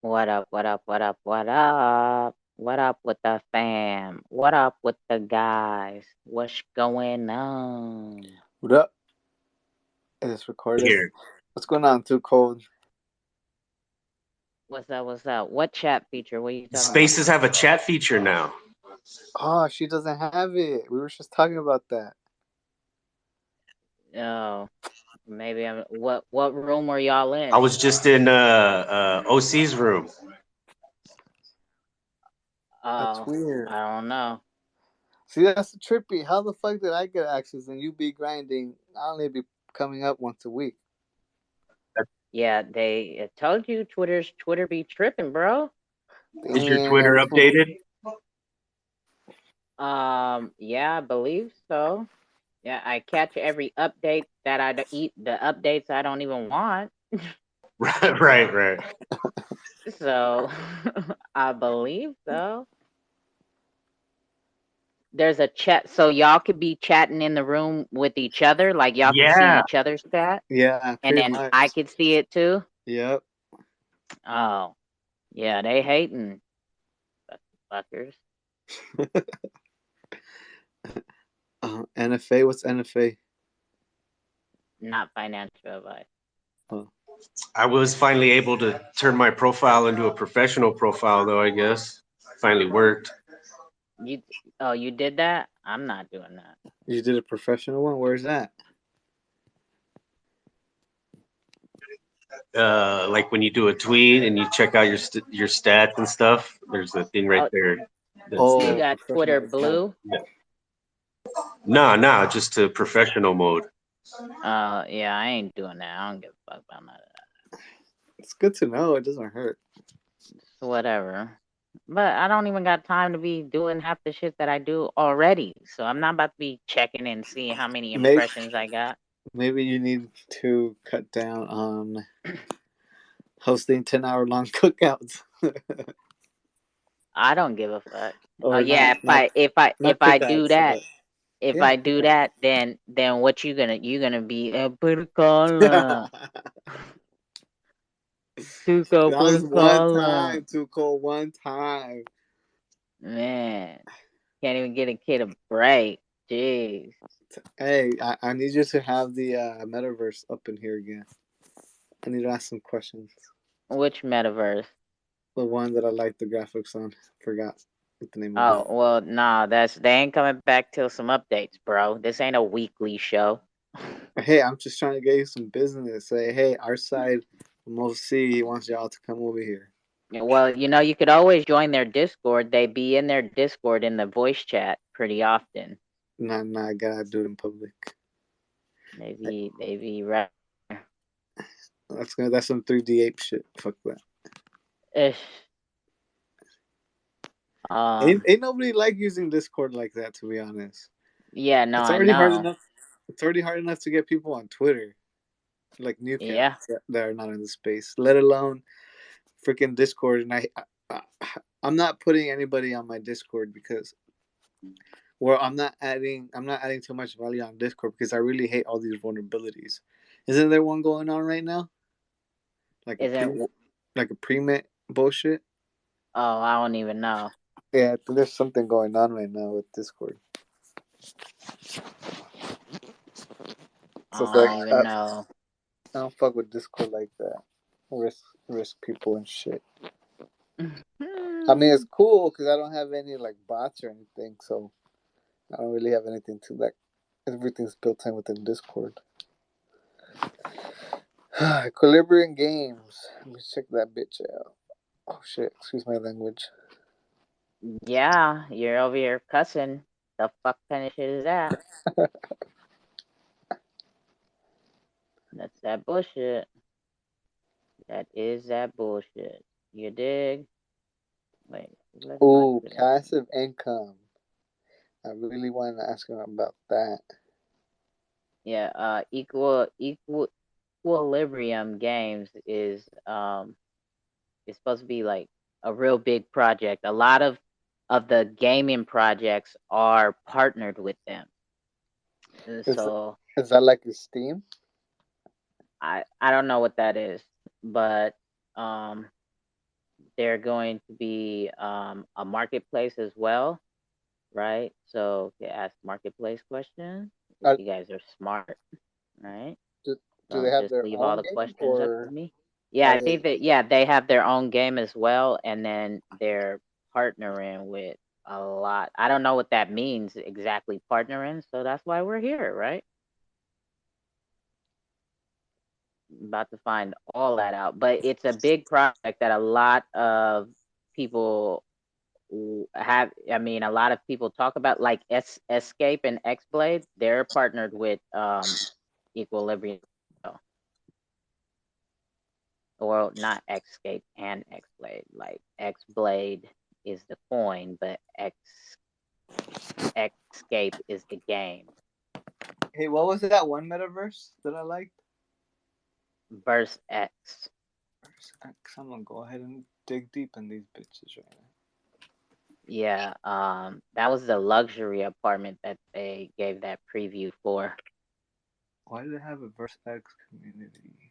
What up, what up, what up, what up? What up with the fam? What up with the guys? What's going on? What up? Is this recorded? Here. What's going on, 2Cold's? What's up, what's up? What chat feature? What are you talking about? Spaces have a chat feature now. Oh, she doesn't have it. We were just talking about that. Oh, maybe I'm what room were y'all I in? was just in OC's room. That's Oh, weird. I don't know. See, that's trippy. How the fuck did I get access and you be grinding? I only be coming up once a week. Yeah, they told you Twitter be tripping, bro. Is your Twitter Damn, fool. updated? Yeah, I believe so. Yeah, I catch every update that eat the updates I don't even want. Right. So I believe so. There's a chat, so y'all could be chatting in the room with each other, like y'all can see Yeah. each other's chat, Yeah, and pretty then I much. could see it too. Yep. Oh, yeah, they hating fuckers. NFA, what's NFA? Not financial advice. Huh. I was finally able to turn my profile into a professional profile, though, I guess. Finally worked. You you did that? I'm not doing that. You did a professional one? Where's that? Like when you do a tweet and you check out your stats and stuff, there's a thing right Oh, there. That's you the Oh, got Twitter professional account. Blue? yeah. No, just to professional mode. Yeah, I ain't doing that. I don't give a fuck about none of It's good to know. It doesn't hurt. that. Whatever. But I don't even got time to be doing half the shit that I do already. So I'm not about to be checking and seeing how many Maybe, impressions I got. maybe you need to cut down on hosting 10-hour long cookouts. I don't give a fuck. Oh Or yeah, not if I if I if not I do cookouts, that, but if yeah, I do cookouts. that, then what you gonna be Percola. Tuco That was one Percola. time, too cold. One time. Man. Can't even get a kid a break. Jeez. Hey, I need you to have the metaverse up in here again. I need to ask some questions. Which metaverse? The one that I like the graphics on. Forgot what the name of it. Oh, well, nah, they ain't coming back till some updates, bro. This ain't a weekly show. Hey, I'm just trying to get you some business. Say, hey, our side from OC wants y'all to come over here. Well, you could always join their Discord. They be in their Discord in the voice chat pretty often. Nah, I gotta do it in public. They be right. That's some 3D ape shit. Fuck that. Ish. Ain't nobody like using Discord like that, to be honest. Yeah, no, It's I already hard know. enough. It's already hard enough to get people on Twitter, like new Yeah. cats that are not in the space. Let alone freaking Discord. And I, I'm not putting anybody on my Discord because, well, I'm not adding too much value on Discord because I really hate all these vulnerabilities. Isn't there one going on right now? Like a Isn't pre, like a pre-mint bullshit. Oh, I don't even know. Yeah, I think there's something going on right now with Discord. So it's I like don't even know. I don't fuck with Discord like that. Risk people and shit. I mean, it's cool because I don't have any like bots or anything, so I don't really have anything to like. Everything's built in within Discord. Equilibrium Games. Let me check that bitch out. Oh shit! Excuse my language. Yeah, you're over here cussing. The fuck kind of shit is that? That's that bullshit. That is that bullshit. You dig? Wait, where's my Ooh, Twitter? passive income. I really want to ask him about that. Yeah, equilibrium games is supposed to be like a real big project. A lot of the gaming projects are partnered with them. Is So is that like a Steam? I don't know what that is, but um they're going to be a marketplace as well, right? So you ask marketplace questions. Uh, You guys are smart, right? do, do they Don't have just their leave all own the game, questions up to or me. Yeah, are I they? think that they have their own game as well, and then they're partnering with a lot. I don't know what that means exactly, partnering. So that's why we're here, right? About to find all that out, but it's a big project that a lot of people have. I mean, a lot of people talk about, like Escape and X-Blade. They're partnered with Equilibrium, or not Escape and X-Blade. Like X-Blade is the coin, but Escape is the game. Hey, what was that one metaverse that I liked? Verse X. I'm gonna go ahead and dig deep in these bitches right now. Yeah, that was the luxury apartment that they gave that preview for. Why do they have a Verse X community?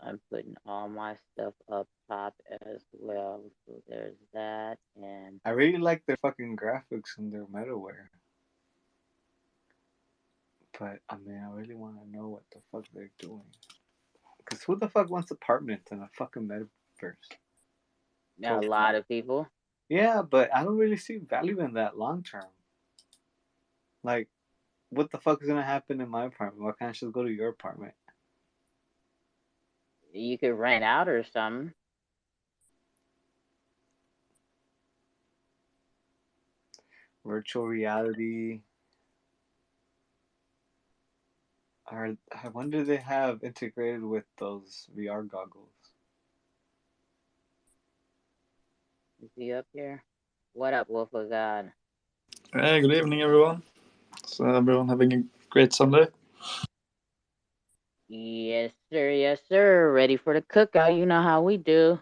I'm putting all my stuff up top as well. So there's that, and I really like their fucking graphics and their metaware. But I mean, I really want to know what the fuck they're doing. Because who the fuck wants apartments in a fucking metaverse? a lot of people. Yeah, but I don't really see value in that long term. Like, what the fuck is gonna happen in my apartment? Why can't I just go to your apartment? You could rent out or something. Virtual reality. I wonder they have integrated with those VR goggles. Is he up here? What up, Wolf of God? Hey, good evening, everyone. So everyone having a great Sunday. Yes, sir. Yes, sir. Ready for the cookout? You know how we do.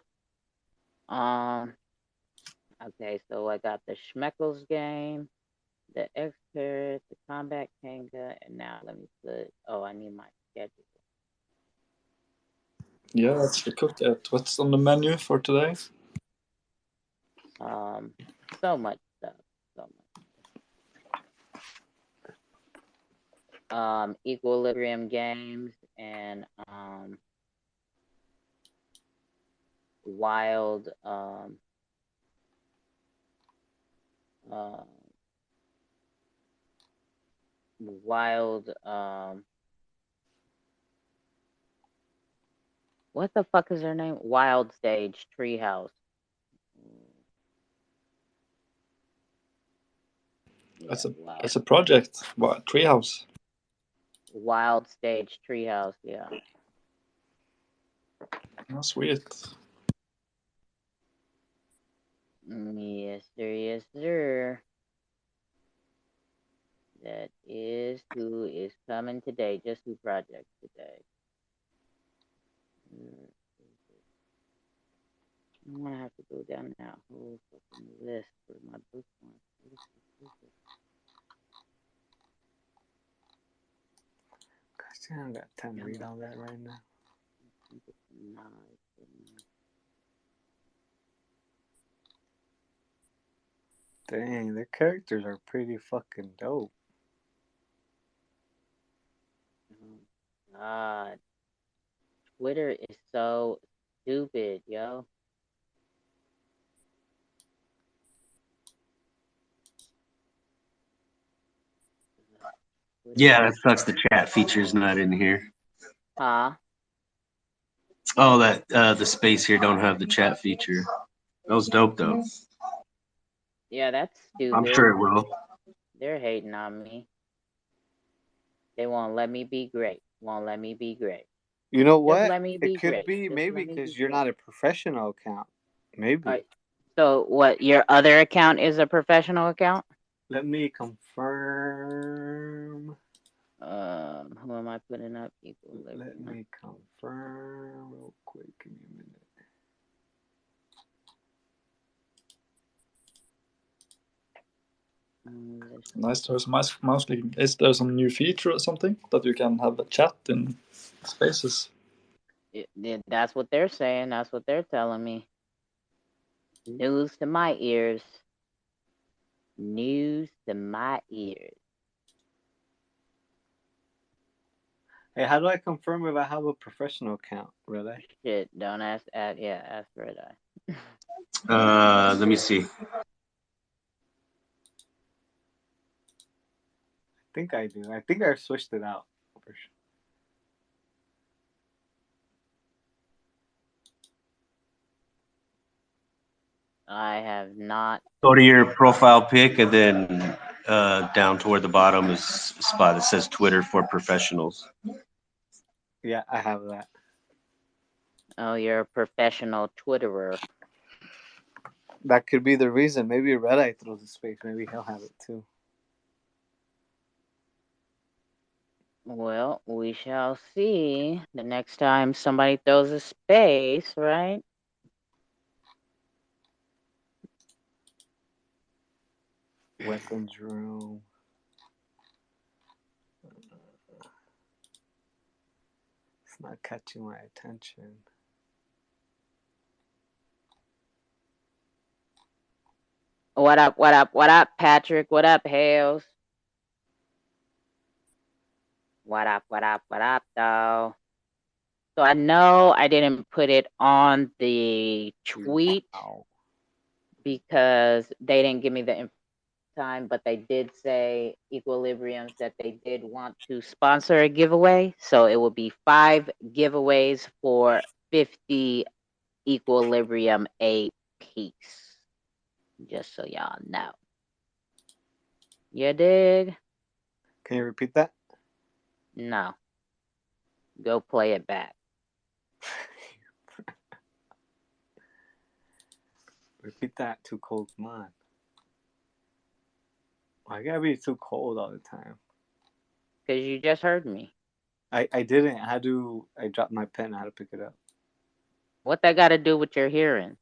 Okay, so I got the Schmeckles game, the Expert, the Combat Kanga, and now let me put. Oh, I need my schedule. Yeah, that's the cookout. What's on the menu for today? So much stuff. So much. Equilibrium games and wild wild what the fuck is her name? Wild Stage Treehouse. Yeah, It's a project. What, Treehouse? Wild Stage Treehouse, yeah. Oh, sweet. Yes, sir, yes, sir. That is who is coming today. Just who project today. I'm gonna have to go down that whole fucking list for my bookmarks. Gosh, I don't got time to read all that right now. Dang, their characters are pretty fucking dope. God, Twitter is so stupid, yo. Yeah, that sucks. The chat feature's not in here. Huh? Oh, that the space here don't have the chat feature. That was dope though. Yeah, that's stupid. I'm sure it will. They're hating on me. They won't let me be great. Won't let me be great. You know Just what? let me be It could great. be Just maybe let me because be you're great. not a professional account. Maybe. Alright, so what? Your other account is a professional account? Let me confirm. Who am I putting up? Equilibrium. Let me confirm real quick. Give me a minute. Nice to have some mouse clicking. Is there some new feature or something that you can have a chat in spaces? That's what they're saying. That's what they're telling me. News to my ears. News to my ears. Hey, how do I confirm if I have a professional account, Red? Shit, don't ask. Ask Red Eye. Let me see. I think I do. I think I switched it out for sure. I have not. Go to your profile pic, and then down toward the bottom is a spot that says Twitter for professionals. Yeah, I have that. Oh, you're a professional Twitterer. That could be the reason. Maybe Red Eye throws a space. Maybe he'll have it too. Well, we shall see the next time somebody throws a space, right? Weapons room. It's not catching my attention. What up, what up, what up, Patrick? What up, Hales? What up, what up, what up, though? So I know I didn't put it on the tweet because they didn't give me the time, but they did say Equilibriums that they did want to sponsor a giveaway. So it will be 5 giveaways for 50 Equilibrium a piece. Just so y'all know. You dig? Can you repeat that? No. Go play it back. Repeat that. 2Cold's man. I gotta be too cold all the time. Because you just heard me. I didn't. I dropped my pen. I had to pick it up. What that got to do with your hearing?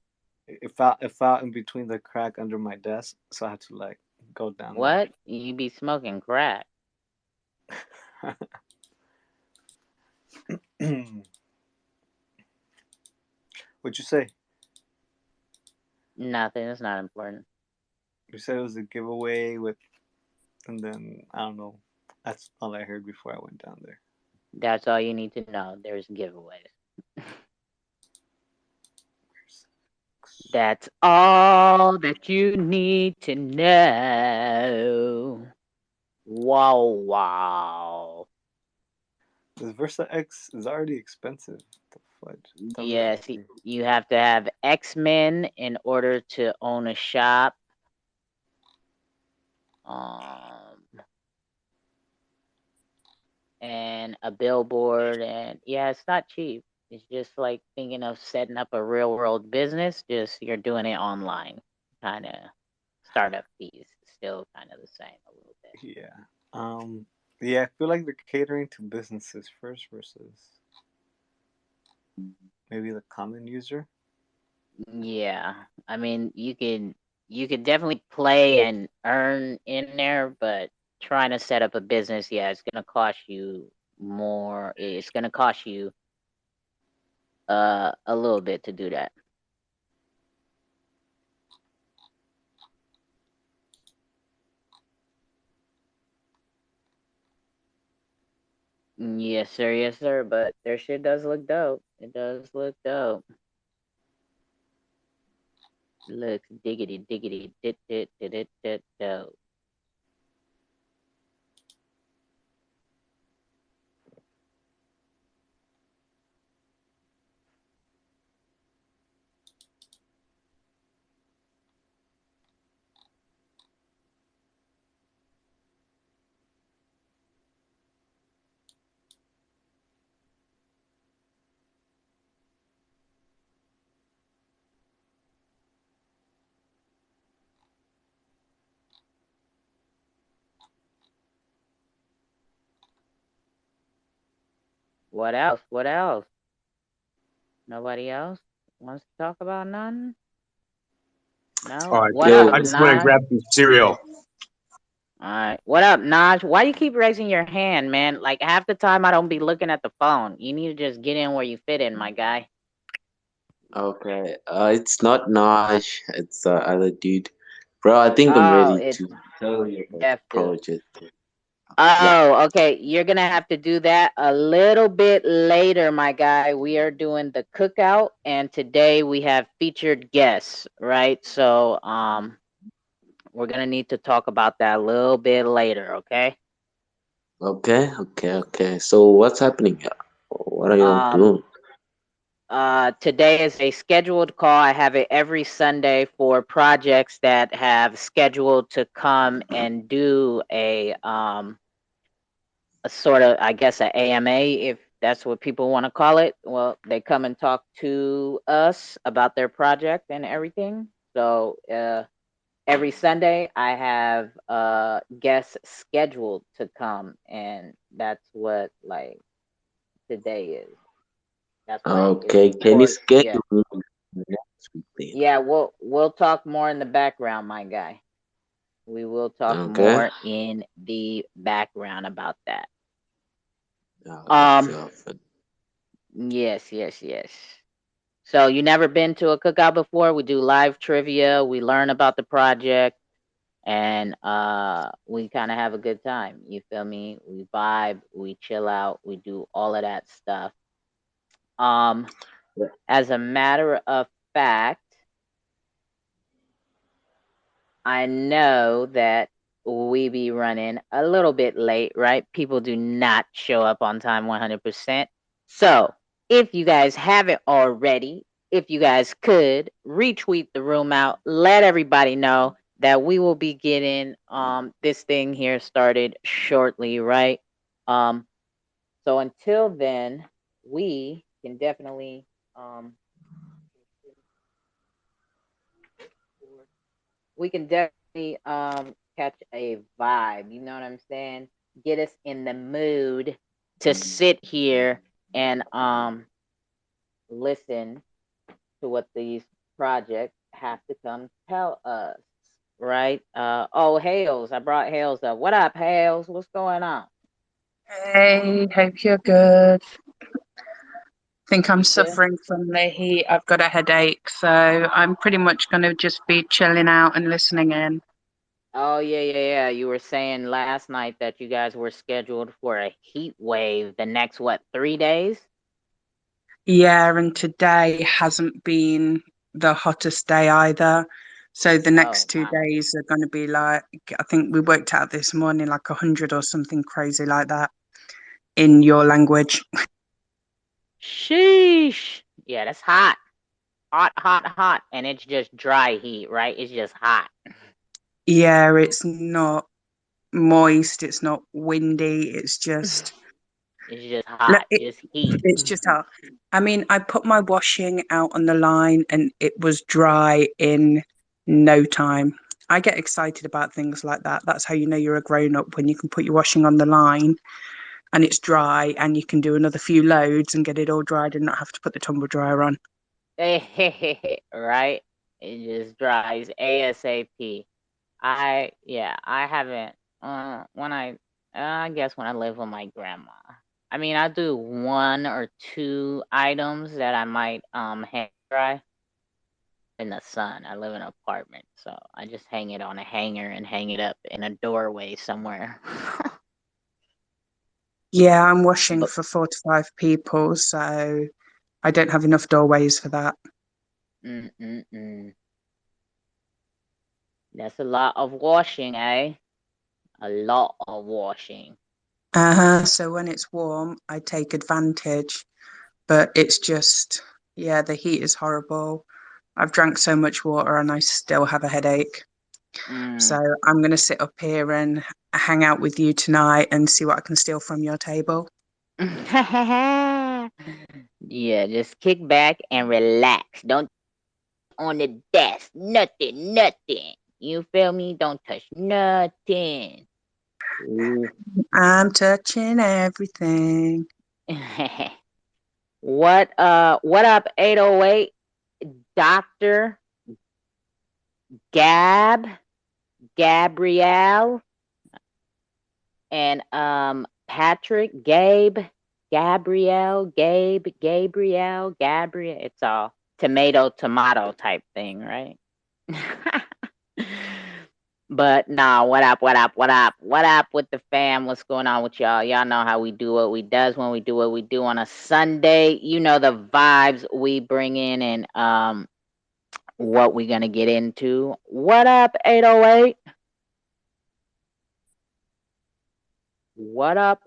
It fell in between the crack under my desk, so I had to like go down. What? You be smoking crack. What'd you say? Nothing. It's not important. You said it was a giveaway with, and then I don't know. That's all I heard before I went down there. That's all you need to know. There's giveaways. That's all that you need to know. Wow, wow. This Versa X is already expensive. The fudge. Yes, you have to have X-Men in order to own a shop. And a billboard, and yeah, it's not cheap. It's just like thinking of setting up a real world business, just you're doing it online. Kind of startup fees still kind of the same a little bit. Yeah. Yeah, I feel like they're catering to businesses first versus maybe the common user. Yeah. I mean, you could definitely play and earn in there, but trying to set up a business, yeah, it's going to cost you more. It's going to cost you a little bit to do that. Yes, sir. But their shit does look dope. It does look dope. Looks diggity dit dope. What else? What else? Nobody else wants to talk about nothing? No. All right, What so up, I just went and Nine? grabbed some cereal. All right. What up, Naj? Why you keep raising your hand, man? Like half the time I don't be looking at the phone. You need to just get in where you fit in, my guy. Okay. It's not Nash. It's the other dude. Bro, I think I'm Oh, ready it's to tell you about Deaf the Dude. project. Yeah. Oh, okay. You're gonna have to do that a little bit later, my guy. We are doing the cookout, and today we have featured guests, right? So, we're gonna need to talk about that a little bit later, okay? Okay. So what's happening here? What are y'all Um, doing? Today is a scheduled call. I have it every Sunday for projects that have scheduled to come and do a sort of, I guess, a AMA, if that's what people want to call it. Well, they come and talk to us about their project and everything. So every Sunday, I have guests scheduled to come, and that's what like today is. That's why it's Okay, can you important. Yeah, schedule me next week then? yeah. We'll talk more in the background, my guy. We will talk Okay. more in the background about that. I Um, feel yes. So you never been to a cookout before? We do live trivia, we learn about the project, and we kind of have a good time. You feel me? We vibe, we chill out, we do all of that stuff. Um as a matter of fact, I know that we be running a little bit late, right? People do not show up on time 100%. So, if you guys haven't already, if you guys could retweet the room out, let everybody know that we will be getting this thing here started shortly, right? Um so until then, we can definitely we can definitely catch a vibe, you know what I'm saying? Get us in the mood to sit here and listen to what these projects have to come tell us, right? Oh, Hales, I brought Hales up. What up, Hales? What's going on? Hey, hope you're good. Think I'm You good? suffering from the heat. I've got a headache, so I'm pretty much going to just be chilling out and listening in. Oh yeah. You were saying last night that you guys were scheduled for a heat wave the next what, 3 days? Yeah, and today hasn't been the hottest day either. So the Oh next two wow. days are going to be like, I think we worked out this morning like 100 or something crazy like that in your language. Sheesh. Yeah, that's hot. Hot. And it's just dry heat, right? It's just hot. Yeah, it's not moist, it's not windy, it's just It's just like hot. Just heat. it's just hot. I mean, I put my washing out on the line and it was dry in no time. I get excited about things like that. That's how you know you're a grown up, when you can put your washing on the line and it's dry and you can do another few loads and get it all dried and not have to put the tumble dryer on. Right? It just dries ASAP. I haven't when I guess when I live with my grandma. I mean, I do one or two items that I might hang dry in the sun. I live in an apartment, so I just hang it on a hanger and hang it up in a doorway somewhere. Yeah, I'm washing But for 4 to 5 people, so I don't have enough doorways for that. mm. That's a lot of washing, eh? A lot of washing. So when it's warm, I take advantage, but it's just, yeah, the heat is horrible. I've drank so much water and I still have a headache. So Mm. I'm going to sit up here and hang out with you tonight and see what I can steal from your table. Yeah, just kick back and relax. Don't on the desk. Nothing. You feel me? Don't touch nothing. Ooh. I'm touching everything. What up, 808? Dr. Gabrielle? and Patrick, Gabe, Gabrielle, Gabrielle. It's all tomato type thing, right? But nah, what up with the fam? What's going on with y'all? Y'all know how we do what we does when we do what we do on a Sunday. You know the vibes we bring in and what we gonna get into. What up, 808? What up?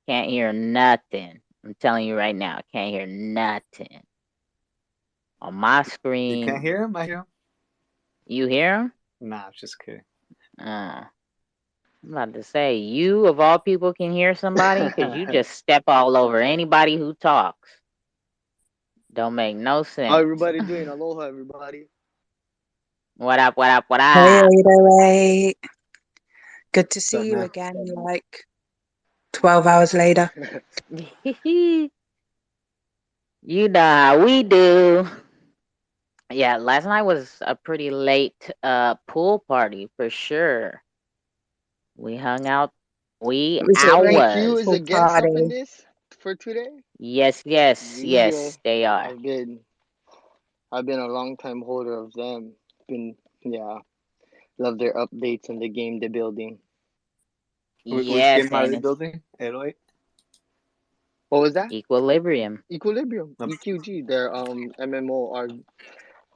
Can't hear nothing. I'm telling you right now, can't hear nothing. On my You screen. can't hear him? I hear him. You hear him? Nah, I'm just kidding. I'm about to say, you of all people can hear somebody because you just step all over anybody who talks. Don't make no sense. How everybody doing? Aloha, everybody. What up? Hey, 808. Good to see you man? again, like 12 hours later. You know how we do. Yeah, last night was a pretty late pool party for sure. We hung out So hours. EQ is a guest up in this for today? Yes, they are. I've been a long time holder of them. Love their updates on the game they're building. Which Yes, game are they and building? 808? What was that? Equilibrium. EQG. Their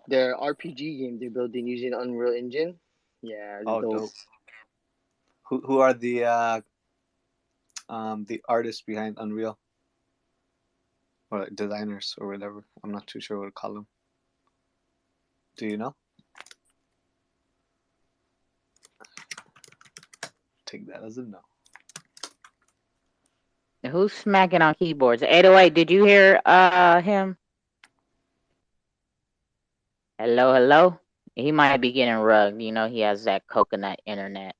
their RPG game they're building using Unreal Engine. Yeah, it's dope. Who are the artists behind Unreal? Or like designers or whatever. I'm not too sure what to call them. Do you know? Take that as a no. Who's smacking on keyboards? 808, did you hear him? Hello? He might be getting rugged. You know, he has that coconut internet.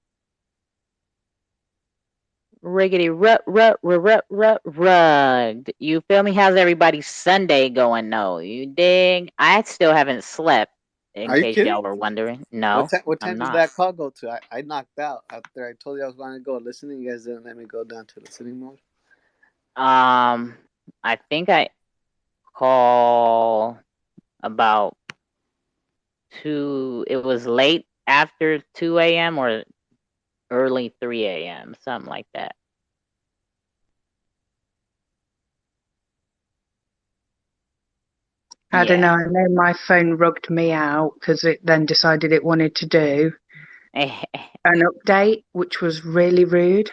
Riggedy rugged. You feel me? How's everybody's Sunday going? No, you dig? I still haven't slept. In Are you case kidding? y'all were wondering. No, what time I'm does not. that call go to? I knocked out after I told you I was going to go listening. You guys didn't let me go down to listening mode. I think I call about 2. It was late after 2 a.m. or early 3 a.m. Something like that. I don't know. I know my phone rugged me out because it then decided it wanted to do an update, which was really rude.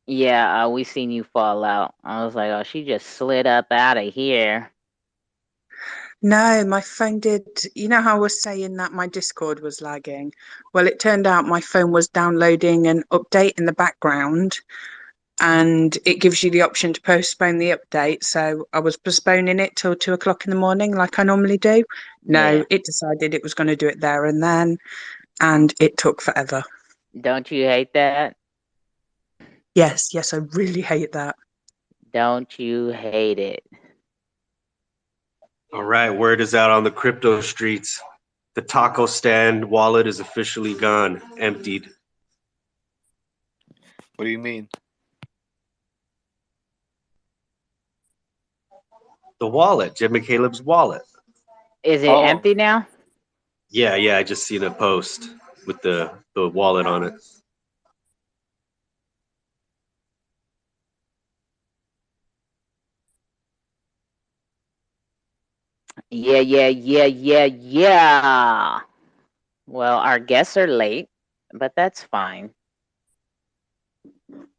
Yeah, we seen you fall out. I was like, oh, she just slid up out of here. No, my phone did. You know how I was saying that my Discord was lagging? Well, it turned out my phone was downloading an update in the background, and it gives you the option to postpone the update. So I was postponing it till 2 o'clock in the morning, like I normally do. No, it decided it was going to do it there and then, and it took forever. Don't you hate that? Yes, I really hate that. Don't you hate it? All right, word is out on the crypto streets. The taco stand wallet is officially gone, emptied. What do you mean? The wallet, Jim McCaleb's wallet. Is it empty now? Yeah, I just seen a post with the wallet on it. Yeah. Well, our guests are late, but that's fine.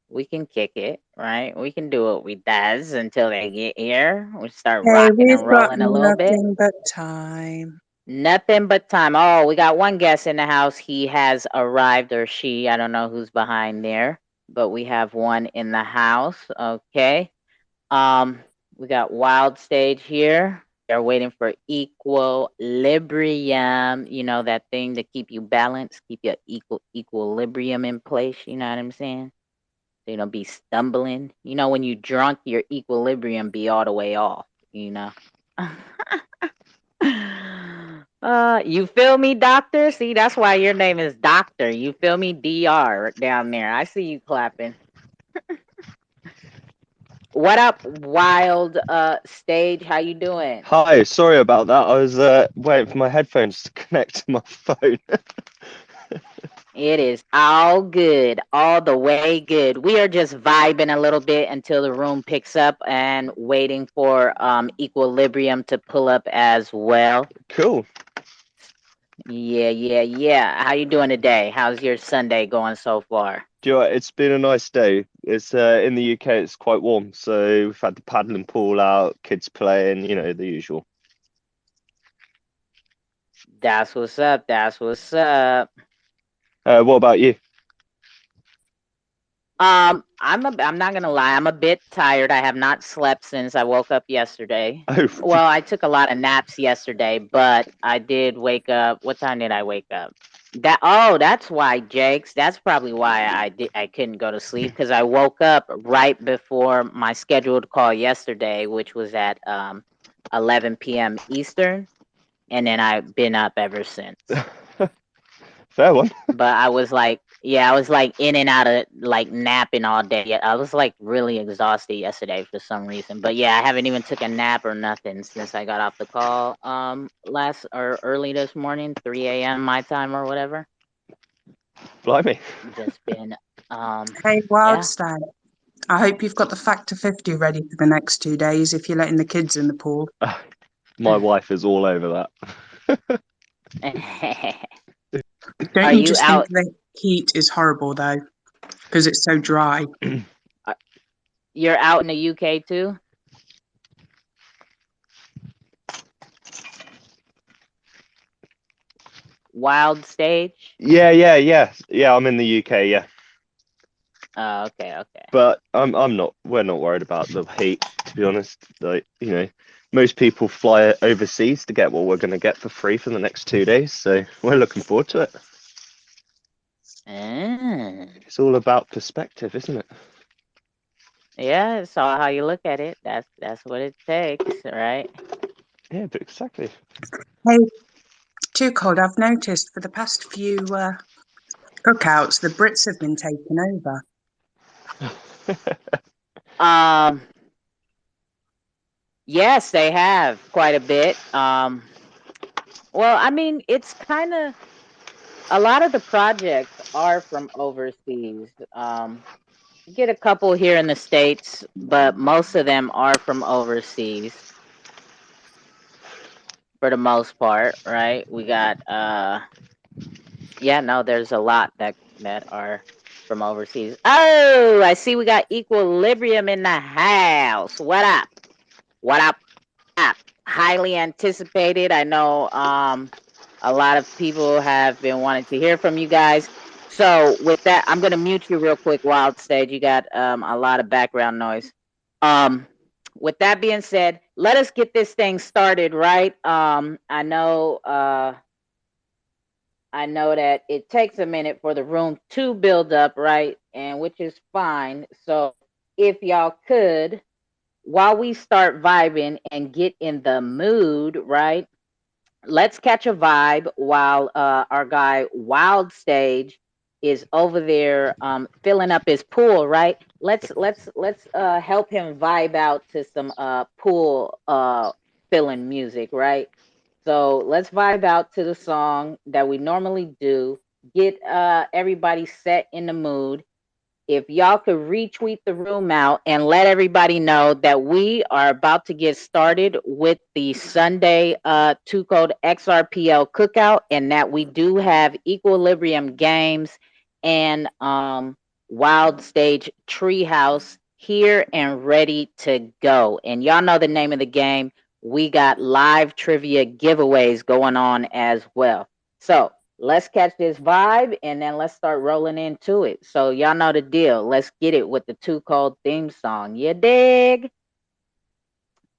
We can kick it, right? We can do what we does until they get here. We start rocking and rolling a little bit. Nothing but time. Nothing but time. Oh, we got one guest in the house. He has arrived, or she. I don't know who's behind there, but we have one in the house. Okay. We got Wild Stage here. They're waiting for equilibrium. You know, that thing to keep you balanced, keep your equilibrium in place. You know what I'm saying? So you don't be stumbling. You know, when you drunk, your equilibrium be all the way off. You know. You feel me, Doctor? See, that's why your name is Doctor. You feel me, Dr. down there. I see you clapping. What up, Wild Stage? How you doing? Hi, sorry about that. I was waiting for my headphones to connect to my phone. It is all good, all the way good. We are just vibing a little bit until the room picks up and waiting for Equilibrium to pull up as well. Cool. Yeah. How you doing today? How's your Sunday going so far? Do you know what? It's been a nice day. It's in the UK, it's quite warm, so we've had the paddling pool out, kids playing, you know, the usual. That's what's up. That's what's up. What about you? I'm not gonna lie, I'm a bit tired. I have not slept since I woke up yesterday. Oh, Well, I took a lot of naps yesterday, but I did wake up. What time did I wake up? That's why, Jakes. That's probably why I couldn't go to sleep, because I woke up right before my scheduled call yesterday, which was at 11 p.m. Eastern, and then I've been up ever since. fair one. But I was like in and out of like napping all day. I was like really exhausted yesterday for some reason. But yeah, I haven't even took a nap or nothing since I got off the call early this morning, 3 a.m. my time or whatever. Blimey. Just been Hey, Wild yeah. Stag. I hope you've got the Factor 50 ready for the next 2 days if you're letting the kids in the pool. My wife is all over that. Don't Are you you just out? think the heat is horrible though? Because it's so dry. You're out in the UK too? Wild Stage? Yeah. I'm in the UK, yeah. Oh, okay. But we're not worried about the heat, to be honest. Like, you know, most people fly overseas to get what we're gonna get for free for the next 2 days, so we're looking forward to it. It's all about perspective, isn't it? Yeah, it's all how you look at it. That's what it takes, right? Yeah, but exactly. Hey, 2Cold, I've noticed for the past few cookouts, the Brits have been taken over. Yes, they have quite a bit. Well, I mean, it's kind of a lot of the projects are from overseas. You get a couple here in the States, but most of them are from overseas for the most part, right? We got there's a lot that are from overseas. Oh, I see we got Equilibrium in the house. What up? What up? Highly anticipated. I know a lot of people have been wanting to hear from you guys. So with that, I'm gonna mute you real quick, Wild Stage. You got a lot of background noise. With that being said, let us get this thing started, right? I know that it takes a minute for the room to build up, right? And which is fine. So if y'all could, while we start vibing and get in the mood, right? Let's catch a vibe while our guy Wild Stage is over there filling up his pool, right? Let's help him vibe out to some pool filling music, right? So let's vibe out to the song that we normally do. Get everybody set in the mood. If y'all could retweet the room out and let everybody know that we are about to get started with the Sunday 2Code Xrpl cookout, and that we do have Equilibrium Games and Wild Stage Treehouse here and ready to go. And y'all know the name of the game. We got live trivia giveaways going on as well. So let's catch this vibe and then let's start rolling into it. So y'all know the deal. Let's get it with the 2Cold theme song. You dig?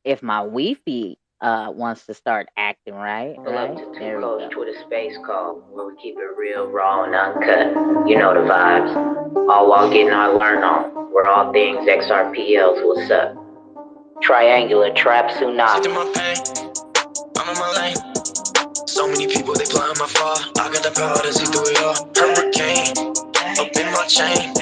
If my Wi-Fi wants to start acting right. Welcome to 2Cold's Twitter Space Call, where we keep it real, raw, and uncut. You know the vibes. All while getting our learn on. We're all things XRPLs. What's up? Triangular Trap Tsunami. I'm in my lane. So many people, they plotting my fall. I got the power to see through it all. Hurricane, up in my chain.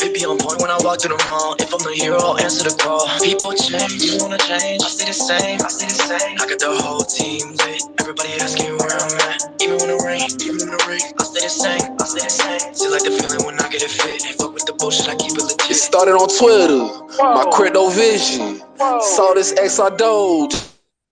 Baby on point when I walk through the mall. If I'm the hero, I'll answer the call. People change, you wanna change? I stay the same. I got the whole team lit. Everybody asking where I'm at. Even when it rain, I stay the same. Still like the feeling when I get it fit. Ain't fuck with the bullshit, I keep it legit. It started on Twitter, my crypto vision. Saw this XR Doge.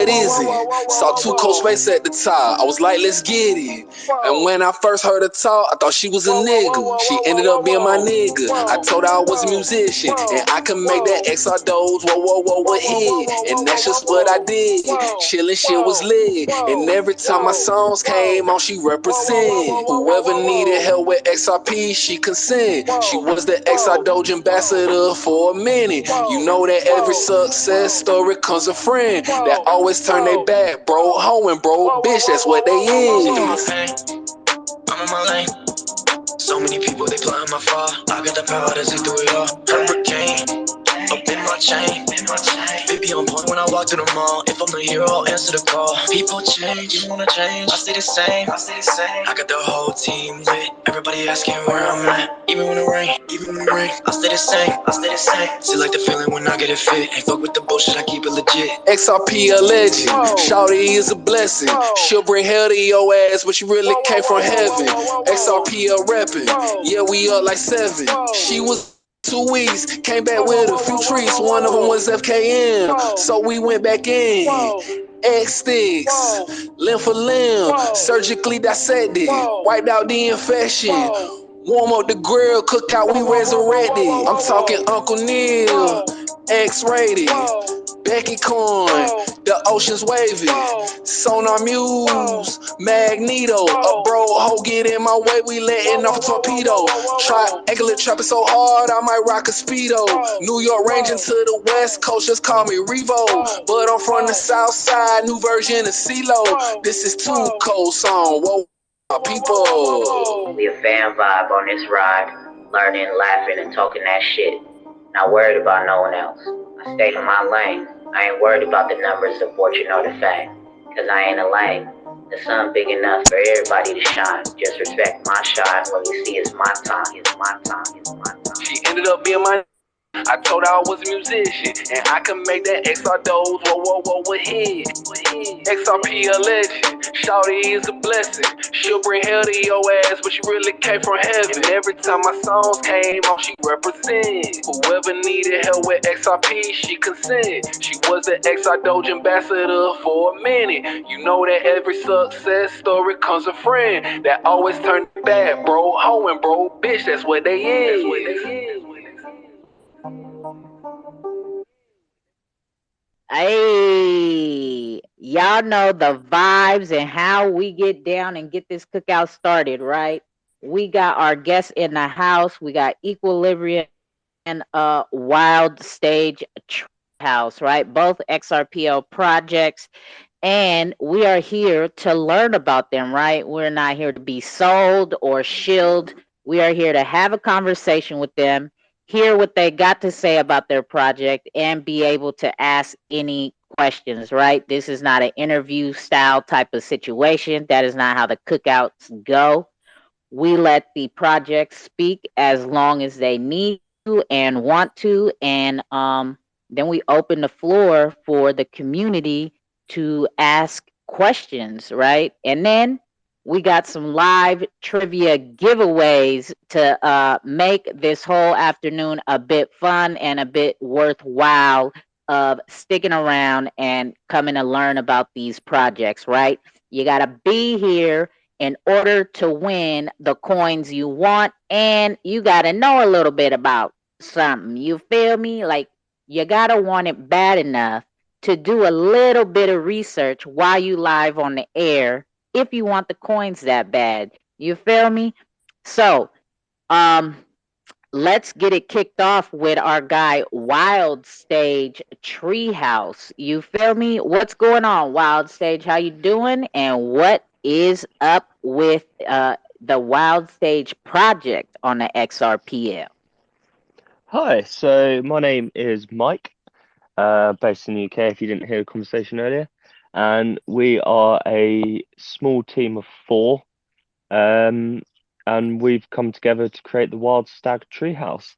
It easy. Saw 2Cold's face at the top. I was like, let's get it. And when I first heard her talk, I thought she was a nigga. She ended up being my nigga. I told her I was a musician and I could make that XR Doge. Whoa, a hit. And that's just what I did. Chillin' shit was lit. And every time my songs came on, she represent. Whoever needed help with XRP, she consent. She was the XR Doge ambassador for a minute. You know that every success story comes a friend that always turn their back, bro. Hoeing, bro. Bitch, that's what they is. I'm in my lane. So many people, they plotting my fall. I got the power to see through it all. Hurricane, up in my chain. Baby on point when I walk through the mall. If I'm the hero, I'll answer the call. People change, you wanna change? I stay the same. I got the whole team lit. Everybody asking where I'm at. Even when it rain, I stay the same. Still like the feeling when I get it fit. Ain't fuck with the bullshit, I keep it legit. XRP a legend. Shawty is a blessing. She'll bring hell to your ass, but she really came from heaven. XRP a reppin'. Yeah, we up like 7. She was 2 weeks, came back with a few treats. One of them was FKM, so we went back in. X sticks, limb for limb, surgically dissected, wiped out the infection. Warm up the grill, cookout, we resurrected. I'm talking Uncle Neil, X-rated, Becky Coin, the ocean's wavy, Sonar Muse, Magneto, a bro ho get in my way, we letting off a torpedo. Triangular trapping so hard, I might rock a speedo. New York ranging to the west coast, just call me Revo. But I'm from the south side, new version of CeeLo. This is 2Cold's song, whoa, people. We a fan vibe on this ride, learning, laughing, and talking that shit. Not worried about no one else. I stay in my lane. I ain't worried about the numbers, the fortune, or the fame. Cause I ain't a lame. The sun big enough for everybody to shine. Just respect my shine when you see it's my time. She ended up being my. I told her I was a musician and I could make that XR Doge. Whoa, a hit. XRP a legend. Shawty is a blessing. She'll bring hell to your ass, but she really came from heaven. And every time my songs came on, she represent. Whoever needed help with XRP, she consent. She was the XR Doge ambassador for a minute. You know that every success story comes a friend that always turn back, bro. Hoeing, bro. Bitch, that's what they is. Hey, y'all know the vibes and how we get down and get this cookout started, right? We got our guests in the house. We got Equilibrium and Wild Stage House, right? Both XRPL projects. And we are here to learn about them, right? We're not here to be sold or shilled. We are here to have a conversation with them, hear what they got to say about their project, and be able to ask any questions, right? This is not an interview style type of situation. That is not how the cookouts go. We let the projects speak as long as they need to and want to. And then we open the floor for the community to ask questions, right? And then we got some live trivia giveaways to make this whole afternoon a bit fun and a bit worthwhile of sticking around and coming to learn about these projects, right? You got to be here in order to win the coins you want, and you got to know a little bit about something. You feel me? Like, you got to want it bad enough to do a little bit of research while you live on the air if you want the coins that bad. You feel me? So, let's get it kicked off with our guy Wild Stage Treehouse. You feel me? What's going on, Wild Stage? How you doing? And what is up with the Wild Stage project on the XRPL? Hi, so my name is Mike, based in the UK, if you didn't hear the conversation earlier. and we are a small team of 4, and we've come together to create the Wild Stag Treehouse.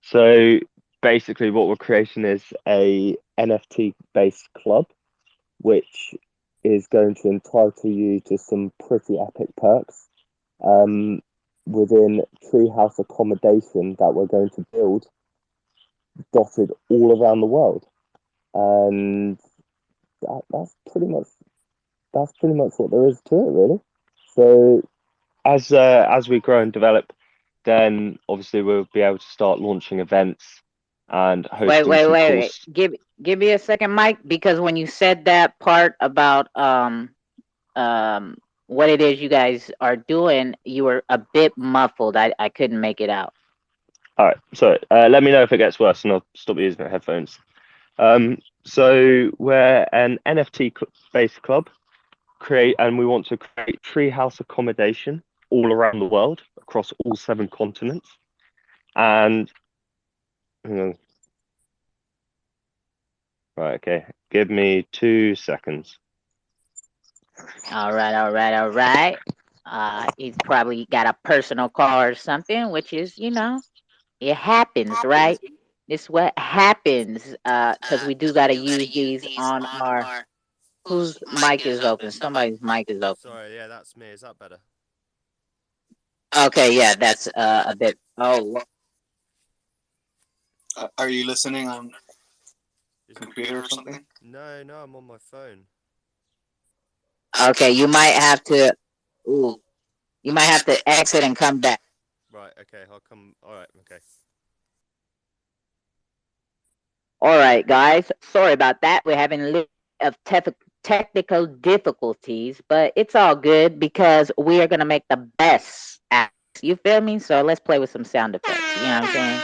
So basically, what we're creating is a NFT-based club, which is going to entitle you to some pretty epic perks within treehouse accommodation that we're going to build dotted all around the world. And that's pretty much what there is to it, really. So as we grow and develop, then obviously we'll be able to start launching events and hosting Wait. some course. Give me a second, Mike, because when you said that part about what it is you guys are doing, you were a bit muffled. I couldn't make it out. All right, sorry. Let me know if it gets worse, and I'll stop using my headphones. So we're an NFT-based club, and we want to create treehouse accommodation all around the world, across all 7 continents. And right, okay. Give me 2 seconds. All right. He's probably got a personal call or something, which is, it happens, right? It's what happens, because we do got to use these on our. Whose mic is open? Somebody's mic is open. Sorry, yeah, that's me. Is that better? Okay, yeah, that's a bit. Oh, Are you listening on computer or something? No, I'm on my phone. okay. You might have to. Ooh, you might have to exit and come back. Right, okay, I'll come. All right, okay. All right, guys. Sorry about that. We're having a little of technical difficulties, but it's all good because we are gonna make the best acts. You feel me? So let's play with some sound effects. You know what I'm saying?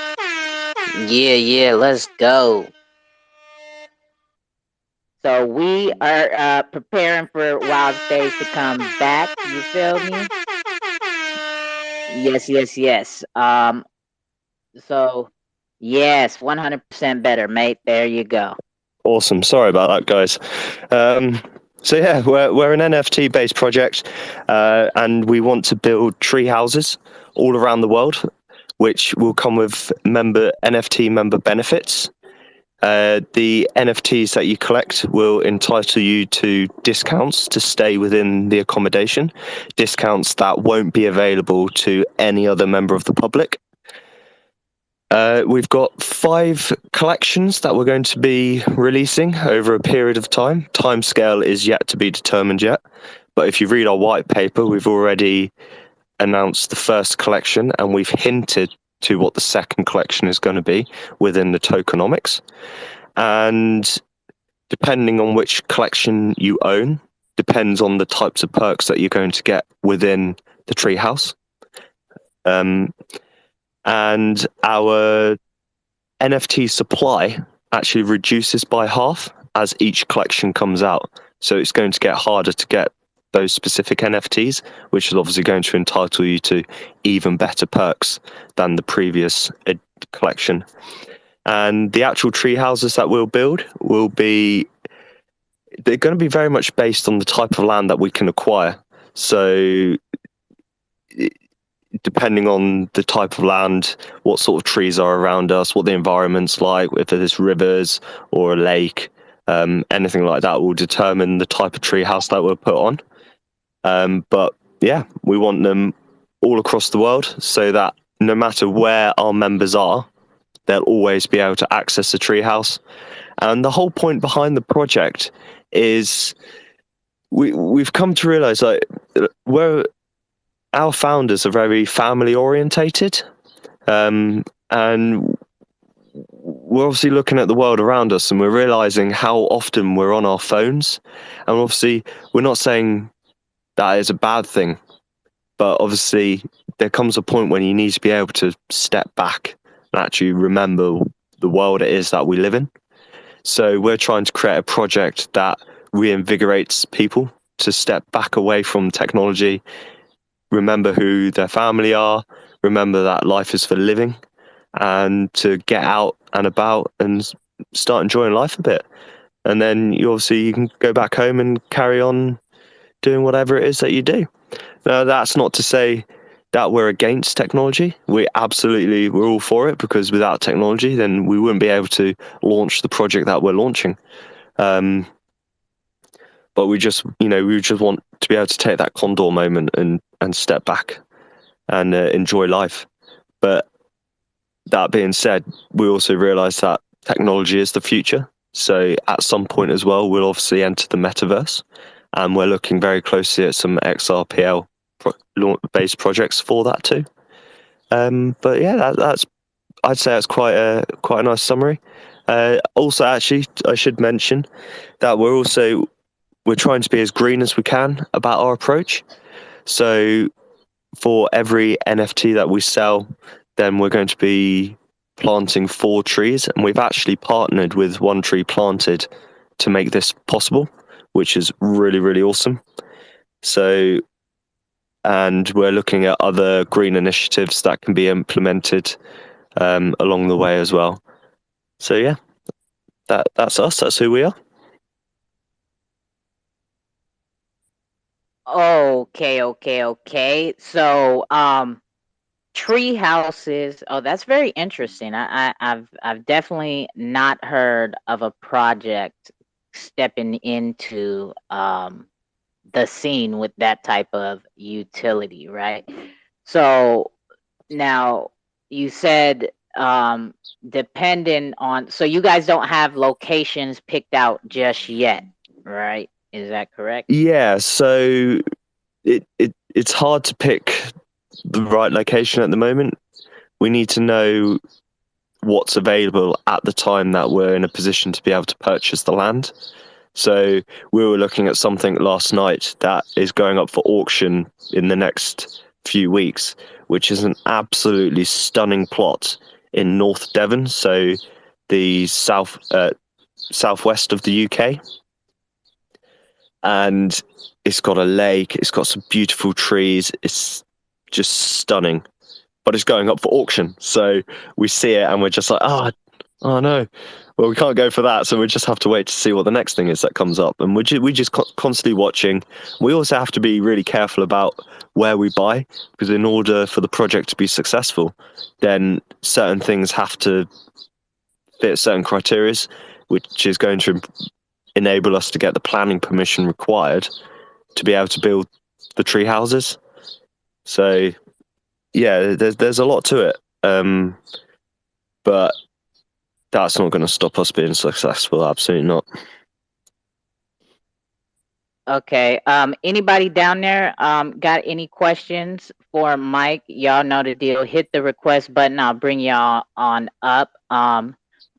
Yeah. Let's go. So we are preparing for Wild Stage to come back. You feel me? Yes. So yes, 100% better, mate. There you go. Awesome. Sorry about that, guys. So yeah, we're an NFT-based project, and we want to build tree houses all around the world, which will come with NFT member benefits. The NFTs that you collect will entitle you to discounts to stay within the accommodation, discounts that won't be available to any other member of the public. We've got 5 collections that we're going to be releasing over a period of time. Timescale is yet to be determined yet, but if you read our white paper, we've already announced the first collection, and we've hinted to what the second collection is going to be within the tokenomics. And depending on which collection you own, depends on the types of perks that you're going to get within the treehouse. And our NFT supply actually reduces by half as each collection comes out. So it's going to get harder to get those specific NFTs, which is obviously going to entitle you to even better perks than the previous collection. And the actual tree houses that we'll build they're going to be very much based on the type of land that we can acquire. So depending on the type of land, what sort of trees are around us, what the environment's like, if there's rivers or a lake, anything like that will determine the type of tree house that we'll put on. But yeah, we want them all across the world so that no matter where our members are, they'll always be able to access a treehouse. And the whole point behind the project is we've come to realize that our founders are very family orientated, and we're obviously looking at the world around us and we're realizing how often we're on our phones. And obviously we're not saying that is a bad thing, but obviously there comes a point when you need to be able to step back and actually remember the world it is that we live in. So we're trying to create a project that reinvigorates people to step back away from technology, remember who their family are, remember that life is for living, and to get out and about and start enjoying life a bit. and then you can go back home and carry on doing whatever it is that you do. Now, that's not to say that we're against technology. We're all for it, because without technology, then we wouldn't be able to launch the project that we're launching. But we just want to be able to take that condor moment and step back and enjoy life. But that being said, we also realize that technology is the future. So at some point as well, we'll obviously enter the metaverse, and we're looking very closely at some Xrpl based projects for that too. But yeah, that's I'd say that's quite a nice summary. Also, actually, I should mention that we're trying to be as green as we can about our approach. So for every NFT that we sell, then we're going to be planting 4 trees, and we've actually partnered with One Tree Planted to make this possible, which is really, really awesome. So, and we're looking at other green initiatives that can be implemented along the way as well. So yeah, that's us. That's who we are. Okay. So, tree houses. Oh, that's very interesting. I've definitely not heard of a project stepping into the scene with that type of utility, right? So now you said depending on, so you guys don't have locations picked out just yet, right? Is that correct? Yeah, so it's hard to pick the right location at the moment. We need to know what's available at the time that we're in a position to be able to purchase the land. So we were looking at something last night that is going up for auction in the next few weeks, which is an absolutely stunning plot in North Devon, so the southwest of the UK. And it's got a lake, it's got some beautiful trees, it's just stunning. But it's going up for auction, so we see it and we're just like, oh no, well, we can't go for that, so we just have to wait to see what the next thing is that comes up. And we just constantly watching. We also have to be really careful about where we buy, because in order for the project to be successful, then certain things have to fit certain criteria, which is going to enable us to get the planning permission required to be able to build the tree houses. So yeah, there's a lot to it, but that's not going to stop us being successful. Absolutely not. Okay. Anybody down there got any questions for Mike? Y'all know the deal. Hit the request button. I'll bring y'all on up.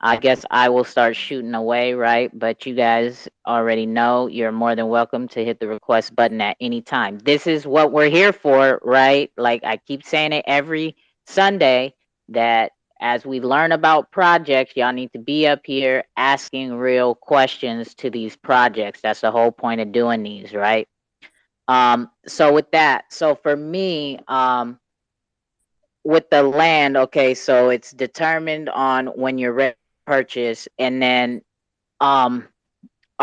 I guess I will start shooting away, right? But you guys already know you're more than welcome to hit the request button at any time. This is what we're here for, right? Like I keep saying it every Sunday, that as we learn about projects, y'all need to be up here asking real questions to these projects. That's the whole point of doing these, right? So with that, so for me, with the land, okay, so it's determined on when you're ready to purchase, and then are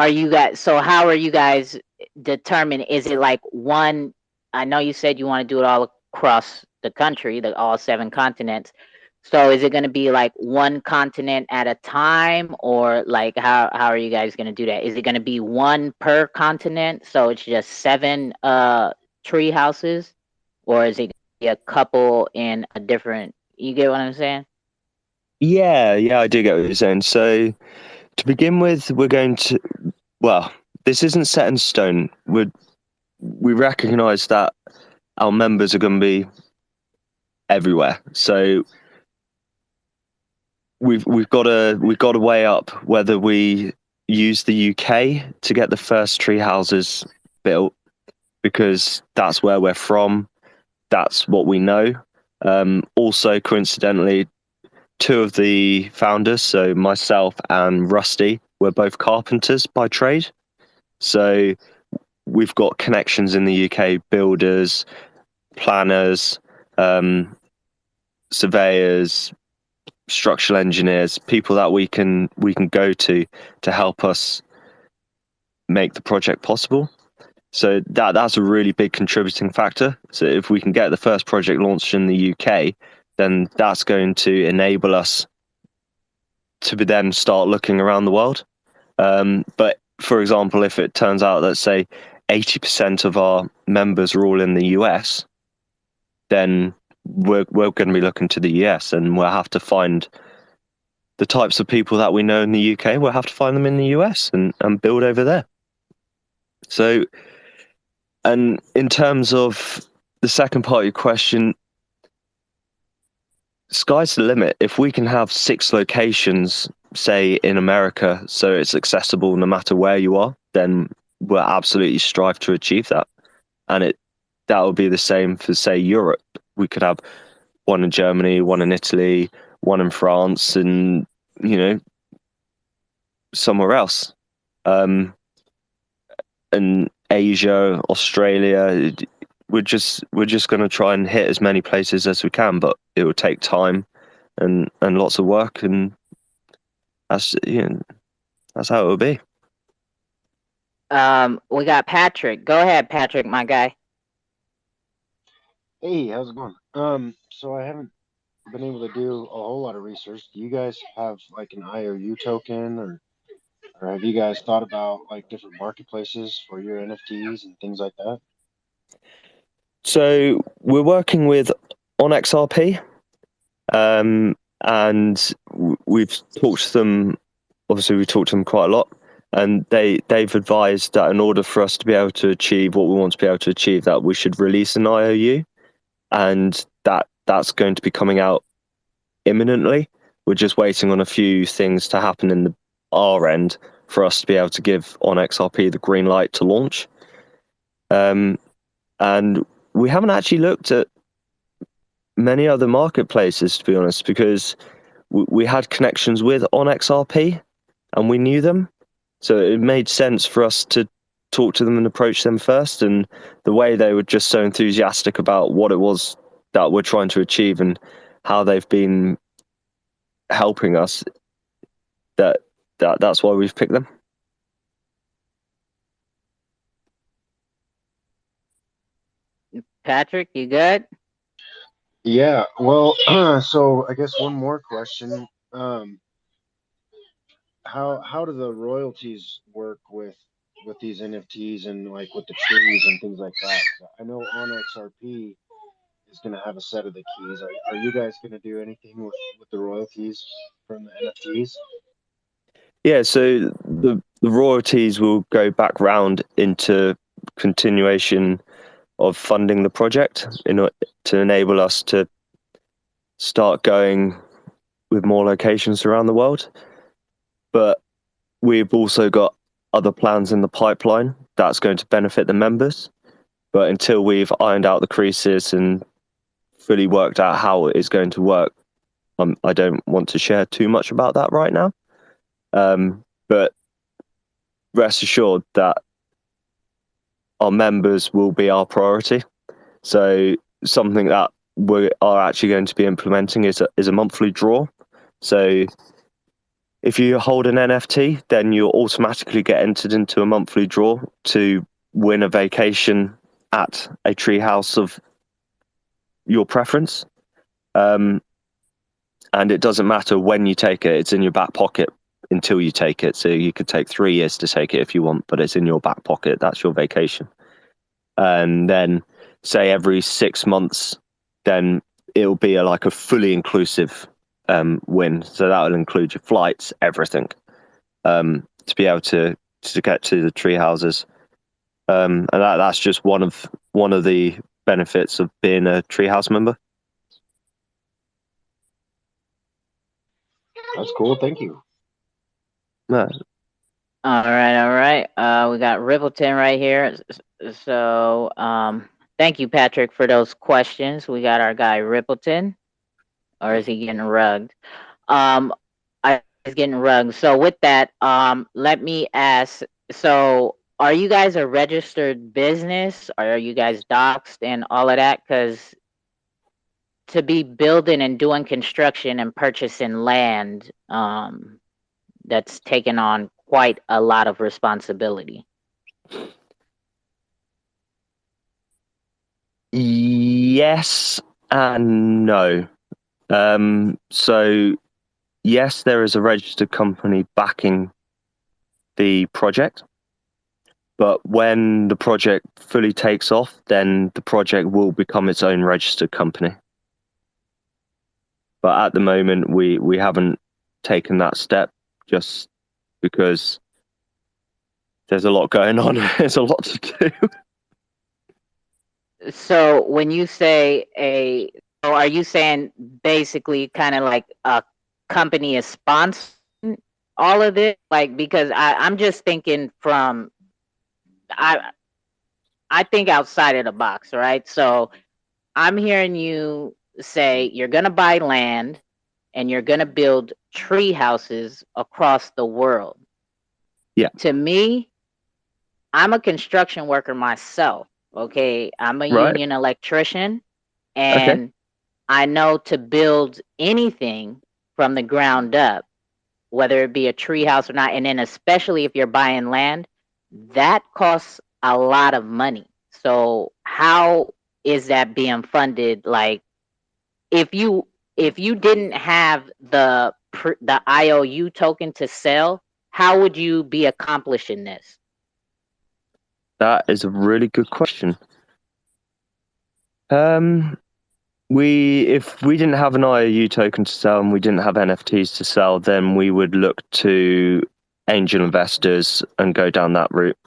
you guys, so how are you guys determined? Is it like one, I know you said you want to do it all across the country, all 7 continents. So is it going to be like one continent at a time, or like how are you guys going to do that? Is it going to be one per continent, so it's just 7 tree houses, or is it a couple in a different, you get what I'm saying? Yeah, I do get what you're saying. So to begin with, we're going to, well, this isn't set in stone. We recognize that our members are going to be everywhere. So we've got to weigh up whether we use the UK to get the first tree houses built, because that's where we're from. That's what we know. Also, coincidentally, 2 of the founders, so myself and Rusty, we're both carpenters by trade. So we've got connections in the UK, builders, planners, surveyors, structural engineers, people that we can go to help us make the project possible. So that's a really big contributing factor. So if we can get the first project launched in the UK, then that's going to enable us to then start looking around the world. But for example, if it turns out that, say, 80% of our members are all in the US, then we're going to be looking to the US, and we'll have to find the types of people that we know in the UK. We'll have to find them in the US and build over there. So, and in terms of the second part of your question, sky's the limit. If we can have 6 locations, say in America, so it's accessible no matter where you are, then we'll absolutely strive to achieve that. And that would be the same for, say, Europe. We could have one in Germany, one in Italy, one in France, and, you know, somewhere else. And Asia, Australia, we're just going to try and hit as many places as we can, but it will take time and lots of work, and that's how it will be. We got Patrick. Go ahead, Patrick, my guy. Hey, how's it going? So I haven't been able to do a whole lot of research. Do you guys have like an IOU token, or have you guys thought about like different marketplaces for your NFTs and things like that? So we're working with on Xrpl, and we've talked to them. Obviously, we talked to them quite a lot, and they've advised that in order for us to be able to achieve what we want to be able to achieve, that we should release an IOU, and that's going to be coming out imminently. We're just waiting on a few things to happen in our end for us to be able to give on Xrpl the green light to launch. And we haven't actually looked at many other marketplaces, to be honest, because we had connections with on Xrpl and we knew them. So it made sense for us to talk to them and approach them first. And the way they were just so enthusiastic about what it was that we're trying to achieve and how they've been helping us, that's why we've picked them. Patrick, you good? Yeah, well, so I guess one more question. How do the royalties work with these NFTs and like with the trees and things like that? I know on XRP is going to have a set of the keys. Are you guys going to do anything with the royalties from the NFTs? Yeah, so the royalties will go back round into continuation of funding the project to enable us to start going with more locations around the world. But we've also got other plans in the pipeline that's going to benefit the members. But until we've ironed out the creases and fully worked out how it is going to work, I don't want to share too much about that right now. But rest assured that our members will be our priority. So something that we are actually going to be implementing is a monthly draw. So if you hold an NFT, then you'll automatically get entered into a monthly draw to win a vacation at a treehouse of your preference. And it doesn't matter when you take it, it's in your back pocket until you take it. So you could take 3 years to take it if you want, but it's in your back pocket. That's your vacation. And then say every 6 months, then it'll be like a fully inclusive win. So that will include your flights, everything, to be able to get to the tree houses. And that's just one of the benefits of being a treehouse member. That's cool. Thank you. Yeah. All right. We got Rippleton right here. So, thank you, Patrick, for those questions. We got our guy Rippleton, or is he getting rugged? He's getting rugged. So with that, let me ask. So, are you guys a registered business, or are you guys doxxed and all of that? Because to be building and doing construction and purchasing land, that's taken on quite a lot of responsibility. Yes and no. So yes, there is a registered company backing the project, but when the project fully takes off, then the project will become its own registered company. But at the moment, we haven't taken that step just because there's a lot going on. There's a lot to do. So when you say so are you saying basically kind of like a company is sponsoring all of this? Like, because I'm just thinking from I I think outside of the box, right? So I'm hearing you say you're gonna buy land and you're gonna build tree houses across the world. Yeah. To me, I'm a construction worker myself. Okay, I'm a Right. union electrician, Okay. and I know to build anything from the ground up, whether it be a tree house or not, and then especially if you're buying land, that costs a lot of money. So how is that being funded? Like, if you didn't have the IOU token to sell, how would you be accomplishing this? That is a really good question. If we didn't have an IOU token to sell and we didn't have NFTs to sell, then we would look to angel investors and go down that route.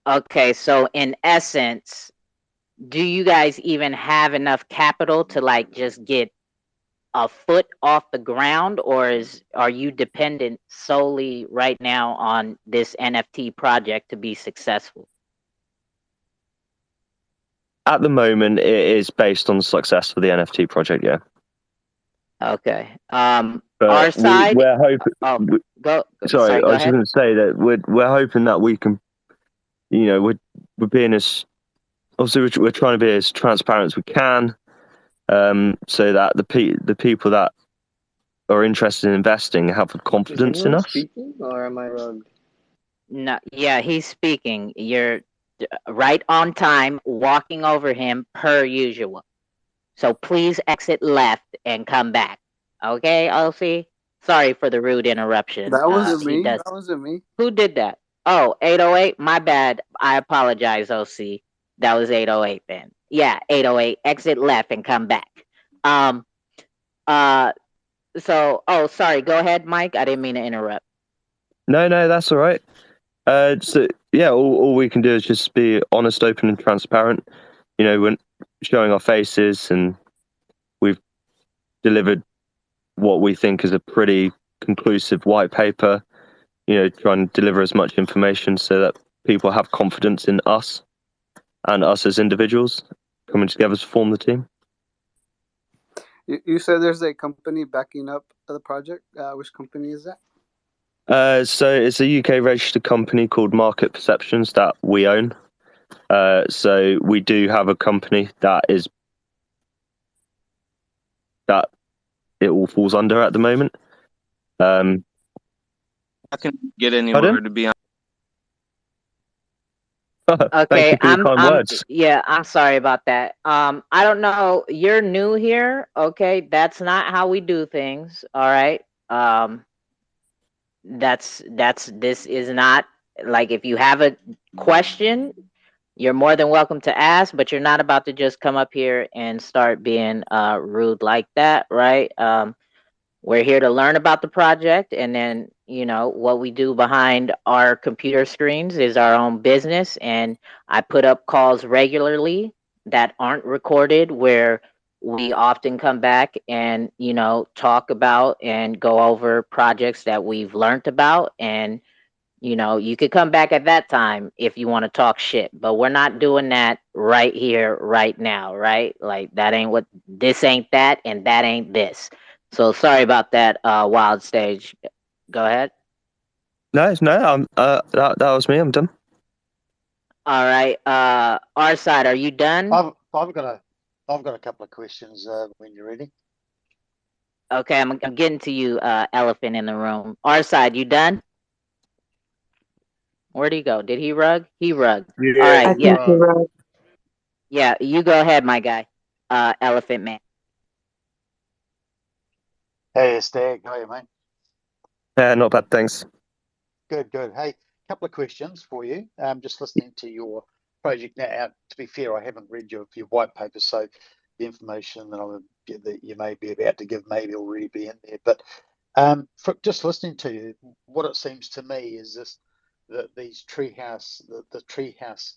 Okay, so in essence, do you guys even have enough capital to like just get a foot off the ground, or are you dependent solely right now on this NFT project to be successful? At the moment, it is based on the success for the NFT project, yeah. Okay. But Our side. we're hoping. Oh, go. Sorry, Go I was ahead. going to say that we're hoping that we can, we're being as obviously we're trying to be as transparent as we can, so that the people that are interested in investing have Is confidence in anyone us. speaking, or am I wrong? No, yeah, he's speaking. You're right on time, walking over him per usual. So please exit left and come back. Okay, Elsie? Sorry for the rude interruption. That wasn't He me. does. That wasn't me. Who did that? Oh, 808. My bad. I apologize, OC. That was 808 then. Yeah, 808. Exit left and come back. Um. So, oh, sorry. Go ahead, Mike. I didn't mean to interrupt. No, that's all right. So yeah, all we can do is just be honest, open, and transparent. When showing our faces, and we've delivered what we think is a pretty conclusive white paper. Trying to deliver as much information so that people have confidence in us and us as individuals coming together to form the team. You said there's a company backing up the project. Which company is that? So it's a UK registered company called Market Perceptions that we own. So we do have a company that it all falls under at the moment. I can get anywhere to be honest. Okay, kind words. Yeah, I'm sorry about that. I don't know. You're new here. Okay, that's not how we do things. All right. This is not like, if you have a question, you're more than welcome to ask, but you're not about to just come up here and start being rude like that, right? We're here to learn about the project, and then what we do behind our computer screens is our own business. And I put up calls regularly that aren't recorded, where we often come back and talk about and go over projects that we've learned about. And you could come back at that time if you want to talk shit, but we're not doing that right here, right now, right? Like, that ain't what this ain't that, and that ain't this. So sorry about that, wild stage. Go ahead. No, that was me. I'm done. All right. Our side, are you done? I've got a couple of questions when you're ready. Okay, I'm getting to you, elephant in the room. Our side, you done? Where'd he go? Did he rug? He rugged. All Yeah, right, I he think yeah. you're rugged. right. Yeah, you go ahead, my guy. Elephant Man. Hey, Stag, how are you, mate? Not bad, thanks. Good, good. Hey, couple of questions for you. Just listening to your project now. To be fair, I haven't read your white paper, so the information that you may be about to give maybe already be in there. But for just listening to you, what it seems to me is this that these treehouse, the treehouse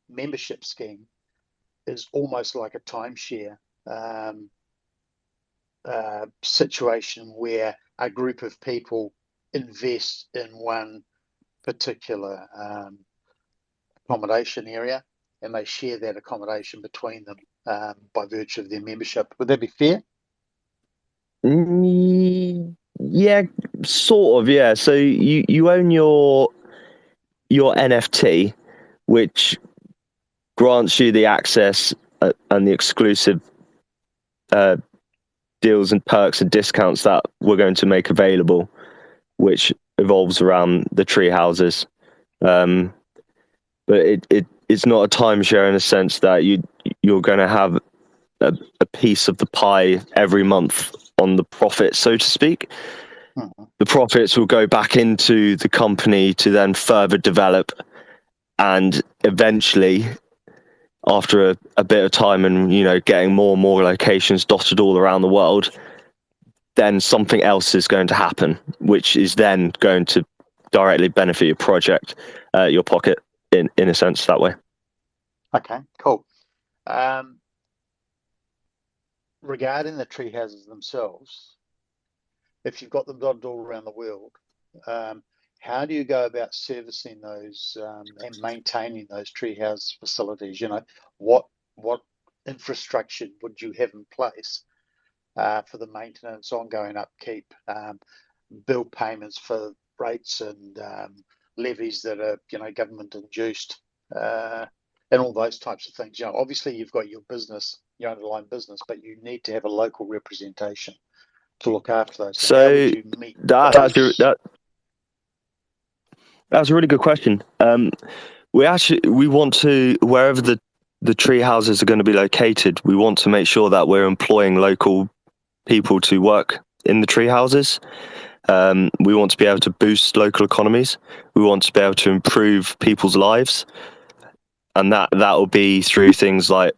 membership scheme is almost like a timeshare situation where a group of people invest in one particular accommodation area and they share that accommodation between them by virtue of their membership. Would that be fair? Yeah, sort of. Yeah. So you own your NFT, which grants you the access and the exclusive deals and perks and discounts that we're going to make available, which evolves around the tree houses. But it's not a timeshare in a sense that you're going to have a piece of the pie every month on the profit, so to speak. Mm-hmm. The profits will go back into the company to then further develop, and eventually, after a bit of time and getting more and more locations dotted all around the world, then something else is going to happen, which is then going to directly benefit your project, your pocket in a sense that way. Okay, cool. Regarding the tree houses themselves, if you've got them dotted all around the world, how do you go about servicing those and maintaining those treehouse facilities? What infrastructure would you have in place for the maintenance, ongoing upkeep, bill payments for rates and levies that are government induced, and all those types of things? Obviously you've got your business, your underlying business, but you need to have a local representation to look after those. So how would you meet those? That's a really good question. We want to, wherever the tree houses are going to be located, we want to make sure that we're employing local people to work in the tree houses. We want to be able to boost local economies. We want to be able to improve people's lives, and that will be through things like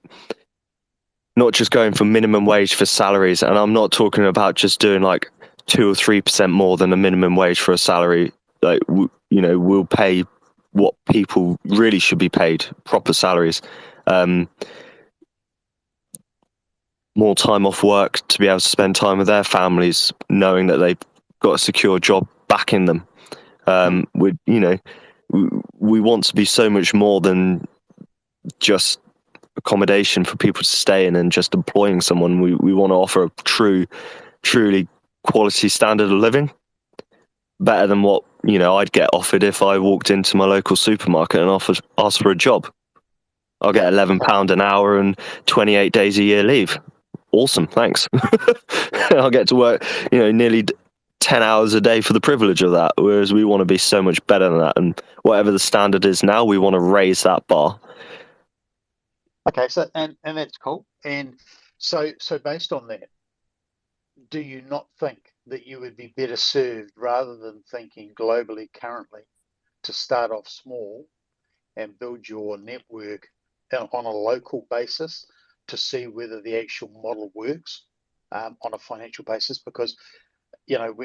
not just going for minimum wage for salaries. And I'm not talking about just doing like 2 or 3% more than a minimum wage for a salary. Like we'll pay what people really should be paid, proper salaries. More time off work to be able to spend time with their families, knowing that they've got a secure job backing them. We want to be so much more than just accommodation for people to stay in and just employing someone. We want to offer a truly quality standard of living, better than what I'd get offered if I walked into my local supermarket and asked for a job. I'll get £11 an hour and 28 days a year leave. Awesome, thanks. I'll get to work nearly 10 hours a day for the privilege of that, whereas we want to be so much better than that, and whatever the standard is now, we want to raise that bar. Okay, so and that's cool. And so based on that, do you not think that you would be better served, rather than thinking globally currently, to start off small and build your network on a local basis to see whether the actual model works on a financial basis? Because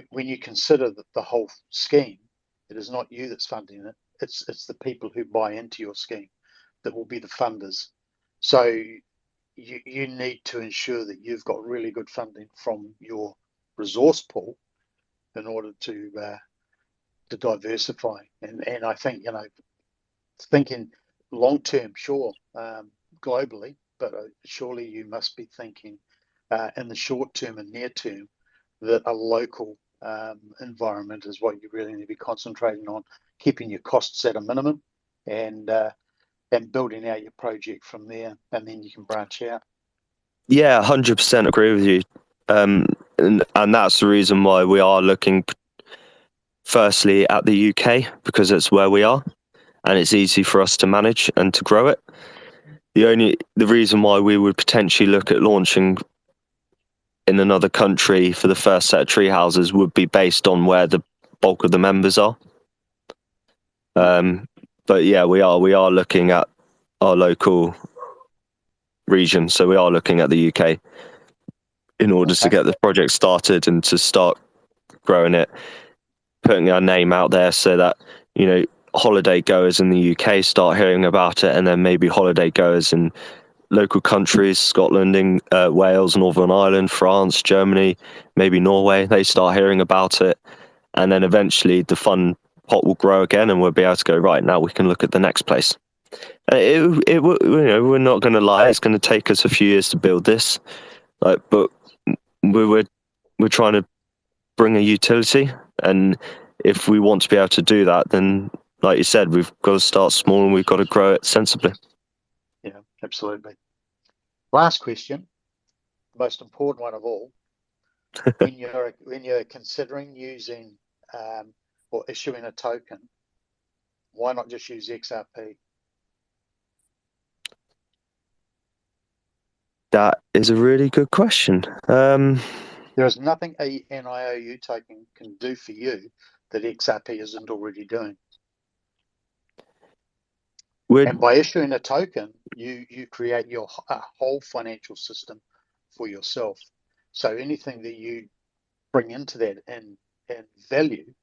when you consider the whole scheme, it is not you that's funding it. It's the people who buy into your scheme that will be the funders. So you need to ensure that you've got really good funding from your resource pool in order to diversify. And I think thinking long term, sure, globally, but surely you must be thinking in the short term and near term that a local environment is what you really need to be concentrating on, keeping your costs at a minimum, and building out your project from there, and then you can branch out. Yeah, 100% agree with you. And that's the reason why we are looking firstly at the UK, because it's where we are. and it's easy for us to manage and to grow it. The reason why we would potentially look at launching in another country for the first set of tree houses would be based on where the bulk of the members are. But yeah, we are looking at our local region, so we are looking at the UK in order to get the project started and to start growing it, putting our name out there so that, you know, holiday goers in the UK start hearing about it, and then maybe holiday goers in local countries, Scotland, Wales, Northern Ireland, France, Germany, maybe Norway, they start hearing about it, and then eventually the fund pot will grow again, and we'll be able to go, right, now we can look at the next place. You know, we're not going to lie, it's going to take us a few years to build this, but we're trying to bring a utility, and if we want to be able to do that, then like you said, we've got to start small and we've got to grow it sensibly. Yeah, absolutely. Last question, most important one of all. when you're considering using or issuing a token, why not just use XRP? That is a really good question. There is nothing an IOU token can do for you that XRP isn't already doing. And by issuing a token, you create a whole financial system for yourself. So anything that you bring into that and value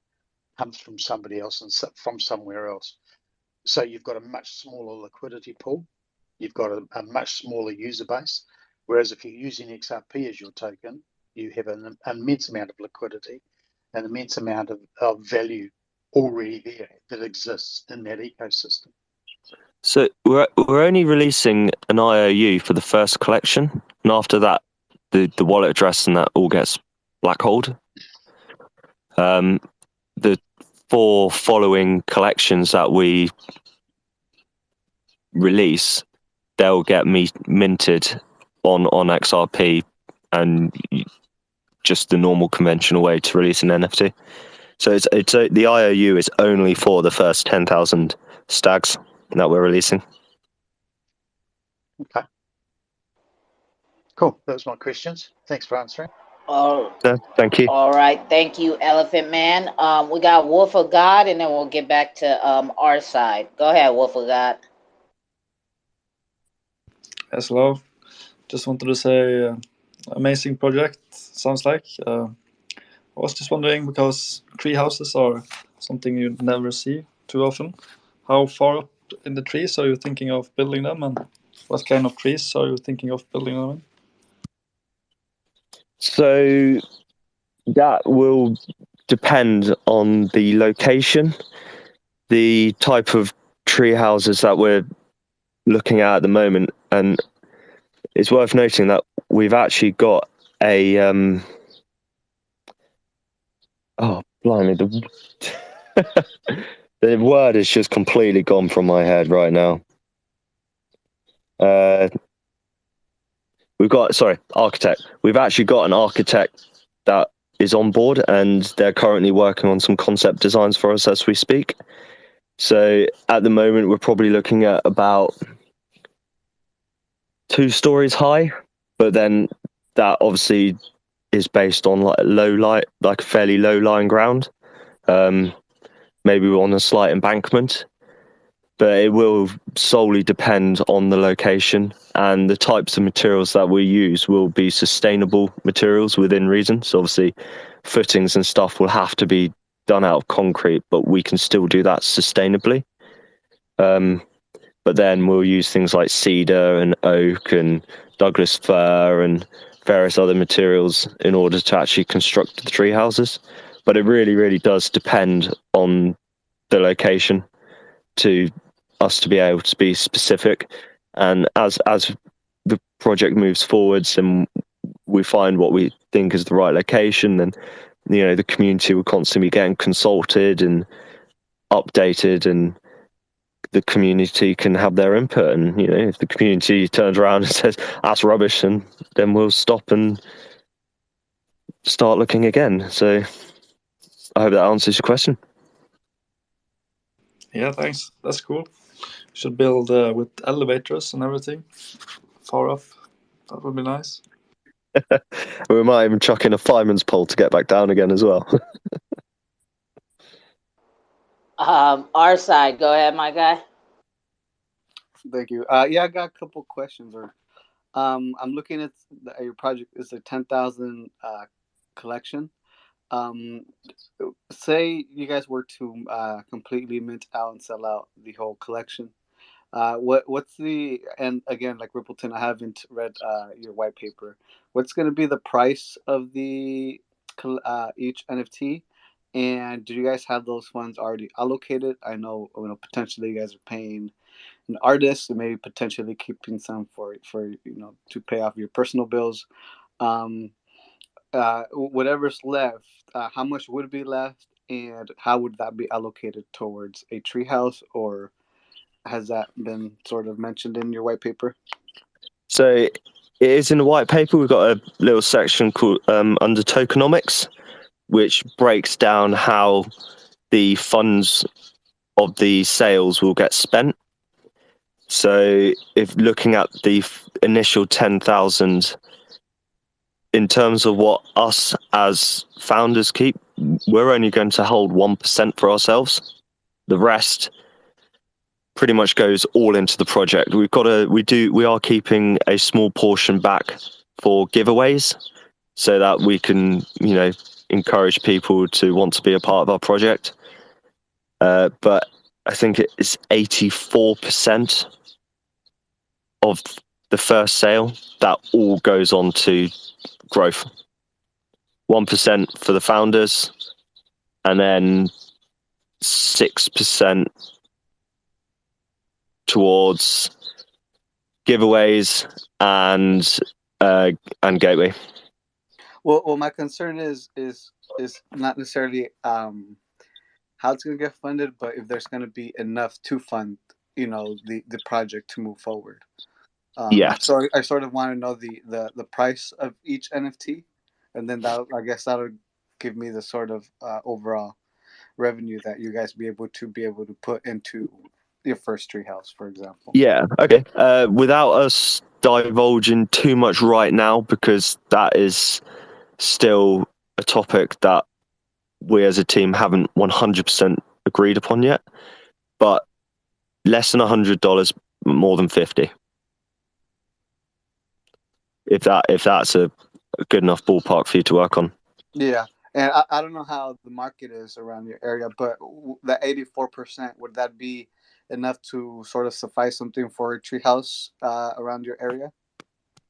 comes from somebody else and from somewhere else. So you've got a much smaller liquidity pool. You've got a much smaller user base. Whereas if you're using XRP as your token, you have an immense amount of liquidity, an immense amount of value already there that exists in that ecosystem. So we're only releasing an IOU for the first collection, and after that, the wallet address and that all gets black-holed. The 4 following collections that we release, they'll get minted on XRP, and just the normal conventional way to release an NFT. So it's the IOU is only for the first 10,000 stags that we're releasing. Okay. Cool. Those are my questions. Thanks for answering. Thank you. All right. Thank you, Elephant Man. We got Wolf of God, and then we'll get back to our side. Go ahead, Wolf of God. Yes, hello. Just wanted to say amazing project, sounds like. I was just wondering, because tree houses are something you never see too often. How far up in the trees are you thinking of building them, and what kind of trees are you thinking of building them in? So that will depend on the location, the type of tree houses that we're looking at the moment, and it's worth noting that we've actually got a oh blimey, the word has just completely gone from my head right now. Architect. We've actually got an architect that is on board, and they're currently working on some concept designs for us as we speak. So at the moment, we're probably looking at about 2 stories high, but then that obviously is based on like fairly low lying ground, maybe on a slight embankment. But it will solely depend on the location, and the types of materials that we use will be sustainable materials within reason. So obviously footings and stuff will have to be done out of concrete, but we can still do that sustainably. But then we'll use things like cedar and oak and Douglas fir and various other materials in order to actually construct the tree houses. But it really, really does depend on the location to us to be able to be specific. And as the project moves forwards and we find what we think is the right location, then, you know, the community will constantly be getting consulted and updated, and the community can have their input. And, you know, if the community turns around and says that's rubbish, and then we'll stop and start looking again. So I hope that answers your question. Yeah, thanks. That's cool. Should build with elevators and everything far up. That would be nice. We might even chuck in a fireman's pole to get back down again as well. Our side, go ahead, my guy. Thank you. Yeah, I got a couple questions. I'm looking at your project is a 10,000 collection. Say you guys were to completely mint out and sell out the whole collection. What's the, and again, like Rippleton, I haven't read your white paper. What's going to be the price of the each NFT? And do you guys have those funds already allocated? I know, potentially you guys are paying an artist and maybe potentially keeping some for to pay off your personal bills. Um, Whatever's left, how much would be left, and how would that be allocated towards a treehouse, or has that been sort of mentioned in your white paper? So it is in the white paper. We've got a little section called under tokenomics, which breaks down how the funds of the sales will get spent. So if looking at the initial 10,000, in terms of what us as founders keep, we're only going to hold 1% for ourselves. The rest pretty much goes all into the project. We are keeping a small portion back for giveaways so that we can, encourage people to want to be a part of our project. But I think it's 84% of the first sale that all goes on to growth. 1% for the founders, and then 6% towards giveaways and gateway. Well, my concern is not necessarily how it's going to get funded, but if there's going to be enough to fund, the project to move forward. Yeah. So I sort of want to know the price of each NFT, and then that'll give me the sort of overall revenue that you guys be able to put into your first treehouse, for example. Yeah. Okay. Without us divulging too much right now, because that is still a topic that we as a team haven't 100% agreed upon yet, but less than $100, more than 50. If that's a good enough ballpark for you to work on. Yeah, and I don't know how the market is around your area, but the 84%, would that be enough to sort of suffice something for a treehouse around your area?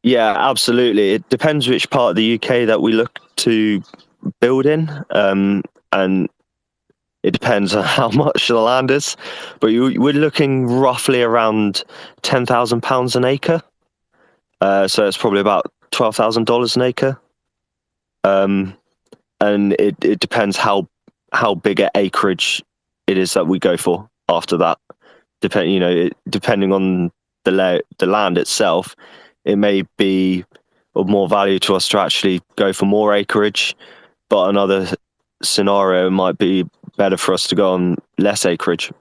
Yeah, absolutely. It depends which part of the UK that we look to build in, and it depends on how much the land is. But we're looking roughly around £10,000 an acre. So it's probably about $12,000 an acre. And it depends how big an acreage it is that we go for after that. Depending on the land itself, it may be of more value to us to actually go for more acreage, but another scenario might be better for us to go on less acreage.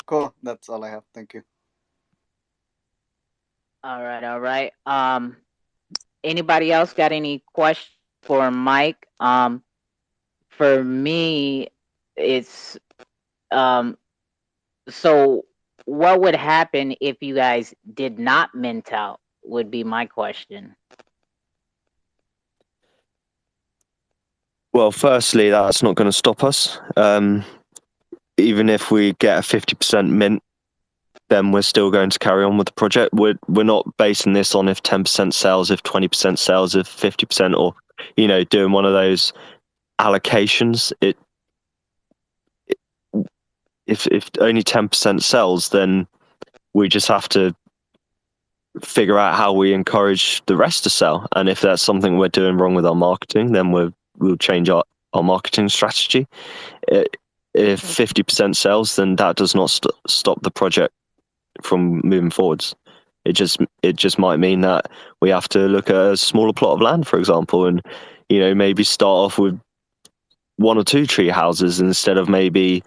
Cool. That's all I have. Thank you. All right. Anybody else got any questions for Mike? For me, it's so what would happen if you guys did not mint out, would be my question. Well, firstly, that's not going to stop us. Even if we get a 50% mint, then we're still going to carry on with the project. We're not basing this on if 10% sells, if 20% sells, if 50%, or doing one of those allocations. If only 10% sells, then we just have to figure out how we encourage the rest to sell. And if that's something we're doing wrong with our marketing, then we'll change our marketing strategy. If 50% sells, then that does not stop the project from moving forwards. It just might mean that we have to look at a smaller plot of land, for example, and maybe start off with 1 or 2 tree houses instead of maybe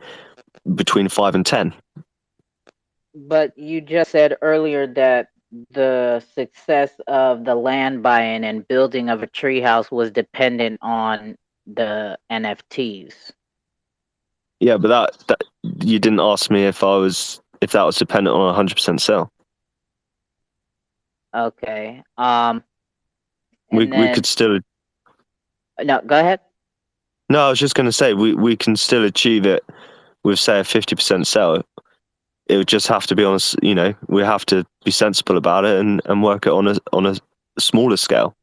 between 5 and 10. But you just said earlier that the success of the land buying and building of a treehouse was dependent on the NFTs. Yeah, but that you didn't ask me if that was dependent on 100% sale. Okay. We could still. No, go ahead. No, I was just going to say we can still achieve it with, say, a 50% sale. It would just have to be on a, we have to be sensible about it and work it on a smaller scale.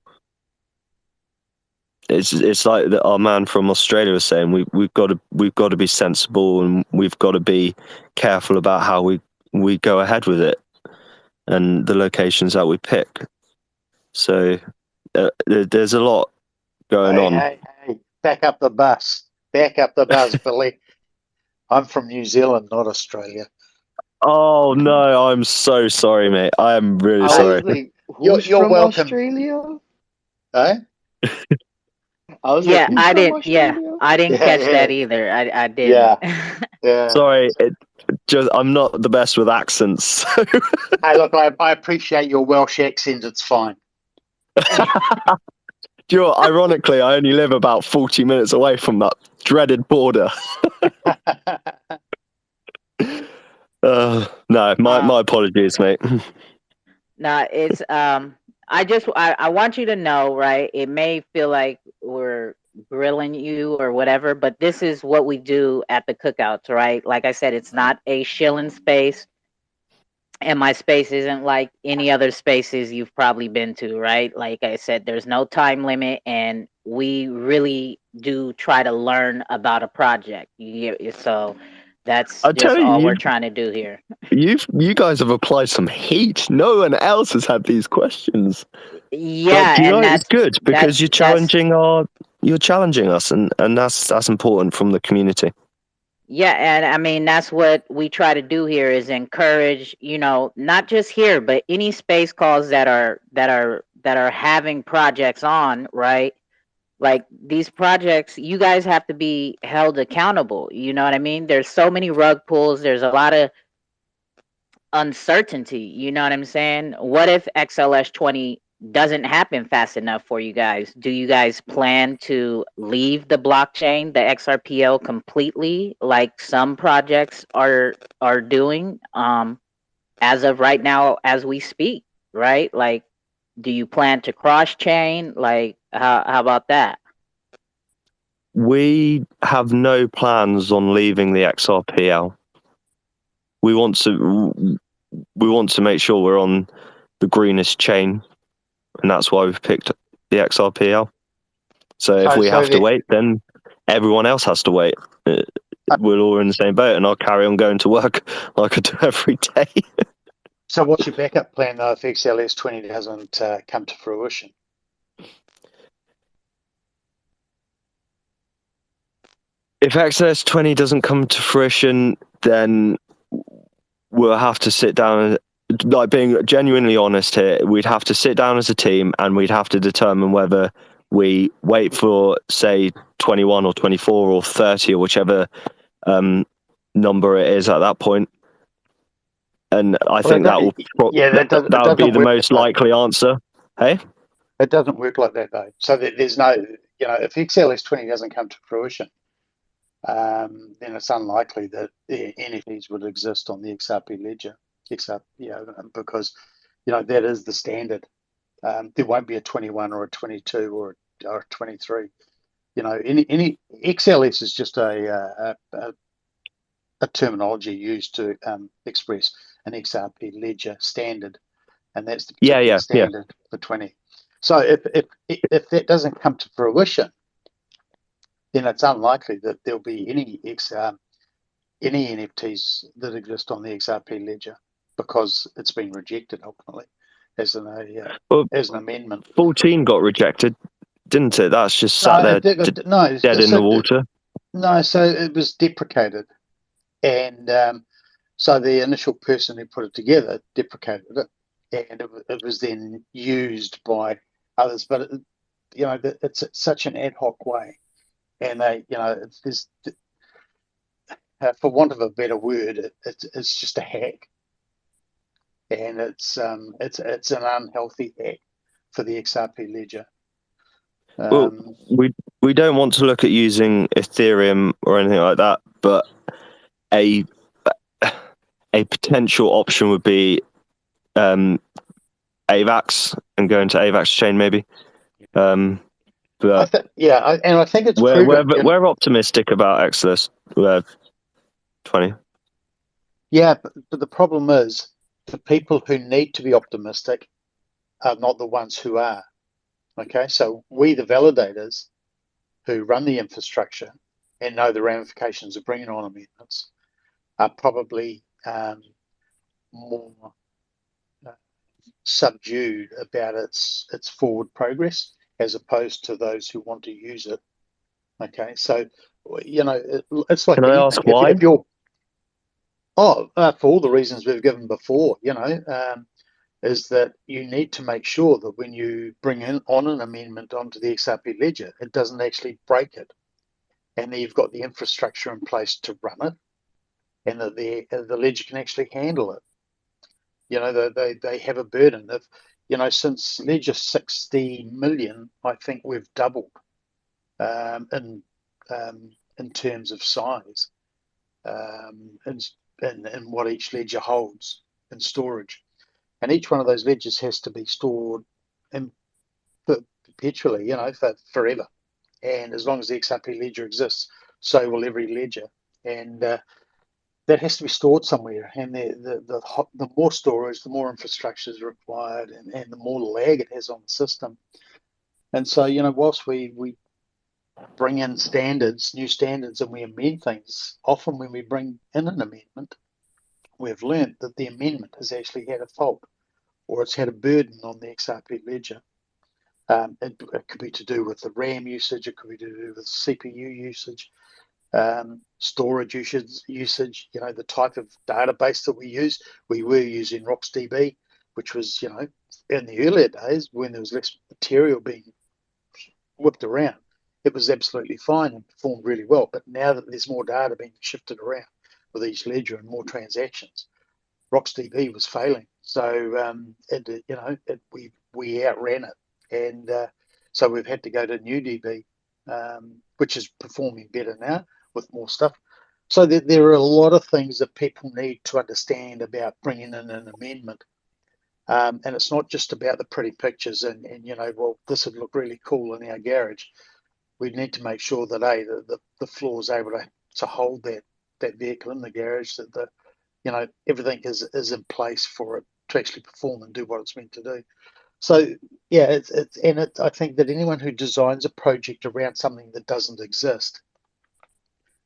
It's like our man from Australia was saying, we've got to be sensible, and we've got to be careful about how we go ahead with it and the locations that we pick. So there's a lot going on. Hey, back up the bus, Billy. I'm from New Zealand, not Australia. Oh no, I'm so sorry, mate. I am really sorry. Who's You're from welcome. Australia? Eh? Yeah, I didn't. Yeah, I didn't catch yeah. that either. I didn't. Yeah. Sorry, I'm not the best with accents. So. Hey, look, I appreciate your Welsh accent. It's fine. Ironically, I only live about 40 minutes away from that dreaded border. No, my apologies, mate. No, it's I want you to know, right? It may feel like we're grilling you or whatever, but this is what we do at the cookouts, right? Like I said, it's not a shilling space, and my space isn't like any other spaces you've probably been to, right? Like I said, there's no time limit, and we really do try to learn about a project. So that's just all we're trying to do here. You guys have applied some heat. No one else has had these questions. Yeah, but, and it's good because you're challenging us, and that's important from the community. Yeah, and I mean that's what we try to do here is encourage, not just here, but any space calls that are having projects on, right? Like these projects, you guys have to be held accountable. You know what I mean? There's so many rug pulls. There's a lot of uncertainty. You know what I'm saying? What if XLS20 doesn't happen fast enough for you guys? Do you guys plan to leave the blockchain, the Xrpl, completely, like some projects are doing as of right now as we speak, right? Like, do you plan to cross chain? Like, how about that? We have no plans on leaving the XRPL. We want to make sure we're on the greenest chain, and that's why we've picked the XRPL. So if we have to wait, then everyone else has to wait. We're all in the same boat, and I'll carry on going to work like I do every day. So what's your backup plan, though, if XLS20 doesn't come to fruition? If XLS20 doesn't come to fruition, then we'll have to sit down, like being genuinely honest here, we'd have to sit down as a team and we'd have to determine whether we wait for, say, 21 or 24 or 30 or whichever number it is at that point. And I think that will be the most likely answer. Hey? It doesn't work like that, though. So there's no, if XLS20 doesn't come to fruition, then it's unlikely that NFTs would exist on the XRP ledger, because that is the standard. There won't be a 21 or a 22 or a 23. Any XLS is just a terminology used to express an XRP ledger standard, and that's the particular standard for 20. So if that doesn't come to fruition, then it's unlikely that there'll be any NFTs that exist on the XRP ledger, because it's been rejected ultimately as an amendment. 14 got rejected, didn't it? That's just sat there dead in the water. No, so it was deprecated, and so the initial person who put it together deprecated it, and it was then used by others. But it's such an ad hoc way. and they, there's, for want of a better word, it's just a hack, and it's an unhealthy hack for the XRP ledger. Well, we don't want to look at using Ethereum or anything like that, but a potential option would be AVAX and going to AVAX chain maybe. But I think it's prudent. We're optimistic about Xless 20. Yeah, but the problem is the people who need to be optimistic are not the ones who are. Okay, so we, the validators who run the infrastructure and know the ramifications of bringing on amendments, are probably more subdued about its forward progress as opposed to those who want to use it. Okay, so it's like Can I ask why? If you're for all the reasons we've given before, is that you need to make sure that when you bring on an amendment onto the XRP ledger, it doesn't actually break it, and that you've got the infrastructure in place to run it, and that the ledger can actually handle it. They have a burden of, since ledger 60 million, I think we've doubled in terms of size and what each ledger holds in storage. And each one of those ledgers has to be stored perpetually, for forever. And as long as the XRP ledger exists, so will every ledger. And that has to be stored somewhere. And the more storage, the more infrastructure is required, and the more lag it has on the system. And so, whilst we bring in new standards, and we amend things, often when we bring in an amendment, we've learned that the amendment has actually had a fault, or it's had a burden on the XRP ledger. It could be to do with the RAM usage, it could be to do with CPU usage, storage usage, the type of database that we use. We were using RocksDB, which was, in the earlier days when there was less material being whipped around, it was absolutely fine and performed really well. But now that there's more data being shifted around with each ledger and more transactions, RocksDB was failing. So we outran it, and so we've had to go to NewDB, which is performing better now with more stuff. So there are a lot of things that people need to understand about bringing in an amendment. And it's not just about the pretty pictures and well, this would look really cool in our garage. We need to make sure that the floor is able to hold that vehicle in the garage, that everything is in place for it to actually perform and do what it's meant to do. So yeah, I think that anyone who designs a project around something that doesn't exist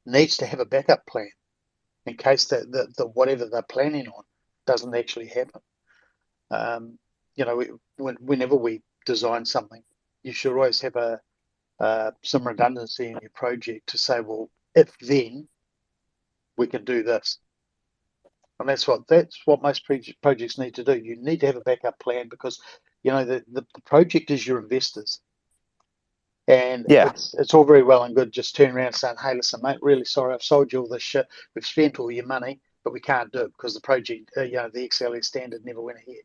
needs to have a backup plan in case that whatever they're planning on doesn't actually happen. Whenever we design something, you should always have some redundancy in your project to say, well, if then we can do this. And that's what most projects need to do. You need to have a backup plan because the project is your investors. And it's all very well and good just turning around and saying, hey, listen, mate, really sorry, I've sold you all this shit. We've spent all your money, but we can't do it because the project, the XLS standard never went ahead.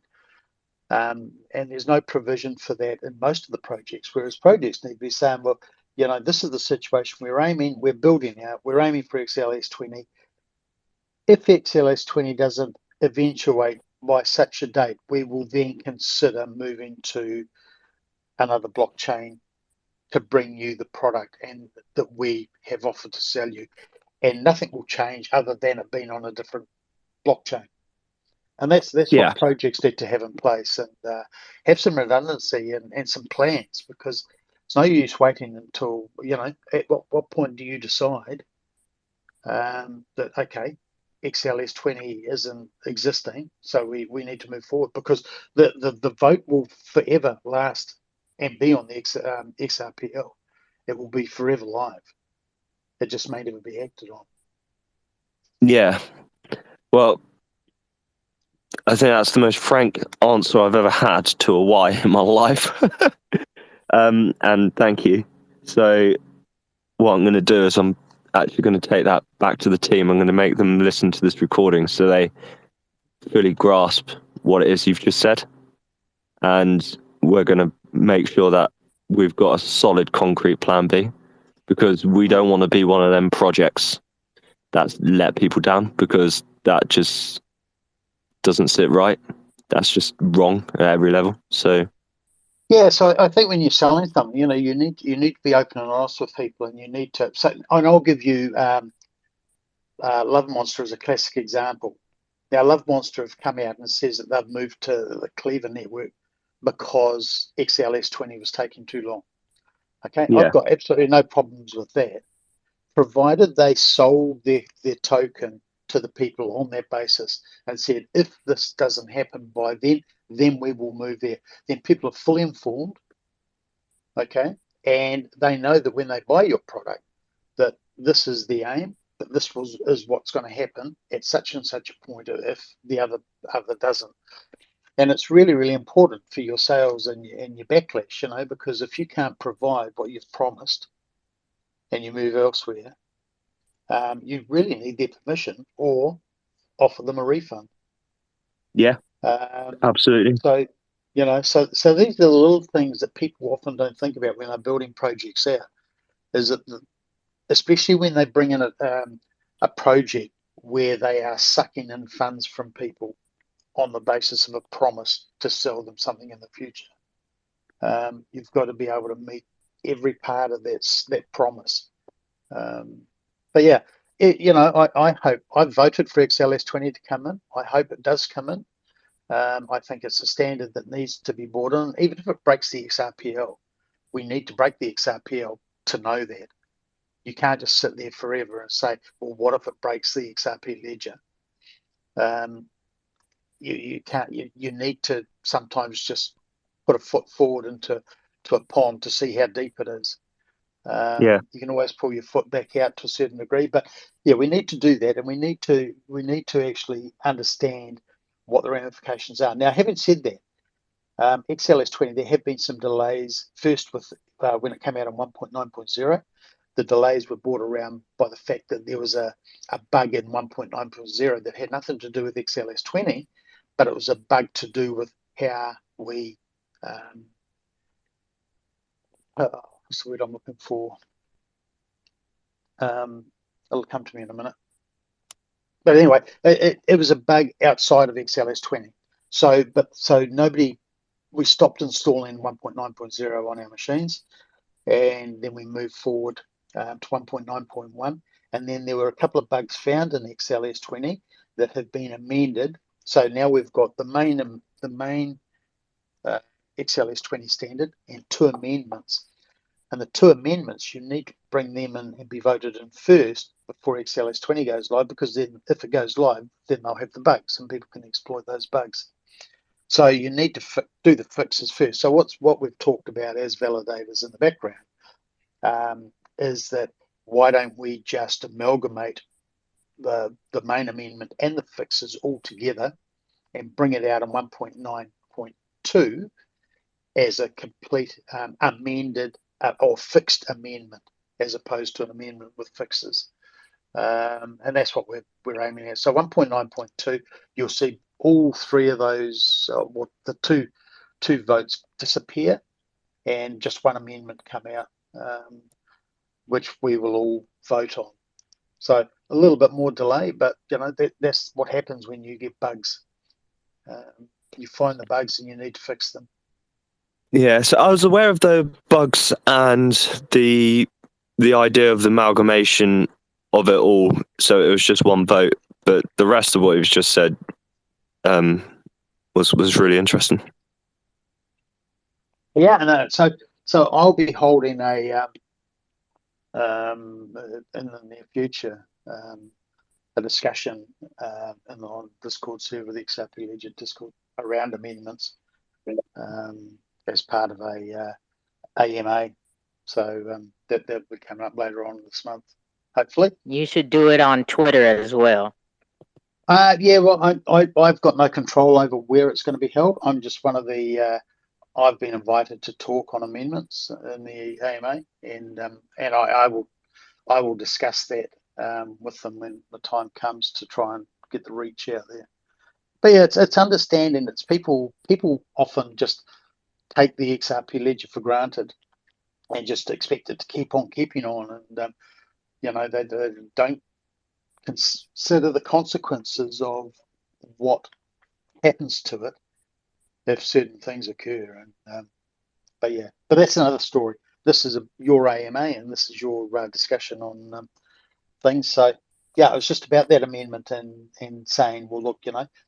And there's no provision for that in most of the projects, whereas projects need to be saying, well, this is the situation we're building out, we're aiming for XLS 20. If XLS 20 doesn't eventuate by such a date, we will then consider moving to another blockchain to bring you the product and that we have offered to sell you. And nothing will change other than it being on a different blockchain. And that's what projects need to have in place, and have some redundancy and some plans, because it's no use waiting until, at what point do you decide that, okay, XLS 20 isn't existing, so we need to move forward, because the vote will forever last and be on the XRPL. It will be forever live. It just may never be acted on. Yeah. Well, I think that's the most frank answer I've ever had to a why in my life. And thank you. So what I'm going to do is I'm actually going to take that back to the team. I'm going to make them listen to this recording so they fully grasp what it is you've just said. And we're going to make sure that we've got a solid concrete plan B, because we don't want to be one of them projects that let people down, because that just doesn't sit right. That's just wrong at every level. So yeah, so I think when you're selling something, you know, you need to be open and honest with people, and you need to. So, and I'll give you Love Monster as a classic example. Now, Love Monster have come out and says that they've moved to the Cleaver network because XLS20 was taking too long. Okay, yeah, I've got absolutely no problems with that, provided they sold their token to the people on that basis and said, if this doesn't happen by then we will move there. Then people are fully informed, okay, and they know that when they buy your product, that this is the aim, that this is what's going to happen at such and such a point if the other doesn't. And it's really, really important for your sales and your backlash, you know, because if you can't provide what you've promised and you move elsewhere, you really need their permission or offer them a refund. yeah, absolutely. So, you know, so these are the little things that people often don't think about when they're building projects out, is that especially when they bring in a project where they are sucking in funds from people on the basis of a promise to sell them something in the future. You've got to be able to meet every part of that promise. But yeah, you know, I hope, I voted for XLS20 to come in. I hope it does come in. I think it's a standard that needs to be brought in, even if it breaks the Xrpl. We need to break the Xrpl to know that. You can't just sit there forever and say, well, what if it breaks the XRP ledger? You can't. You need to sometimes just put a foot forward into a pond to see how deep it is. Yeah. You can always pull your foot back out to a certain degree, but yeah, we need to do that, and we need to actually understand what the ramifications are. Now, having said that, XLS20, there have been some delays. First, with when it came out on 1.9.0, the delays were brought around by the fact that there was a bug in 1.9.0 that had nothing to do with XLS20, but it was a bug to do with how we what's the word I'm looking for? It'll come to me in a minute. But anyway, it was a bug outside of XLS20. So we stopped installing 1.9.0 on our machines, and then we moved forward to 1.9.1. And then there were a couple of bugs found in XLS20 that have been amended. So now we've got the main XLS20 standard and 2 amendments. And the 2 amendments, you need to bring them in and be voted in first before XLS20 goes live, because then if it goes live, then they'll have the bugs and people can exploit those bugs. So you need to do the fixes first. So what we've talked about as validators in the background is that why don't we just amalgamate the main amendment and the fixes all together and bring it out in 1.9.2 as a complete amended or fixed amendment, as opposed to an amendment with fixes. And that's what we're aiming at. So 1.9.2, you'll see all 3 of those, the two votes disappear, and just 1 amendment come out, which we will all vote on. So a little bit more delay, but you know that's what happens when you get bugs. You find the bugs and you need to fix them. Yeah, so I was aware of the bugs and the idea of the amalgamation of it all. So it was just 1 vote, but the rest of what you've just said was really interesting. Yeah, no. So I'll be holding a in the near future a discussion on Discord server, the Xrpl Ledger Discord, around amendments as part of a AMA. So that will be coming up later on this month, hopefully. You should do it on Twitter as well. Yeah, well, I've got no control over where it's going to be held. I'm just one of the. I've been invited to talk on amendments in the AMA, and I will I will discuss that with them when the time comes to try and get the reach out there. But yeah, it's understanding. It's people often just take the XRP ledger for granted and just expect it to keep on keeping on, and they don't consider the consequences of what happens to it if certain things occur. And but that's another story. This is your AMA, and this is your discussion on things. So yeah, it was just about that amendment and saying, well, look,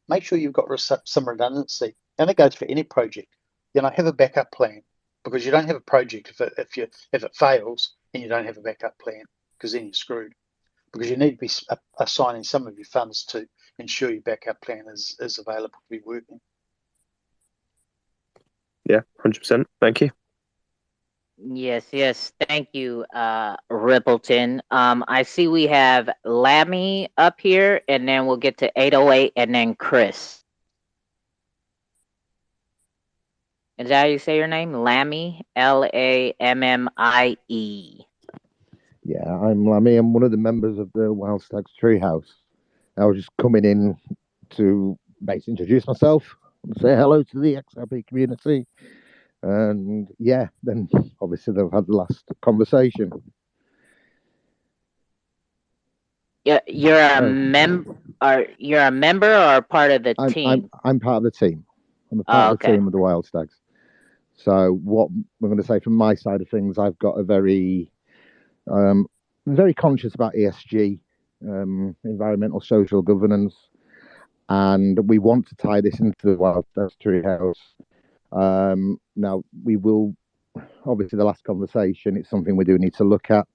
make sure you've got some redundancy, and it goes for any project. Have a backup plan, because you don't have a project if it fails and you don't have a backup plan, because then you're screwed. Because you need to be assigning some of your funds to ensure your backup plan is available to be working. Yeah, 100%. Thank you. Yes. Thank you, Rippleton. I see we have Lammy up here, and then we'll get to 808, and then Chris. Is that how you say your name? Lammy? Lammie. Yeah, I'm Lammy. I'm one of the members of the Wild Stags Treehouse. I was just coming in to basically introduce myself and say hello to the XRP community. And yeah, then obviously they've had the last conversation. Yeah, you're a member or part of the team? I'm part of the team. I'm a part of the team of the Wild Stags. So what I'm going to say from my side of things, I've got a very conscious about ESG, environmental social governance, and we want to tie this into the Wild Stags Treehouse. Now we will, obviously the last conversation, it's something we do need to look at.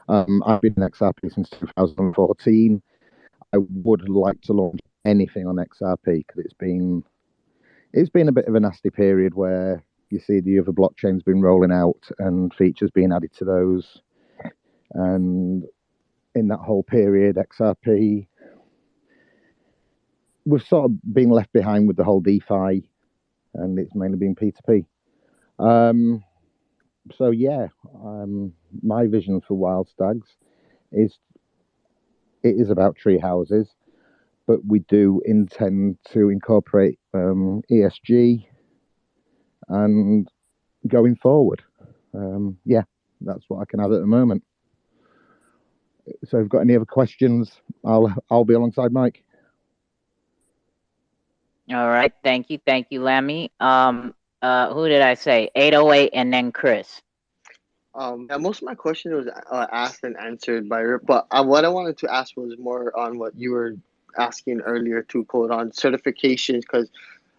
I've been in XRP since 2014. I would like to launch anything on XRP because it's been a bit of a nasty period where you see the other blockchains been rolling out and features being added to those. And in that whole period, XRP, we've sort of been left behind with the whole DeFi, and it's mainly been P2P. So yeah, my vision for Wild Stags is about tree houses, but we do intend to incorporate ESG and going forward. Yeah, that's what I can add at the moment. So if you've got any other questions, I'll be alongside Mike. All right, thank you, Lammy. Who did I say? 808, and then Chris. Most of my question was asked and answered by Rip, but what I wanted to ask was more on what you were asking earlier, 2Cold, on certifications, because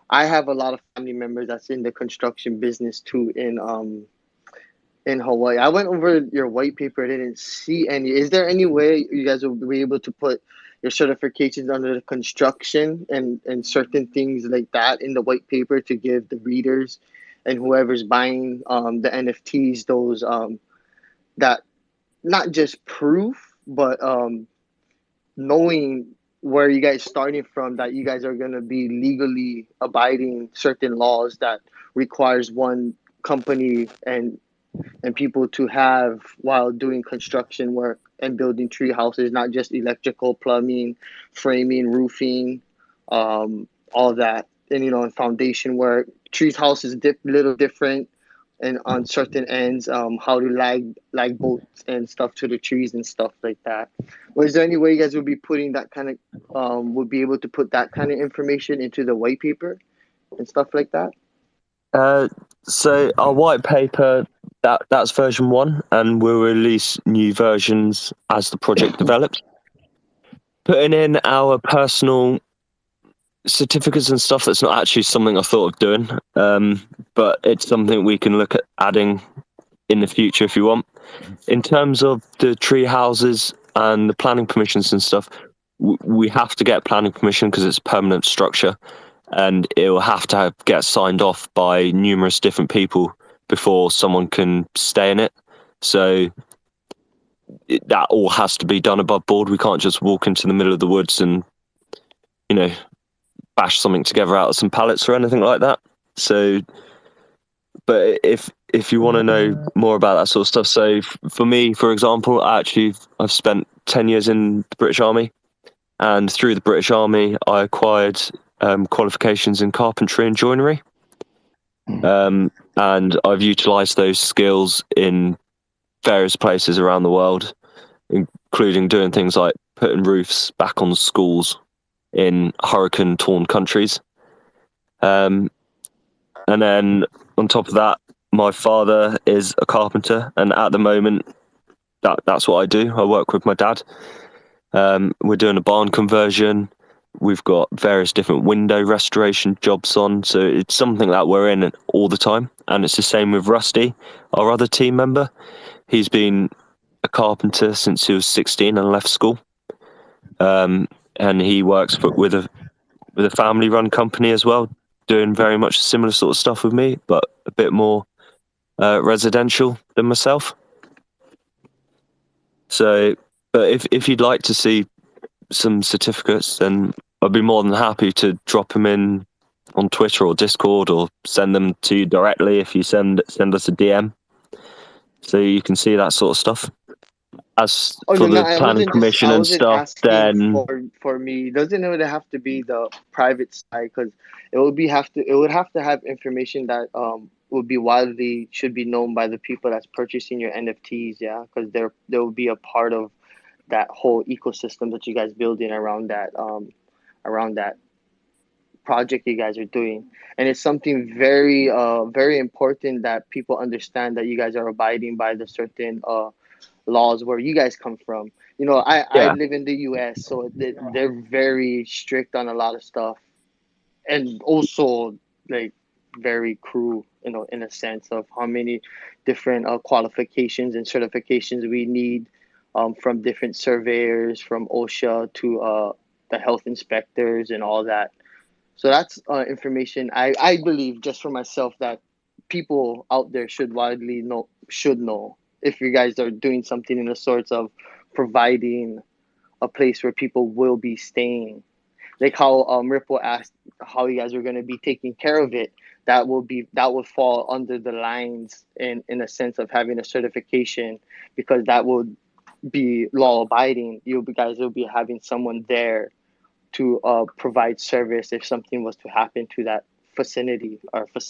I have a lot of family members that's in the construction business too in Hawaii. I went over your white paper, I didn't see any. Is there any way you guys will be able to put your certifications under the construction and certain things like that in the white paper to give the readers and whoever's buying the NFTs those that not just proof, but knowing where you guys starting from, that you guys are going to be legally abiding certain laws that requires one company and people to have while doing construction work and building tree houses, not just electrical, plumbing, framing, roofing, all that, and and foundation work. Tree house is little different, and on certain ends, how to lag bolts and stuff to the trees and stuff like that. Was there any way you guys would be putting that kind of would be able to put that kind of information into the white paper and stuff like that? So our white paper, that's version 1, and we'll release new versions as the project develops. Putting in our personal certificates and stuff, that's not actually something I thought of doing, but it's something we can look at adding in the future if you want. In terms of the tree houses and the planning permissions and stuff, we have to get planning permission because it's a permanent structure, and it will have to get signed off by numerous different people before someone can stay in it. So that all has to be done above board. We can't just walk into the middle of the woods and, bash something together out of some pallets or anything like that. So, but if if you want to know more about that sort of stuff. So for me, for example, I've spent 10 years in the British Army, and through the British Army, I acquired qualifications in carpentry and joinery. And I've utilised those skills in various places around the world, including doing things like putting roofs back on schools in hurricane-torn countries. And then on top of that, my father is a carpenter, and at the moment, that's what I do. I work with my dad. We're doing a barn conversion. We've got various different window restoration jobs on, so it's something that we're in all the time. And it's the same with Rusty, our other team member. He's been a carpenter since he was 16 and left school. And he works with a family-run company as well, doing very much similar sort of stuff with me, but a bit more residential than myself. So, but if you'd like to see some certificates, then I'd be more than happy to drop them in on Twitter or Discord, or send them to you directly if you send us a DM, so you can see that sort of stuff. As for the planning permission and stuff, then for me, doesn't it have to be the private side? Because it would have to have information that would be should be known by the people that's purchasing your NFTs, yeah, because there will be a part of that whole ecosystem that you guys building around that project you guys are doing. And it's something very very important that people understand, that you guys are abiding by the certain laws where you guys come from. You know, I live in the US, so they're very strict on a lot of stuff, and also like very cruel, you know, in a sense of how many different qualifications and certifications we need, from different surveyors, from OSHA to the health inspectors and all that. So that's information I believe, just for myself, that people out there should know, if you guys are doing something in the sorts of providing a place where people will be staying. Like how Ripple asked how you guys are going to be taking care of it. That will fall under the lines in a sense of having a certification, because that would be law abiding. You guys will be having someone there to provide service if something was to happen to that facility.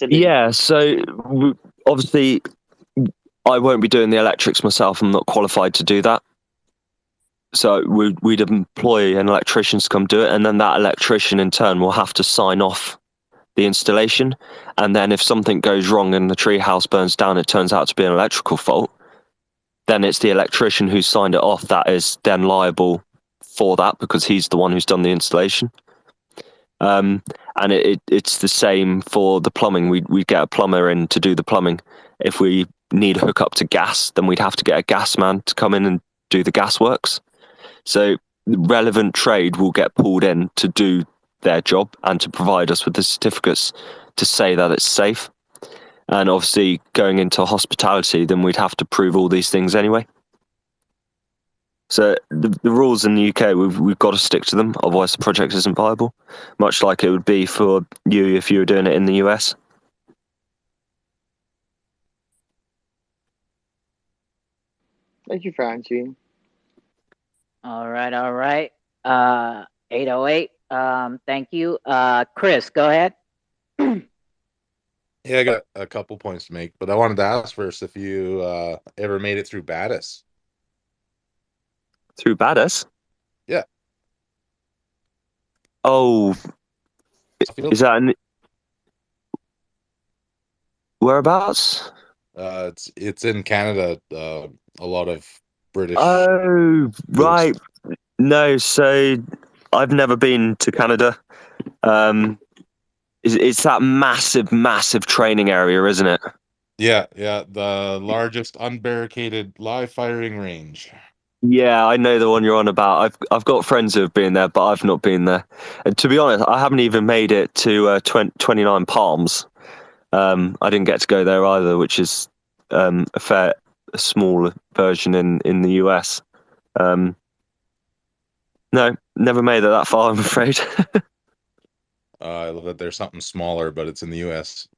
Yeah, so obviously I won't be doing the electrics myself. I'm not qualified to do that. So we'd employ an electrician to come do it, and then that electrician in turn will have to sign off the installation. And then if something goes wrong and the treehouse burns down, it turns out to be an electrical fault, then it's the electrician who signed it off that is then liable for that, because he's the one who's done the installation. And it's the same for the plumbing. We'd get a plumber in to do the plumbing. If we need a hookup to gas, then we'd have to get a gas man to come in and do the gas works. So relevant trade will get pulled in to do their job and to provide us with the certificates to say that it's safe. And obviously going into hospitality, then we'd have to prove all these things anyway. So the rules in the UK, we've got to stick to them, otherwise the project isn't viable, much like it would be for you if you were doing it in the US. Thank you for answering. All right. 808. Thank you. Chris, go ahead. Yeah, I got a couple points to make, but I wanted to ask first if you ever made it through Baddis. Through Baddis? Yeah. Oh, is that whereabouts? It's in Canada. A lot of British. Oh, right. No, so I've never been to Canada. It's that massive training area, isn't it? Yeah, the largest unbarricaded live firing range. Yeah, I know the one you're on about. I've got friends who have been there, but I've not been there. And to be honest, I haven't even made it to 29 Palms. I didn't get to go there either, which is a small version in the US. No, never made it that far, I'm afraid. I love that there's something smaller, but it's in the US.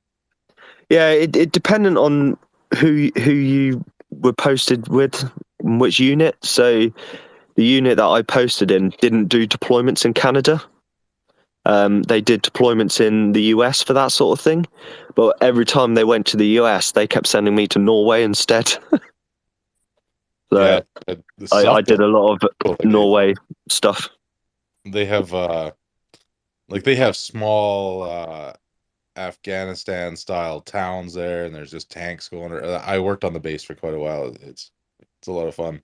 Yeah, it dependent on who you were posted with, which unit. So the unit that I posted in didn't do deployments in Canada. They did deployments in the US for that sort of thing, but every time they went to the US, they kept sending me to Norway instead. So Yeah, I did a lot of Norway stuff. They have they have small Afghanistan style towns there, and there's just tanks going. I worked on the base for quite a while. It's a lot of fun.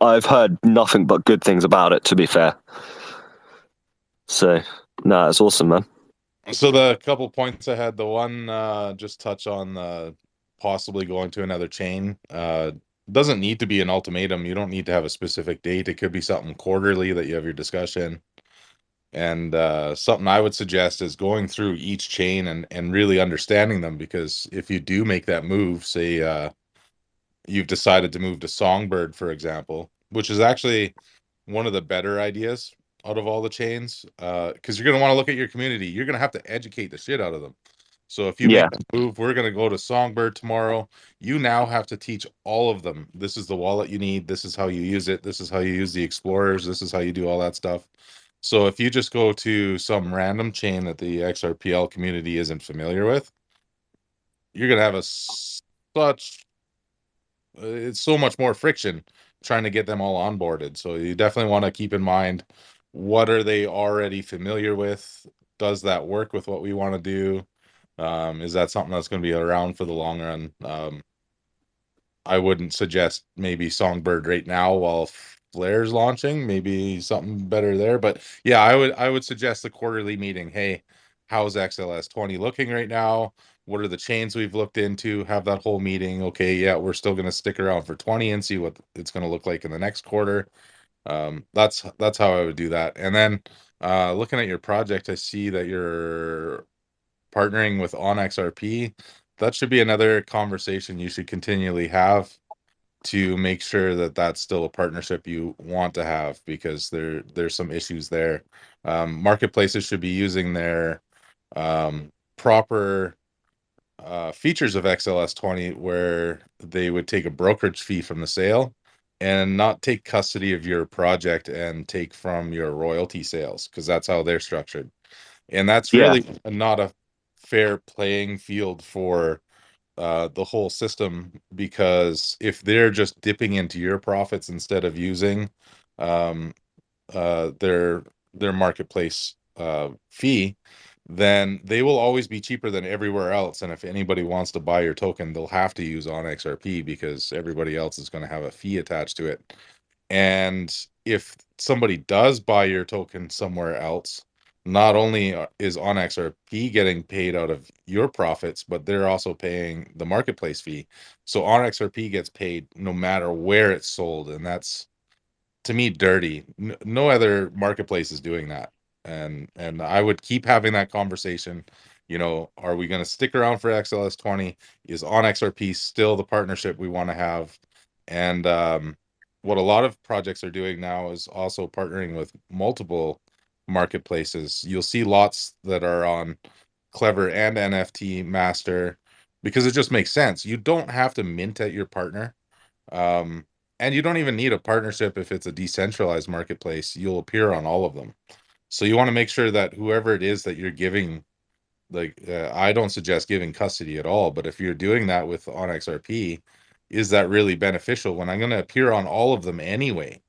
I've heard nothing but good things about it, to be fair. So, no, it's awesome, man. So the couple points I had, the one just touch on possibly going to another chain. Doesn't need to be an ultimatum. You don't need to have a specific date. It could be something quarterly that you have your discussion. And something I would suggest is going through each chain and really understanding them, because if you do make that move, say you've decided to move to Songbird, for example, which is actually one of the better ideas out of all the chains, because you're going to want to look at your community. You're going to have to educate the shit out of them. So if you make a move, we're going to go to Songbird tomorrow. You now have to teach all of them. This is the wallet you need. This is how you use it. This is how you use the explorers. This is how you do all that stuff. So if you just go to some random chain that the XRPL community isn't familiar with, you're going to have it's so much more friction trying to get them all onboarded. So you definitely want to keep in mind, what are they already familiar with? Does that work with what we want to do? Is that something that's going to be around for the long run? I wouldn't suggest maybe Songbird right now while Flare's launching. Maybe something better there. But yeah, I would suggest the quarterly meeting. Hey, how's XLS 20 looking right now? What are the chains we've looked into? Have that whole meeting. Okay, yeah, we're still going to stick around for 20 and see what it's going to look like in the next quarter. That's how I would do that. And then looking at your project, I see that you're partnering with OnXRP. That should be another conversation you should continually have to make sure that that's still a partnership you want to have, because there's some issues there. Marketplaces should be using their proper features of XLS 20, where they would take a brokerage fee from the sale and not take custody of your project and take from your royalty sales, because that's how they're structured. And that's really not a fair playing field for the whole system, because if they're just dipping into your profits instead of using um, their marketplace fee, then they will always be cheaper than everywhere else. And if anybody wants to buy your token, they'll have to use OnXRP, because everybody else is going to have a fee attached to it. And if somebody does buy your token somewhere else, not only is OnXRP getting paid out of your profits, but they're also paying the marketplace fee. So OnXRP gets paid no matter where it's sold. And that's, to me, dirty. No other marketplace is doing that. And I would keep having that conversation. Are we going to stick around for XLS 20? Is OnXRP still the partnership we want to have? And what a lot of projects are doing now is also partnering with multiple marketplaces. You'll see lots that are on Clever and NFT Master, because it just makes sense. You don't have to mint at your partner. And you don't even need a partnership if it's a decentralized marketplace. You'll appear on all of them. So you want to make sure that whoever it is that you're giving, I don't suggest giving custody at all, but if you're doing that with OnXRP, is that really beneficial when I'm going to appear on all of them anyway,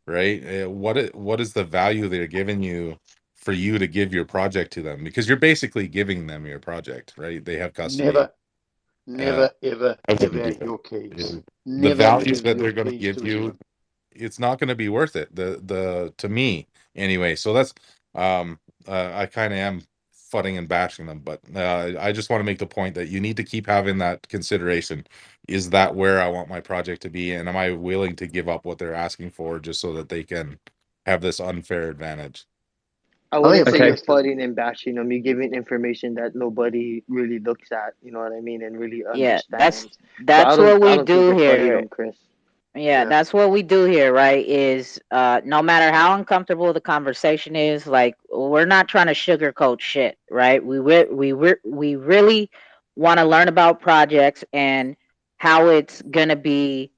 right? What is the value they're giving you for you to give your project to them? Because you're basically giving them your project, right? They have custody. Never, ever I give wouldn't do out your that. keys. The Never value give that your they're going to keys give to you, anyone. it's not going to be worth it. To me anyway. So that's I kind of am fudding and bashing them, but I just want to make the point that you need to keep having that consideration. Is that where I want my project to be, and am I willing to give up what they're asking for just so that they can have this unfair advantage? I I think wouldn't it's say you're interesting. flooding and bashing them. You're giving information that nobody really looks at. You know what I mean, and really Yeah, understands. So that's what I we don't think do you're flooding here. them, Chris. Yeah, Yeah. that's what we do here, right? Is no matter how uncomfortable the conversation is, like we're not trying to sugarcoat shit, right? We really want to learn about projects and how it's gonna be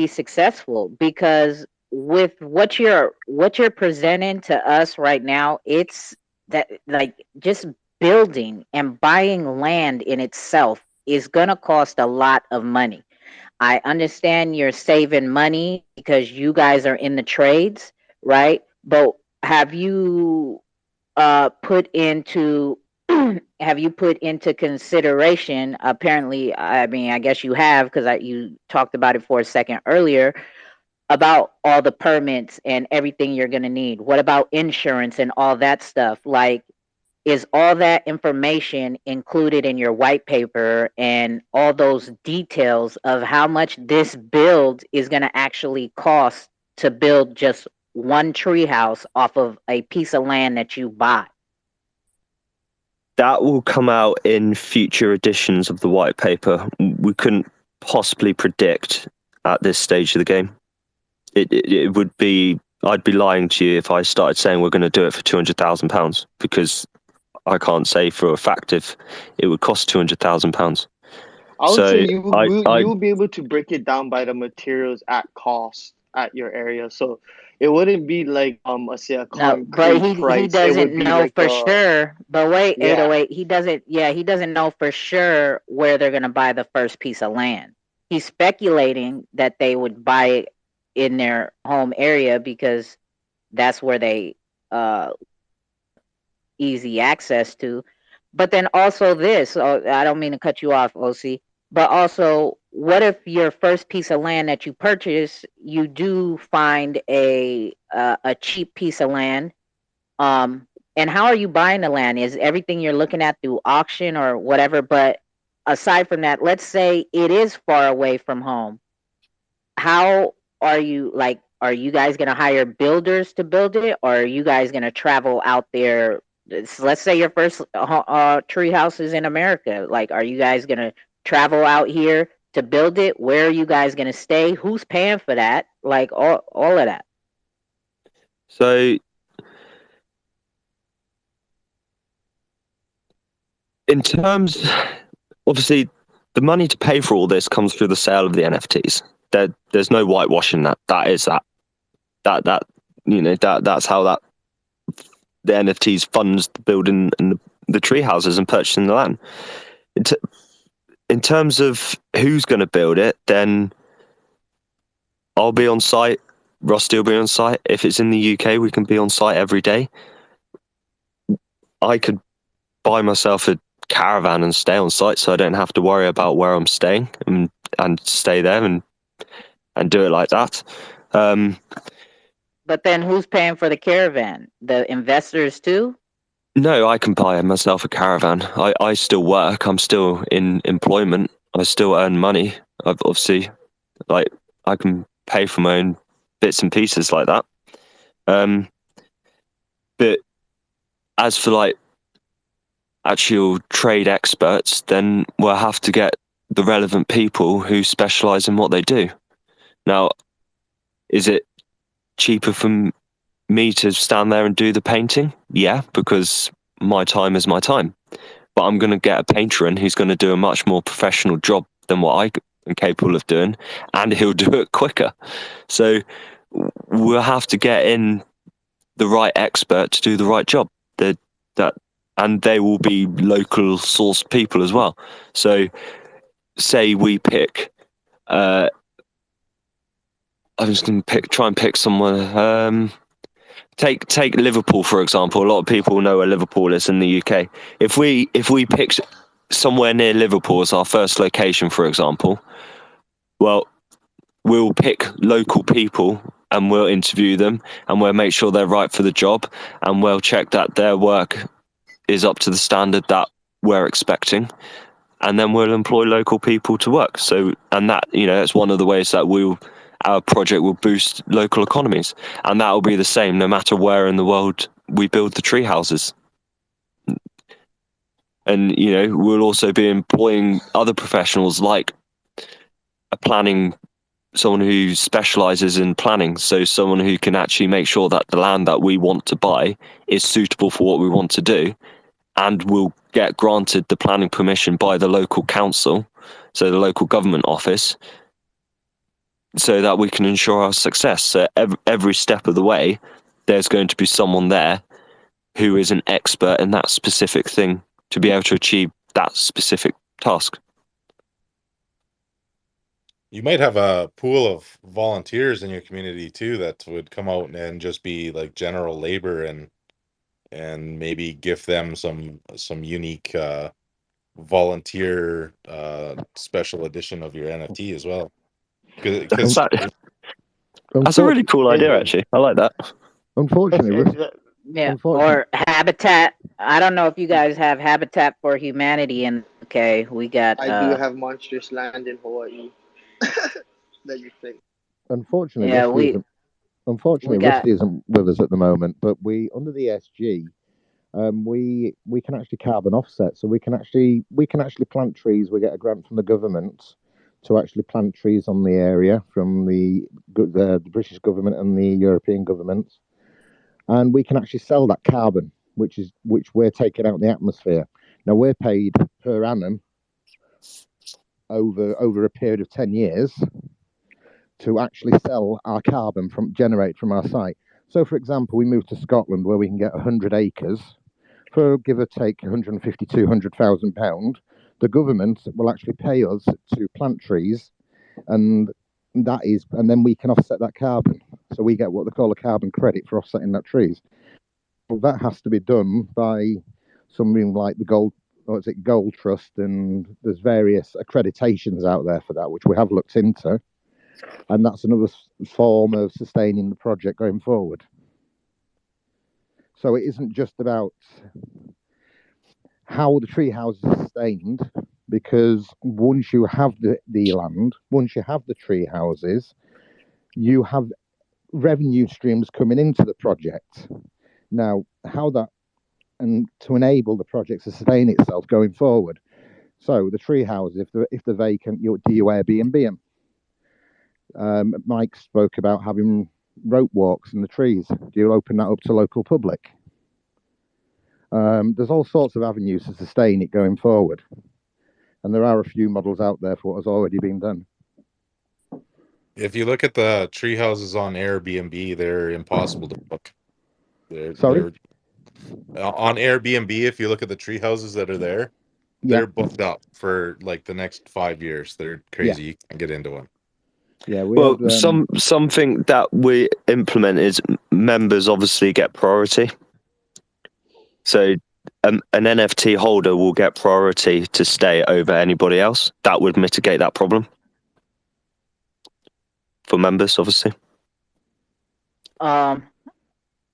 successful, because with what you're presenting to us right now, it's that, like, just building and buying land in itself is gonna cost a lot of money. I understand you're saving money because you guys are in the trades, right? But have you put into have you put into consideration, apparently, I mean, I guess you have, because you talked about it for a second earlier, about all the permits and everything you're going to need? What about insurance and all that stuff? Like, is all that information included in your white paper, and all those details of how much this build is going to actually cost to build just one treehouse off of a piece of land that you buy? That will come out in future editions of the white paper. We couldn't possibly predict at this stage of the game. It would be, I'd be lying to you if I started saying we're going to do it for £200,000, because I can't say for a fact if it would cost £200,000. I would So say you I will be able to break it down by the materials at cost at your area. So it wouldn't be like say a No, but concrete he price. It doesn't would be know like for sure. But wait, yeah. 808, he doesn't know for sure where they're gonna buy the first piece of land. He's speculating that they would buy it in their home area because that's where they easy access to. But then also this, I don't mean to cut you off, OC, but also, what if your first piece of land that you purchase, you do find a cheap piece of land? And how are you buying the land? Is everything you're looking at through auction or whatever? But aside from that, let's say it is far away from home. How are you, like, are you guys going to hire builders to build it, or are you guys going to travel out there? Let's say your first tree house is in America. Like, are you guys going to travel out here to build it? Where are you guys going to stay? Who's paying for that? Like, all of that. So in terms, obviously, the money to pay for all this comes through the sale of the NFTs. There's no whitewashing that. That is that that's how that the NFTs funds the building and the tree houses and purchasing the land. In terms of who's going to build it, then I'll be on site. Rusty will be on site. If it's in the UK, we can be on site every day. I could buy myself a caravan and stay on site, so I don't have to worry about where I'm staying, and stay there and do it like that. But then who's paying for the caravan? The investors too? No, I can buy myself a caravan. I still work. I'm still in employment. I still earn money. I've obviously, like, I can pay for my own bits and pieces like that. But as for, like, actual trade experts, then we'll have to get the relevant people who specialize in what they do. Now, is it cheaper for me to stand there and do the painting? Yeah, because my time is my time. But I'm going to get a painter in who's going to do a much more professional job than what I am capable of doing, and he'll do it quicker. So we'll have to get in the right expert to do the right job. And they will be local sourced people as well. So say we pick, I'm just going to try and pick someone. Take Liverpool, for example. A lot of people know where Liverpool is in the UK. If we pick somewhere near Liverpool as our first location, for example, well, we'll pick local people and we'll interview them and we'll make sure they're right for the job, and we'll check that their work is up to the standard that we're expecting, and then we'll employ local people to work. So, and that, that's one of the ways that our project will boost local economies, and that will be the same no matter where in the world we build the tree houses. And we'll also be employing other professionals, like someone who specializes in planning, so someone who can actually make sure that the land that we want to buy is suitable for what we want to do, and will get granted the planning permission by the local council, so the local government office, so that we can ensure our success. So every step of the way, there's going to be someone there who is an expert in that specific thing to be able to achieve that specific task. You might have a pool of volunteers in your community too that would come out and just be like general labor and maybe give them some unique volunteer special edition of your NFT as well. Because That's a really cool idea, actually. I like that. Unfortunately, Yeah, or Habitat. I don't know if you guys have Habitat for Humanity in UK. We got. I do have monstrous land in Hawaii. That you think? Unfortunately, Yeah, Rusty isn't with us at the moment. But we, under the SG, we can actually carbon offset, so we can actually plant trees. We get a grant from the government to actually plant trees on the area from the British government and the European governments, and we can actually sell that carbon, which we're taking out in the atmosphere. Now we're paid per annum over a period of 10 years to actually sell our carbon generate from our site. So, for example, we moved to Scotland where we can get 100 acres for give or take 150, 200,000 pound. The government will actually pay us to plant trees, and then we can offset that carbon. So we get what they call a carbon credit for offsetting that trees. Well, that has to be done by something like the Gold Trust, and there's various accreditations out there for that, which we have looked into, and that's another form of sustaining the project going forward. So it isn't just about how the tree house is sustained, because once you have the land, once you have the tree houses, you have revenue streams coming into the project. Now, how that, and to enable the project to sustain itself going forward. So the tree houses, if they're vacant, do you Airbnb them? Mike spoke about having rope walks in the trees. Do you open that up to local public? There's all sorts of avenues to sustain it going forward, and there are a few models out there for what has already been done. if you look at the tree houses on Airbnb, they're impossible to book. Sorry? On Airbnb, if you look at the tree houses that are there, they're booked up for like the next 5 years. They're crazy. You can't get into them. Yeah, something that we implement is members obviously get priority. So an NFT holder will get priority to stay over anybody else. That would mitigate that problem for members, obviously.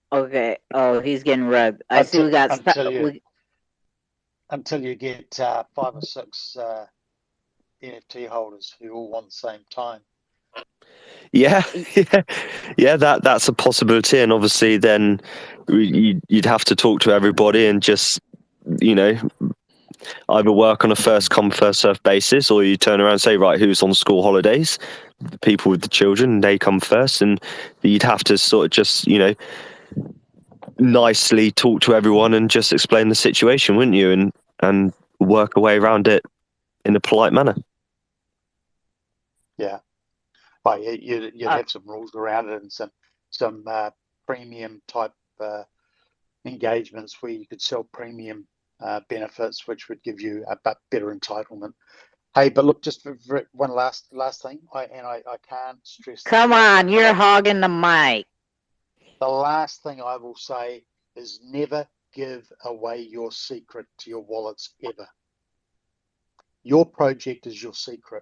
Okay. Oh, he's getting rugged. I see we got until you get 5 or 6 NFT holders who all want the same time. Yeah, that's a possibility, and obviously then you'd have to talk to everybody and just, either work on a first come first served basis, or you turn around and say, right, who's on school holidays? The people with the children, they come first, and you'd have to sort of just, nicely talk to everyone and just explain the situation, wouldn't you, and work a way around it in a polite manner. Yeah. But you'd have some rules around it and some premium type engagements where you could sell premium benefits, which would give you a better entitlement. Hey, but look, just for one last thing, I can't stress. Come on, you're hogging the mic. The last thing I will say is never give away your secret to your wallets ever. Your project is your secret.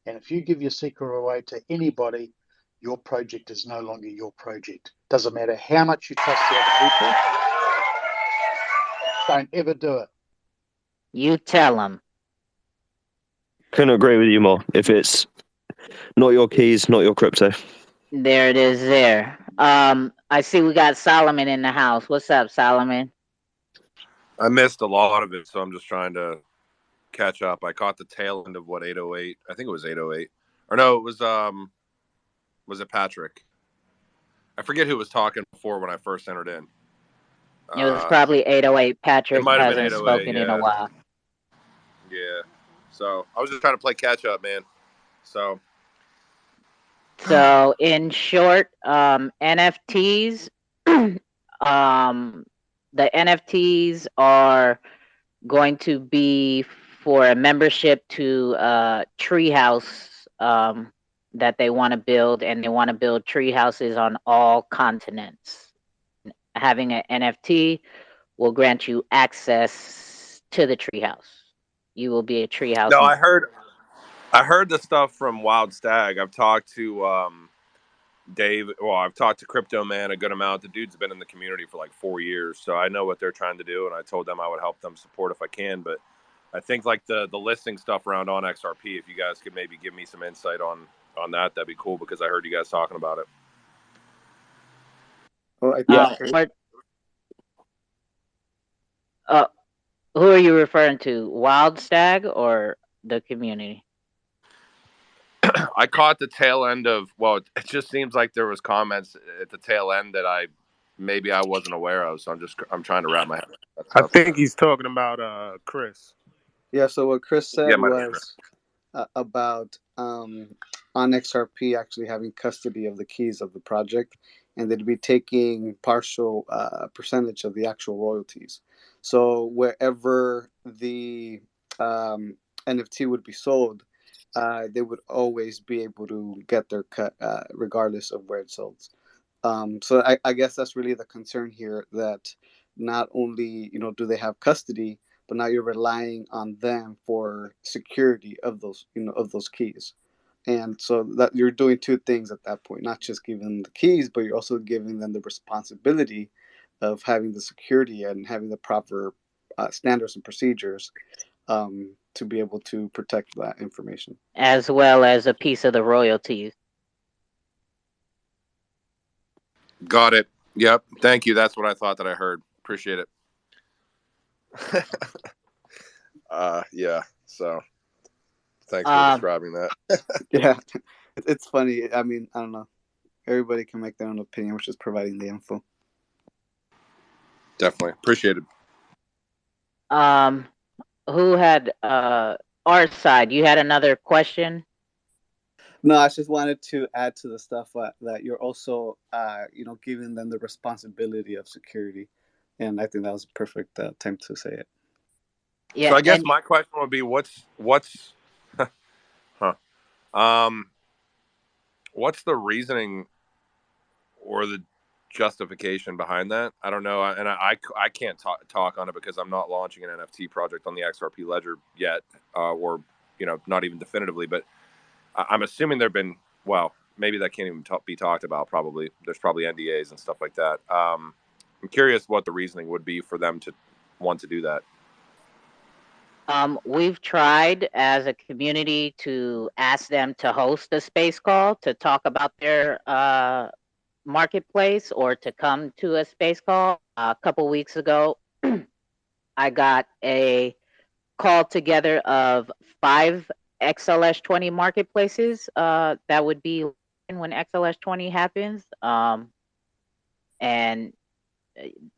And if you give your secret away to anybody, your project is no longer your project. Doesn't matter how much you trust the other people. Don't ever do it. You tell them. Couldn't agree with you more. If it's not your keys, not your crypto. There it is there. I see we got Solomon in the house. What's up, Solomon? I missed a lot of it, so I'm just trying to catch up. I caught the tail end of 808. I think it was 808. Or no, it was it Patrick? I forget who was talking before when I first entered in. It was probably 808. It Patrick might have been hasn't 808. spoken in a Yeah. while. Yeah. So I was just trying to play catch up, man. So So in short, NFTs, the NFTs are going to be for a membership to Treehouse that they want to build, and they want to build tree houses on all continents. Having an NFT will grant you access to the treehouse. You will be a treehouse. no, I heard the stuff from Wild Stag. I've talked to Dave. Well, I've talked to Crypto Man a good amount. The dude's been in the community for like 4 years, so I know what they're trying to do, and I told them I would help them support if I can. But I think like the listing stuff around on XRP, if you guys could maybe give me some insight on that, that'd be cool because I heard you guys talking about it. Well, who are you referring to? Wild Stag or the community? I caught the tail end of. Well, it just seems like there was comments at the tail end that I wasn't aware of. So I'm trying to wrap my head. I think he's talking about Chris. Yeah. So what Chris said my was about on XRP actually having custody of the keys of the project, and they'd be taking partial percentage of the actual royalties. So wherever the NFT would be sold, they would always be able to get their cut regardless of where it's sold. So I guess that's really the concern here, that not only do they have custody, but now you're relying on them for security of those of those keys. And so that you're doing two things at that point, not just giving them the keys, but you're also giving them the responsibility of having the security and having the proper standards and procedures to be able to protect that information, as well as a piece of the royalties. Got it. Yep. Thank you. That's what I thought that I heard. Appreciate it. Yeah. So thanks for describing that. Yeah, it's funny. I mean, I don't know. Everybody can make their own opinion. We're just providing the info. Definitely appreciate it. Who had our side? You had another question? No, I just wanted to add to the stuff that you're also, giving them the responsibility of security, and I think that was a perfect time to say it. Yeah. So I guess my question would be, what's what's the reasoning or the justification behind that? I don't know, and I can't talk on it because I'm not launching an NFT project on the XRP ledger yet, or not even definitively. But I'm assuming there've been, well, maybe that can't even be talked about. Probably there's probably NDAs and stuff like that. I'm curious what the reasoning would be for them to want to do that. We've tried as a community to ask them to host a space call to talk about their marketplace, or to come to a space call. A couple weeks ago, I got a call together of 5 XLS20 marketplaces that would be when XLS20 happens. And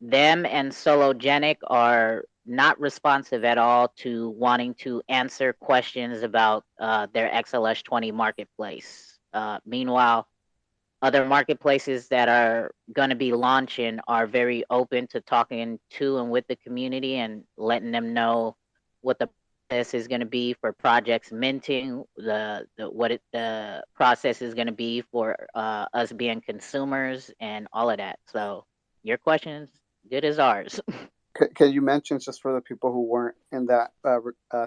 them and Sologenic are not responsive at all to wanting to answer questions about their XLS20 marketplace. Meanwhile, other marketplaces that are going to be launching are very open to talking to and with the community and letting them know what the process is going to be for projects minting, the process is going to be for us being consumers and all of that. So your question's good as ours. Can you mention, just for the people who weren't in that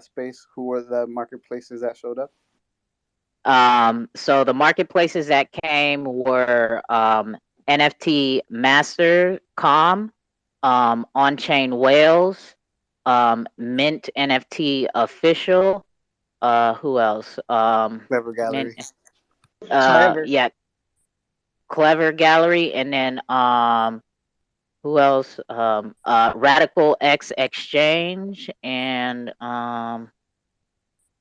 space, who were the marketplaces that showed up? So the marketplaces that came were NFT Master.com, On-Chain Whales, Mint NFT Official. Who else? Clever Gallery. Clever. Yeah, Clever Gallery, and then who else? Radical X Exchange, and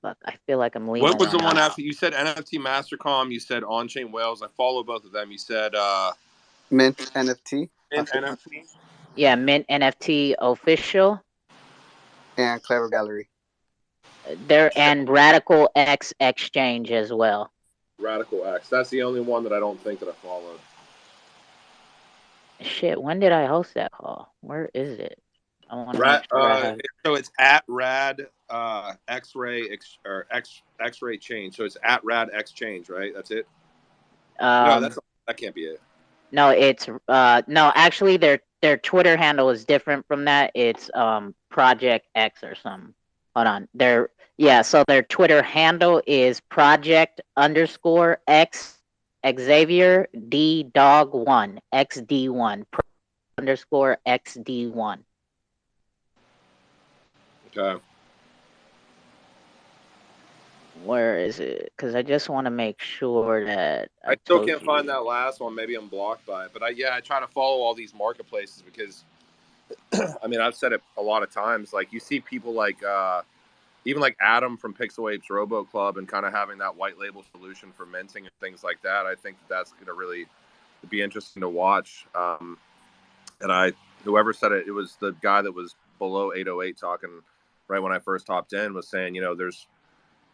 Fuck, I feel like I'm leaving. What was the one one out. after? You said NFT Mastercom. You said On-Chain Whales. I follow both of them. You said Mint NFT. Mint NFT. Yeah, Mint NFT official. And Clever Gallery. There and Radical X Exchange as well. Radical X. That's the only one that I don't think that I followed. Shit, when did I host that call? Where is it? I want to make sure I have. So it's at Rad X-ray or X-ray change. So it's at Rad X change, right? That's it. No, that can't be it. No, it's no. Actually, their Twitter handle is different from that. It's Project X or something. Hold on. So their Twitter handle is Project_X Xavier D Dog 1 XD1 _XD1. Okay. Where is it? Because I just want to make sure that I still can't find that last one. Maybe I'm blocked by it. But I try to follow all these marketplaces because, I mean, I've said it a lot of times. Like, you see people like, even like Adam from Pixel Apes Robo Club and kind of having that white label solution for minting and things like that. I think that's going to really be interesting to watch. And whoever said it, it was the guy that was below 808 talking right when I first hopped in, was saying,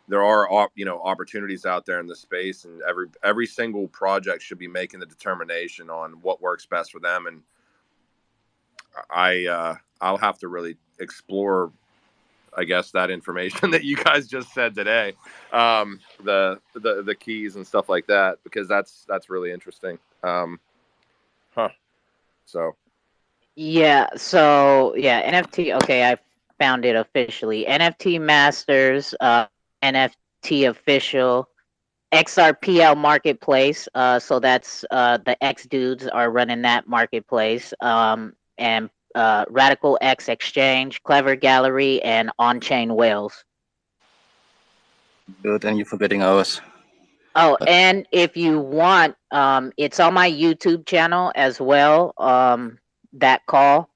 there are opportunities out there in the space, and every single project should be making the determination on what works best for them. And I'll have to really explore, I guess, that information that you guys just said today, the keys and stuff like that, because that's really interesting. So NFT. Okay, I found it officially. NFT Masters, NFT official, Xrpl marketplace. So that's the X dudes are running that marketplace. And Radical X Exchange, Clever Gallery, and On Chain Whales. Good, and you're forgetting ours. Oh, and if you want, it's on my YouTube channel as well. That call,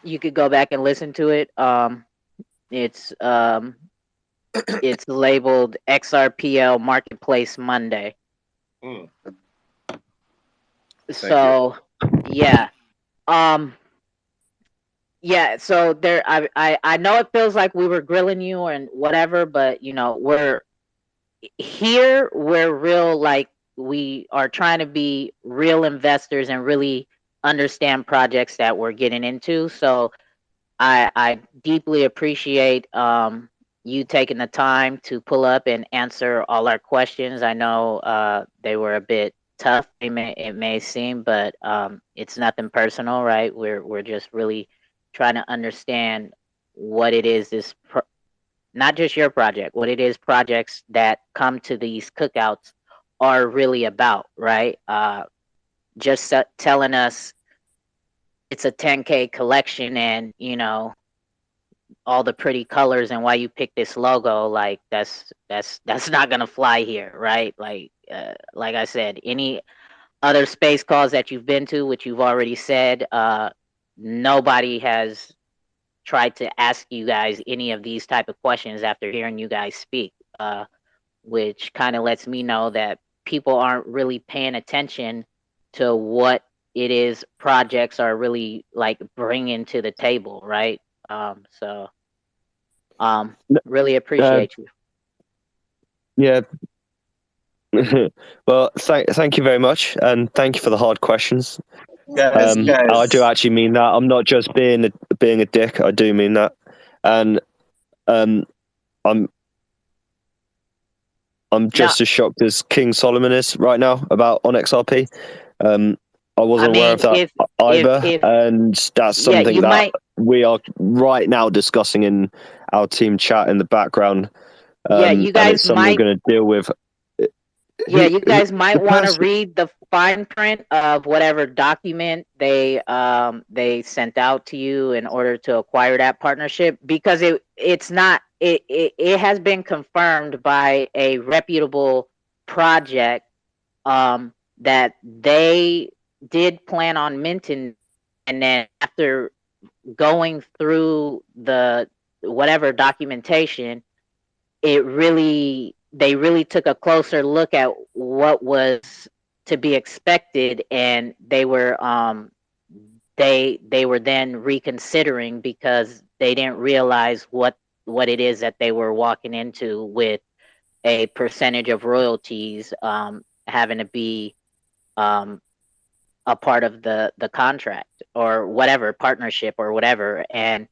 you could go back and listen to it. It's labeled Xrpl Marketplace Monday. So yeah. Yeah, so there I know it feels like we were grilling you and whatever, but we're real, like we are trying to be real investors and really understand projects that we're getting into. So I deeply appreciate you taking the time to pull up and answer all our questions. I know they were a bit tough, it may seem, but it's nothing personal, right? We're just really trying to understand what it is not just your project, what it is projects that come to these cookouts are really about, right? Just telling us it's a 10K collection and all the pretty colors and why you picked this logo, like that's not gonna fly here, right? Like I said, any other space calls that you've been to, which you've already said, nobody has tried to ask you guys any of these type of questions after hearing you guys speak, which kind of lets me know that people aren't really paying attention to what it is projects are really like bringing to the table, right? Really appreciate you. Yeah. Well, thank you very much, and thank you for the hard questions. Guys. I do actually mean that. I'm not just being a dick. I do mean that, and I'm just as shocked as King Solomon is right now about on XRP. I wasn't aware of that either, and that's something that we are right now discussing in our team chat in the background. You guys and it's something we're going to deal with. You guys might want to read the fine print of whatever document they sent out to you in order to acquire that partnership, because it's not it has been confirmed by a reputable project that they did plan on minting, and then after going through the whatever documentation, they really took a closer look at what was to be expected, and they were they were then reconsidering because they didn't realize what it is that they were walking into with a percentage of royalties having to be a part of the contract or whatever, partnership or whatever. And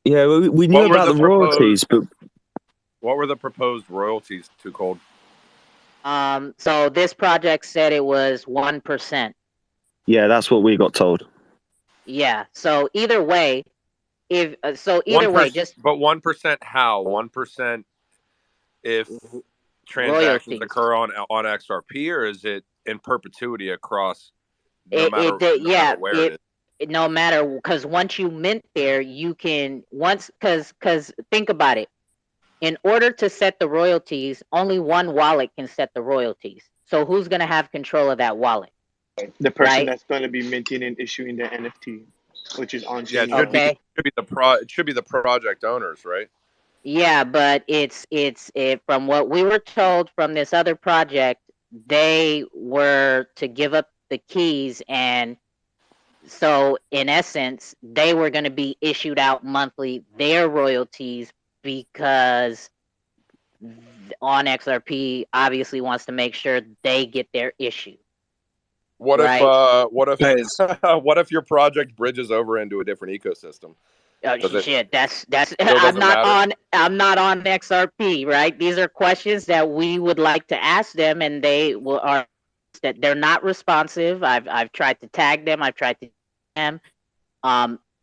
yeah, we knew about the royalties, but what were the proposed royalties, 2Cold? So this project said it was 1%. Yeah, that's what we got told. Yeah. So either way, just But 1% how? 1% if transactions royalties. occur on XRP, or is it in perpetuity across no matter where it is? No matter, because once you mint there, you can because think about it. In order to set the royalties, only one wallet can set the royalties. So who's going to have control of that wallet? The person Right? that's going to be minting and issuing the NFT, which is on Yeah, chain. it should be the project owners, right? Yeah, but it's from what we were told from this other project, they were to give up the keys, and so in essence, they were going to be issued out monthly their royalties because on XRP obviously wants to make sure they get their issue. What right? what if your project bridges over into a different ecosystem? Shit, that's doesn't matter? I'm not on XRP, right? These are questions that we would like to ask them, and are that they're not responsive. I've tried to tag them. I've tried to them.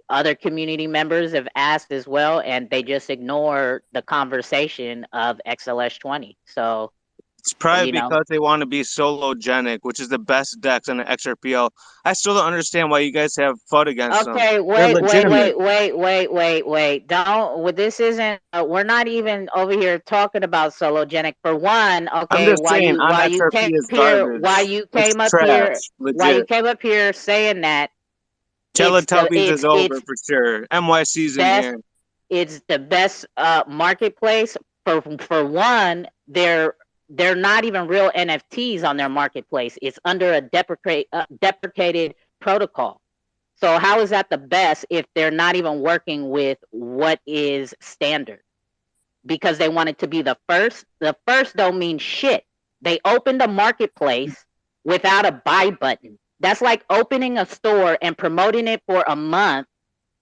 Other community members have asked as well, and they just ignore the conversation of XLS20. So it's probably because they want to be sologenic, which is the best DEX on the XRPL. I still don't understand why you guys have fought against them. Okay, wait. Don't. This isn't. We're not even over here talking about sologenic. For one, okay, I'm just saying, on XRP is garbage. Why you came It's up trash, here? legit. Why you came up here saying that? Teletubbies is over for sure. MYC's in here. It's the best marketplace. For one, they're not even real NFTs on their marketplace. It's under a deprecated protocol. So how is that the best if they're not even working with what is standard? Because they want it to be the first. The first don't mean shit. They opened a marketplace without a buy button. That's like opening a store and promoting it for a month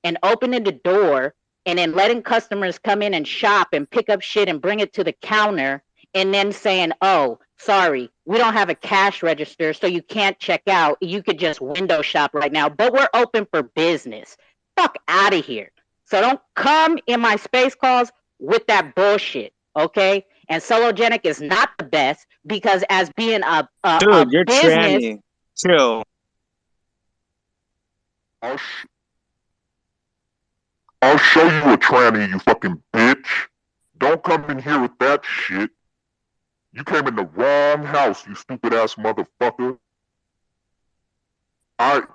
and opening the door and then letting customers come in and shop and pick up shit and bring it to the counter and then saying, oh, sorry, we don't have a cash register, so you can't check out. You could just window shop right now, but we're open for business. Fuck out of here. So don't come in my space calls with that bullshit, okay? And Sologenic is not the best because as being a Dude, you're business, tranny. Chill. I'll show you a tranny, you fucking bitch. Don't come in here with that shit. You came in the wrong house, you stupid ass motherfucker.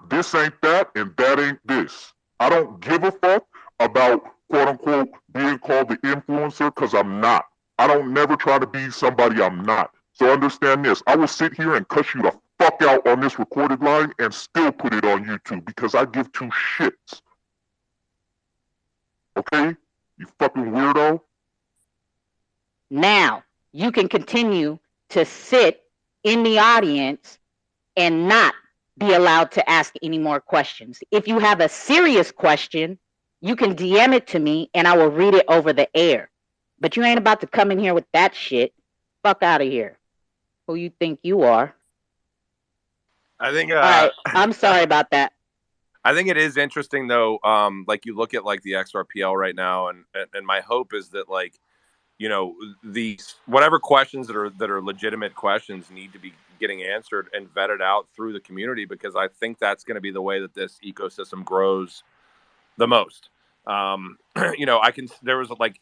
This ain't that, and that ain't this. I don't give a fuck about quote unquote being called the influencer, because I'm not. I don't never try to be somebody I'm not. So understand this. I will sit here and cuss you the fuck out on this recorded line and still put it on YouTube because I give two shits. Okay? You fucking weirdo. now you can continue to sit in the audience and not be allowed to ask any more questions. If you have a serious question, you can DM it to me and I will read it over the air. But you ain't about to come in here with that shit. Fuck out of here. Who you think you are? I think. All right, I'm sorry about that. I think it is interesting though. Like you look at like the XRPL right now, and my hope is that like, you know, these whatever questions that are legitimate questions need to be getting answered and vetted out through the community, because I think that's going to be the way that this ecosystem grows the most. You know, there was like,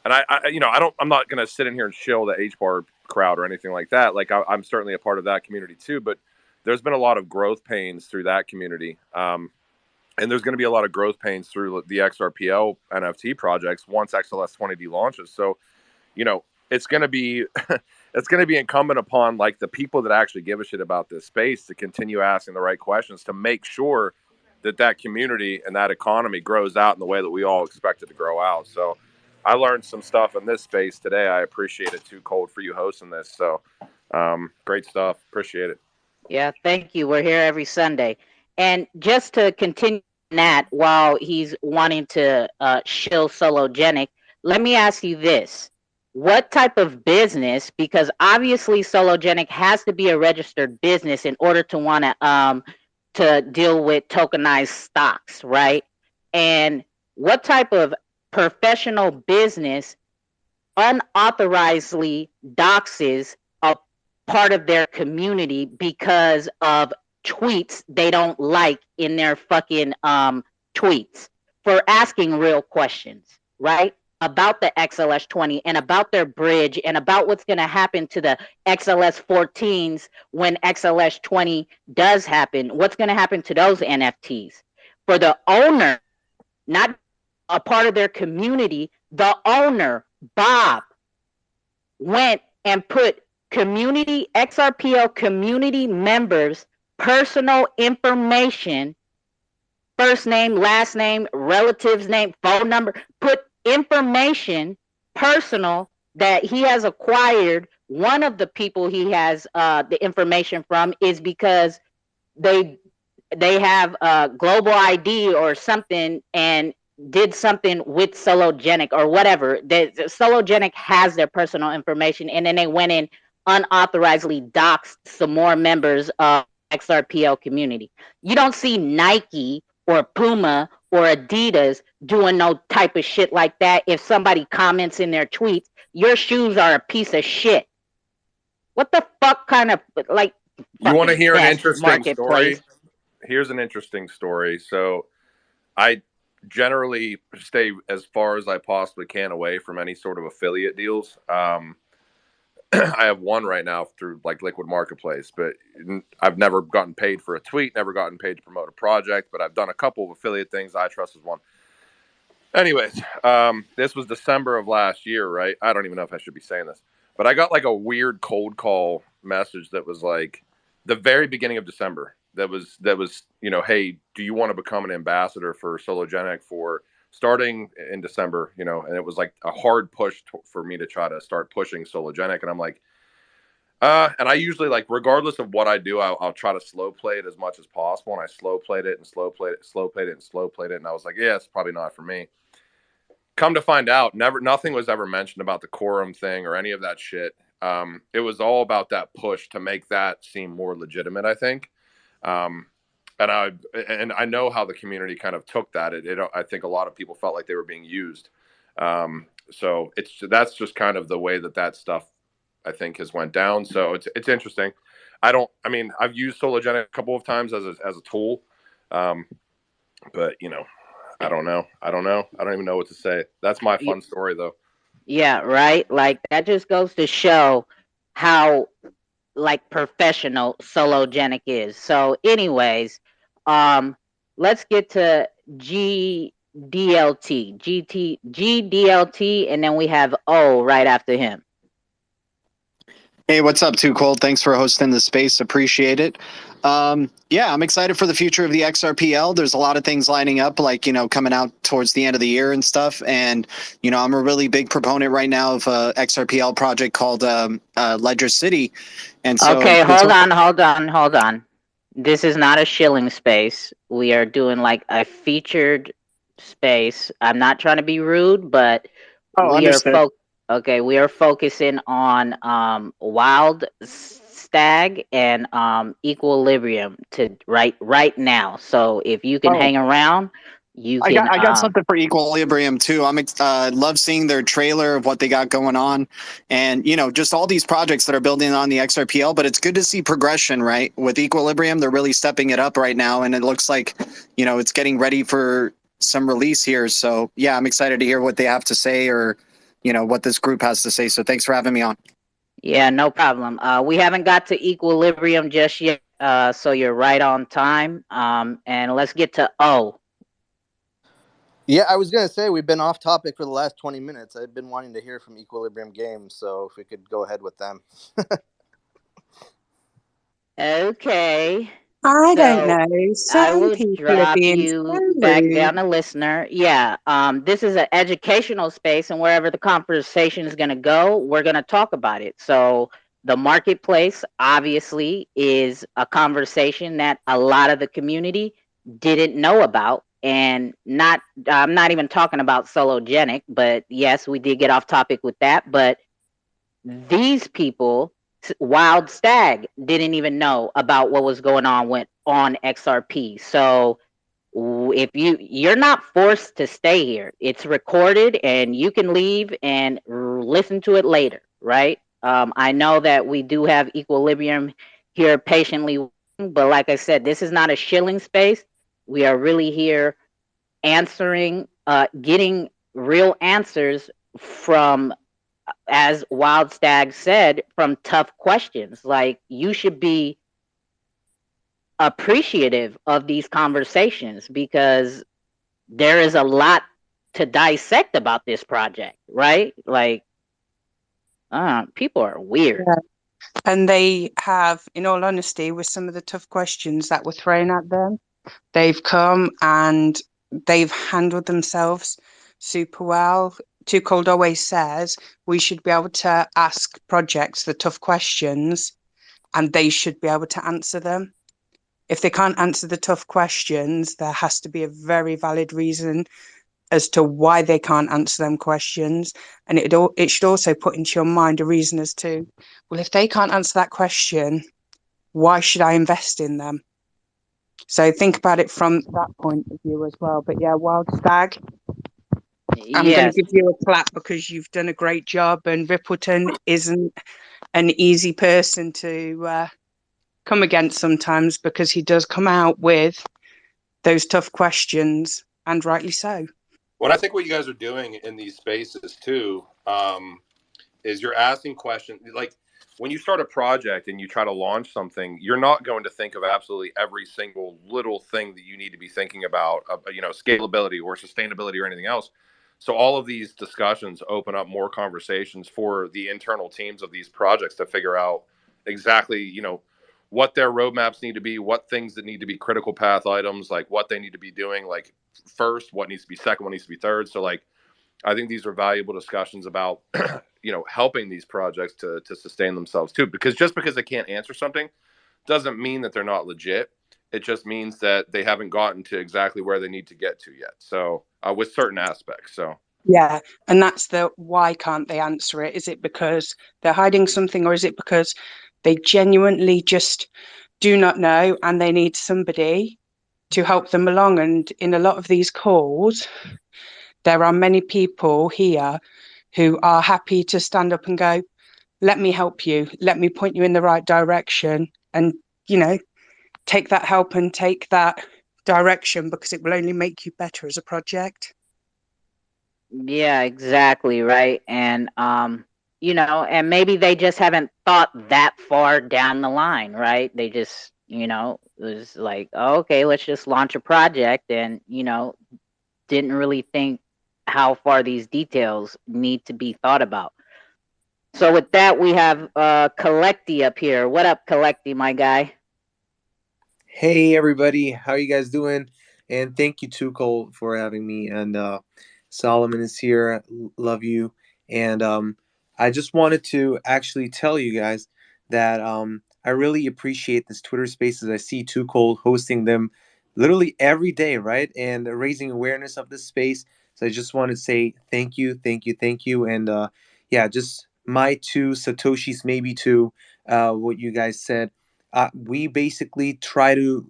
and I'm not going to sit in here and shill the HBAR crowd or anything like that. Like I'm certainly a part of that community too, but there's been a lot of growth pains through that community. And there's going to be a lot of growth pains through the XRPL NFT projects once XLS20D launches. So, you know, it's going to be incumbent upon like the people that actually give a shit about this space to continue asking the right questions to make sure that community and that economy grows out in the way that we all expect it to grow out. So I learned some stuff in this space today. I appreciate it. 2Cold for you hosting this. So great stuff. Appreciate it. Yeah, thank you. We're here every Sunday. And just to continue that while he's wanting to shill Sologenic, let me ask you this. What type of business, because obviously Sologenic has to be a registered business in order to want to deal with tokenized stocks, right? And what type of professional business unauthorizedly doxes a part of their community because of tweets they don't like in their fucking tweets for asking real questions, right? About the XLS 20 and about their bridge and about what's going to happen to the XLS 14s when XLS 20 does happen. What's going to happen to those NFTs? For the owner, not a part of their community, the owner, Bob, went and put XRPL community members' personal information, first name, last name, relative's name, phone number, put information personal that he has acquired. One of the people he has the information from is because they have global ID or something and did something with Sologenic or whatever. Sologenic has their personal information, and then they went in unauthorizedly doxed some more members of XRPL community. You don't see Nike or Puma or Adidas doing no type of shit like that. If somebody comments in their tweets, your shoes are a piece of shit. What the fuck kind of like? You want to hear an interesting marketplace story? Here's an interesting story. So I generally stay as far as I possibly can away from any sort of affiliate deals. I have one right now through like Liquid Marketplace, but I've never gotten paid for a tweet, never gotten paid to promote a project, but I've done a couple of affiliate things. iTrust is one. Anyways, this was December of last year, right? I don't even know if I should be saying this, but I got like a weird cold call message that was like the very beginning of December. That was, you know, hey, do you want to become an ambassador for Sologenic for starting in December, you know? And it was like a hard push for me to try to start pushing Sologenic. And I'm like, and I usually, like, regardless of what I do, I'll try to slow play it as much as possible. And I slow played it and slow played it, slow played it and slow played it. And I was like, yeah, it's probably not for me. Come to find out, nothing was ever mentioned about the quorum thing or any of that shit. It was all about that push to make that seem more legitimate, I think. And I know how the community kind of took that. I think a lot of people felt like they were being used. So that's just kind of the way that stuff I think has went down. So it's interesting. I've used Sologenic a couple of times as a tool. But you know, I don't know. I don't even know what to say. That's my fun story though. Yeah, right. Like that just goes to show how like professional Sologenic is. So anyways, let's get to GDLT, and then we have O right after him. Hey, what's up, 2Cold? Thanks for hosting the space. Appreciate it. Yeah, I'm excited for the future of the XRPL. There's a lot of things lining up, like, you know, coming out towards the end of the year and stuff. And, you know, I'm a really big proponent right now of a XRPL project called Ledger City. And so okay, hold on. This is not a shilling space. We are doing like a featured space. I'm not trying to be rude, but we are focusing on Wild Stag and Equilibrium to right now. So if you can hang around, you can. I got something for Equilibrium too. I'm love seeing their trailer of what they got going on, and you know, just all these projects that are building on the XRPL. But it's good to see progression, right? With Equilibrium, they're really stepping it up right now, and it looks like, you know, it's getting ready for some release here. So yeah, I'm excited to hear what they have to say, or you know, what this group has to say. So thanks for having me on. Yeah, no problem. We haven't got to Equilibrium just yet, so you're right on time. And let's get to O. Yeah, I was going to say we've been off topic for the last 20 minutes. I've been wanting to hear from Equilibrium Games, so if we could go ahead with them. Okay. I don't So know. I Some will people are drop being so you back rude. down to listener. Yeah. This is an educational space, and wherever the conversation is going to go, we're going to talk about it. So the marketplace obviously is a conversation that a lot of the community didn't know about. And not, I'm not even talking about sologenic, but yes, we did get off topic with that. But these people, Wild Stag, didn't even know about what was going on on XRP. So if you're not forced to stay here, it's recorded and you can leave and listen to it later, right? I know that we do have Equilibrium here patiently, but like I said, this is not a shilling space. We are really here answering, getting real answers from, as Wild Stag said, from tough questions. Like, you should be appreciative of these conversations because there is a lot to dissect about this project, right? Like, people are weird. Yeah. And they have, in all honesty, with some of the tough questions that were thrown at them, they've come and they've handled themselves super well. 2Cold always says we should be able to ask projects the tough questions and they should be able to answer them. If they can't answer the tough questions, there has to be a very valid reason as to why they can't answer them questions. And it should also put into your mind a reason as to, well, if they can't answer that question, why should I invest in them? So think about it from that point of view as well. But yeah, Wild Stag, I'm going to Yes. give you a clap because you've done a great job. And Rippleton isn't an easy person to come against sometimes because he does come out with those tough questions, and rightly so. Well, I think what you guys are doing in these spaces too, is you're asking questions. Like, when you start a project and you try to launch something, you're not going to think of absolutely every single little thing that you need to be thinking about, scalability or sustainability or anything else. So all of these discussions open up more conversations for the internal teams of these projects to figure out exactly, what their roadmaps need to be, what things that need to be critical path items, like what they need to be doing, like first, what needs to be second, what needs to be third. So like, I think these are valuable discussions about, helping these projects to sustain themselves too. Because just because they can't answer something doesn't mean that they're not legit. It just means that they haven't gotten to exactly where they need to get to yet. So with certain aspects. So Yeah, and that's the why can't they answer it? Is it because they're hiding something, or is it because they genuinely just do not know and they need somebody to help them along? And in a lot of these calls, there are many people here who are happy to stand up and go, let me help you, let me point you in the right direction, and take that help and take that direction because it will only make you better as a project. Yeah, exactly, right. And and maybe they just haven't thought that far down the line, right? They just, was like, oh, okay, let's just launch a project, and didn't really think how far these details need to be thought about. So with that, we have Collecti up here. What up, Collecti, my guy? Hey everybody, how you guys doing? And thank you to Cole for having me. And Solomon is here. Love you. And I just wanted to actually tell you guys that I really appreciate this Twitter Spaces. I see 2Cold hosting them literally every day, right? And raising awareness of this space. So I just want to say thank you, thank you, thank you. And yeah, just my two Satoshis, maybe to what you guys said. We basically try to,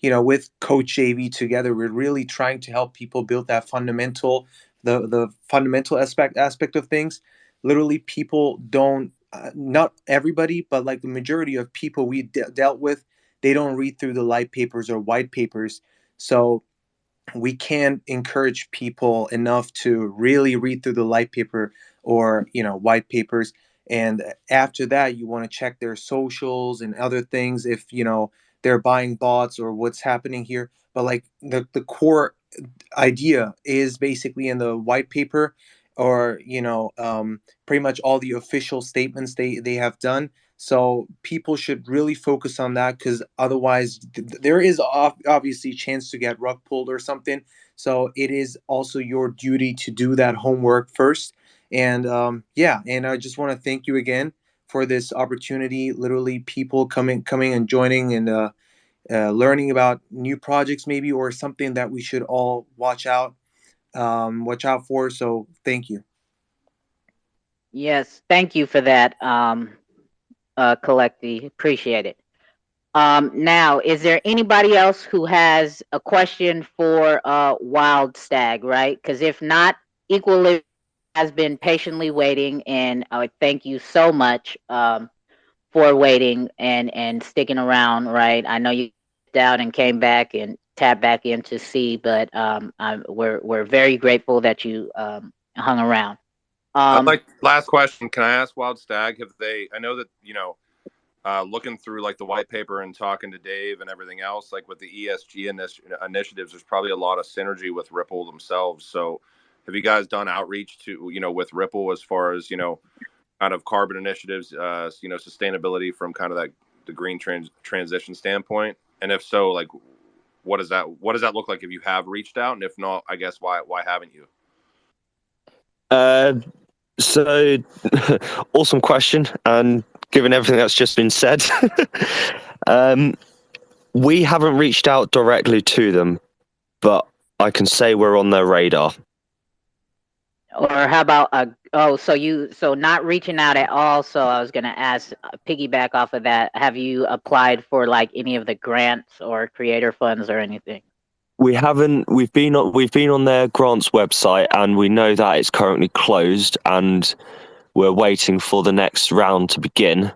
with Coach JV together, we're really trying to help people build that the fundamental aspect of things. Literally, people don't, not everybody, but like the majority of people we dealt with, they don't read through the light papers or white papers. So we can't encourage people enough to really read through the light paper or white papers. And after that, you want to check their socials and other things if they're buying bots or what's happening here. But like the core idea is basically in the white paper, or pretty much all the official statements they have done. So people should really focus on that, because otherwise there is obviously a chance to get rug pulled or something. So it is also your duty to do that homework first. And yeah, and I just want to thank you again for this opportunity. Literally, people coming and joining and learning about new projects maybe, or something that we should all watch out for. So thank you. Yes, thank you for that, Collecti. Appreciate it. Now, is there anybody else who has a question for Wild Stag, right? Because if not, Equilibrium has been patiently waiting, and I would thank you so much for waiting and sticking around, right? I know you stepped out and came back and tapped back in to see, but we're very grateful that you hung around. I'd like, last question. Can I ask Wild Stag, have they, I know that, looking through like the white paper and talking to Dave and everything else, like with the ESG initiatives, there's probably a lot of synergy with Ripple themselves. So have you guys done outreach to, with Ripple as far as, kind of carbon initiatives, sustainability from kind of the green transition standpoint? And if so, like, what does that look like if you have reached out? And if not, I guess why haven't you? So awesome question. And given everything that's just been said, we haven't reached out directly to them, but I can say we're on their radar. Or how about so not reaching out at all? So I was gonna ask, piggyback off of that. Have you applied for like any of the grants or creator funds or anything? We haven't. We've been on their grants website, and we know that it's currently closed, and we're waiting for the next round to begin.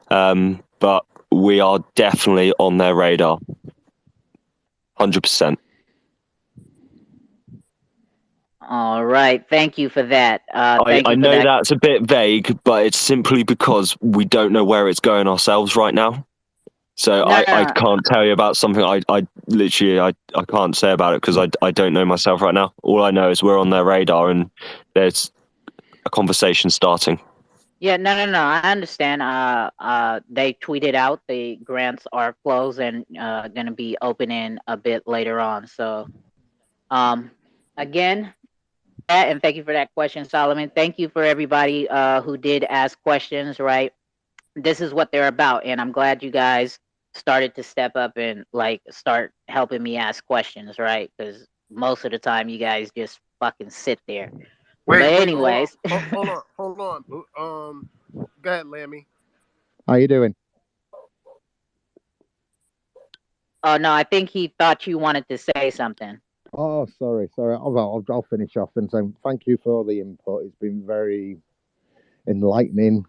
But we are definitely on their radar, 100%. All right, thank you for that. I know that's a bit vague, but it's simply because we don't know where it's going ourselves right now. So I can't tell you about something I literally can't say about it because I don't know myself right now. All I know is we're on their radar and there's a conversation starting. Yeah, no. I understand. They tweeted out the grants are closed and going to be opening a bit later on. So, again, and thank you for that question, Solomon. Thank you for everybody who did ask questions. Right, this is what they're about, and I'm glad you guys started to step up and like start helping me ask questions. Right, because most of the time you guys just fucking sit there. Wait, but anyways, hold on. Go ahead, Lammy. How you doing? Oh no, I think he thought you wanted to say something. Oh, sorry. I'll finish off and say thank you for all the input. It's been very enlightening,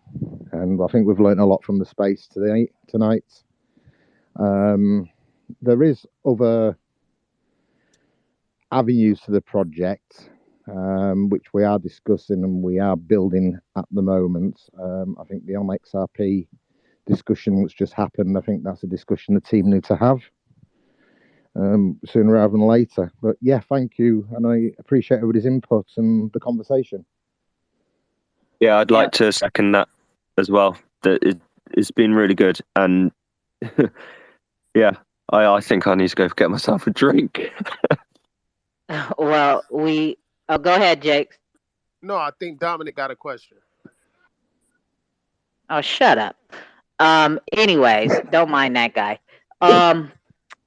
and I think we've learned a lot from the space tonight. There is other avenues to the project, which we are discussing and we are building at the moment. I think the Xrp discussion which just happened, I think that's a discussion the team need to have sooner rather than later. But yeah, thank you, and I appreciate everybody's input and the conversation. Yeah, I'd like to second that as well. That it's been really good, and yeah, I think I need to go get myself a drink. Well, go ahead, Jake. No, I think Dominic got a question. Oh, shut up. Anyways, don't mind that guy.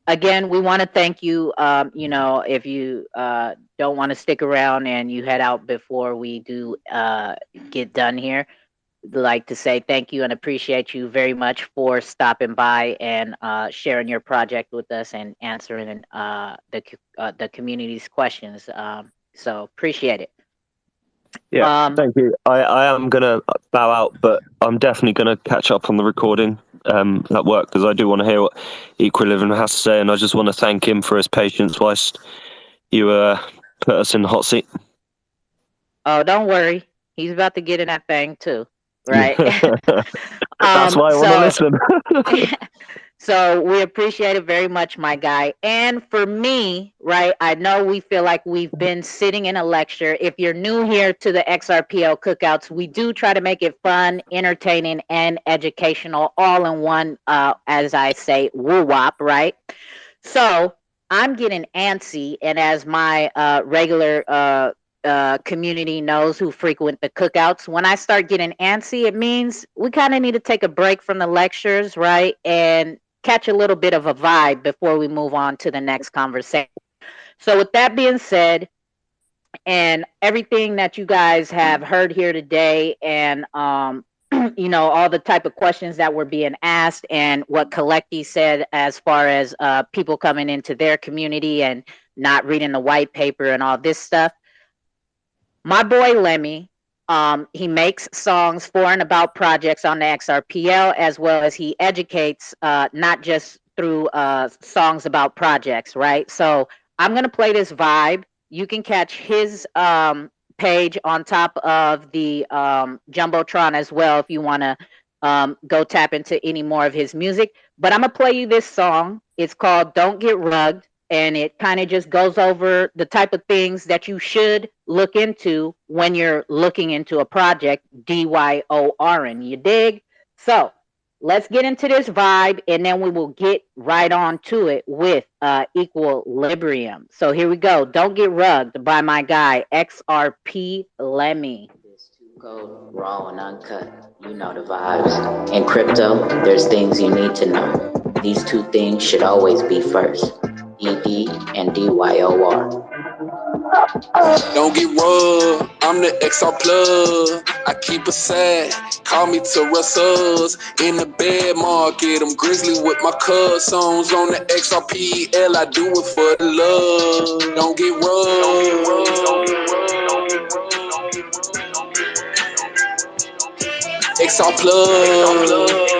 Again, we want to thank you. If you don't want to stick around and you head out before we do get done here, I'd like to say thank you and appreciate you very much for stopping by and sharing your project with us and answering the community's questions. So appreciate it. Yeah, thank you. I am gonna bow out, but I'm definitely gonna catch up on the recording at work because I do want to hear what Equilibrium has to say, and I just want to thank him for his patience whilst you put us in the hot seat. Oh, don't worry, he's about to get in that thing too, right? That's why I want to listen. So we appreciate it very much, my guy. And for me, right, I know we feel like we've been sitting in a lecture. If you're new here to the XRPL cookouts, we do try to make it fun, entertaining, and educational all in one, as I say, woo-wop, right? So I'm getting antsy, and as my regular community knows who frequent the cookouts, when I start getting antsy, it means we kind of need to take a break from the lectures, right? And catch a little bit of a vibe before we move on to the next conversation. So with that being said, and everything that you guys have heard here today, and you know, all the type of questions that were being asked, and what Collecti said as far as people coming into their community and not reading the white paper and all this stuff, my boy Lemmy, he makes songs for and about projects on the XRPL, as well as he educates, not just through songs about projects, right? So I'm going to play this vibe. You can catch his page on top of the Jumbotron as well if you want to go tap into any more of his music. But I'm going to play you this song. It's called Don't Get Rugged. And it kind of just goes over the type of things that you should look into when you're looking into a project, DYOR. You dig? So let's get into this vibe, and then we will get right on to it with Equilibrium. So here we go. Don't Get Rugged by my guy, XRP Lemmy. This 2Cold, raw and uncut. You know the vibes. In crypto, there's things you need to know. These two things should always be first. ED and DYOR. Don't get rugged, I'm the XR plug. I keep it sad, call me Terrasas. In the bed market, I'm grizzly with my cuz songs on the XRPL. I do it for the love. Don't get rugged. XR plug.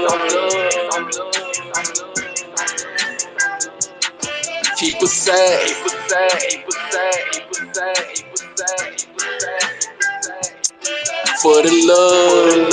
Keep it sad, keep it sad, keep it sad, keep it sad, keep it sad, keep it sad. For the love,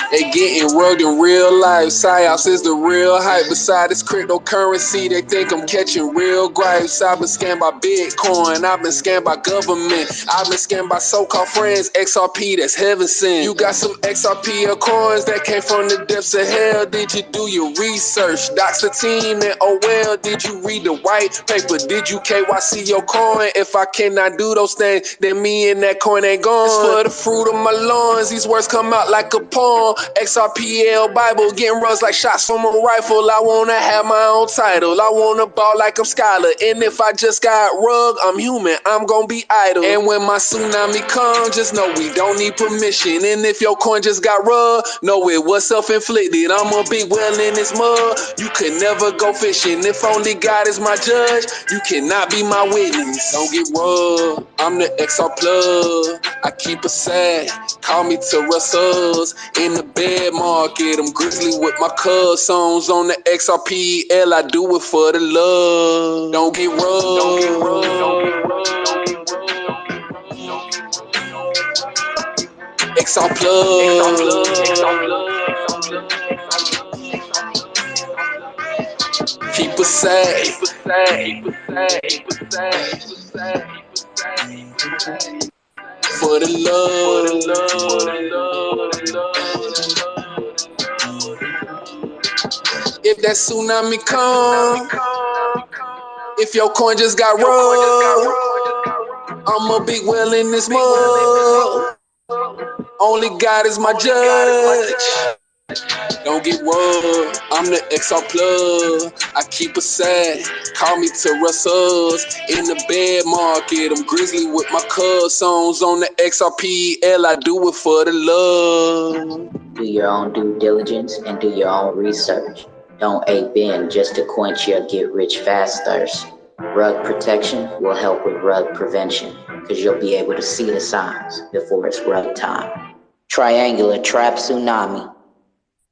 they getting rugged in real life. Psyops is the real hype. Beside this cryptocurrency, they think I'm catching real gripes. I've been scammed by Bitcoin. I've been scammed by government. I've been scammed by so-called friends. XRP, that's heaven sent. You got some XRP coins that came from the depths of hell. Did you do your research? Docs the team and oh well. Did you read the white paper? Did you KYC your coin? If I cannot do those things, then me and that coin ain't gone. It's for the fruit of my lawns. These words come out like a poem. XRPL Bible, getting runs like shots from a rifle. I wanna have my own title. I wanna ball like I'm Skylar. And if I just got rug, I'm human. I'm gonna be idle. And when my tsunami comes, just know we don't need permission. And if your coin just got rug, know it was self-inflicted. I'm a big well in this mud. You could never go fishing. If only God is my judge, you cannot be my witness. Don't get rugged. I'm the XR plug. I keep it sad. Call me Terrasas. In the bed market, I'm grizzly with my cuz songs on the XRPL. I do it for the love. Don't get rugged. Don't get rugged. XR plug. Keep it sad. Keep it sad. Keep it sad. Keep it sad. Keep it sad. Keep it sad. For the love. If that tsunami come, if your coin just got rugged, I'm a big well in this mud. Only God is my judge. Don't get rugged. I'm the XR plug. I keep it sad. Call me Terrasas. In the bed market, I'm grizzly with my cuz songs on the XRPL. I do it for the love. Do your own due diligence and do your own research. Don't ape in just to quench your get rich fast thirst. Rug protection will help with rug prevention, because you'll be able to see the signs before it's rug time. Triangular trap tsunami.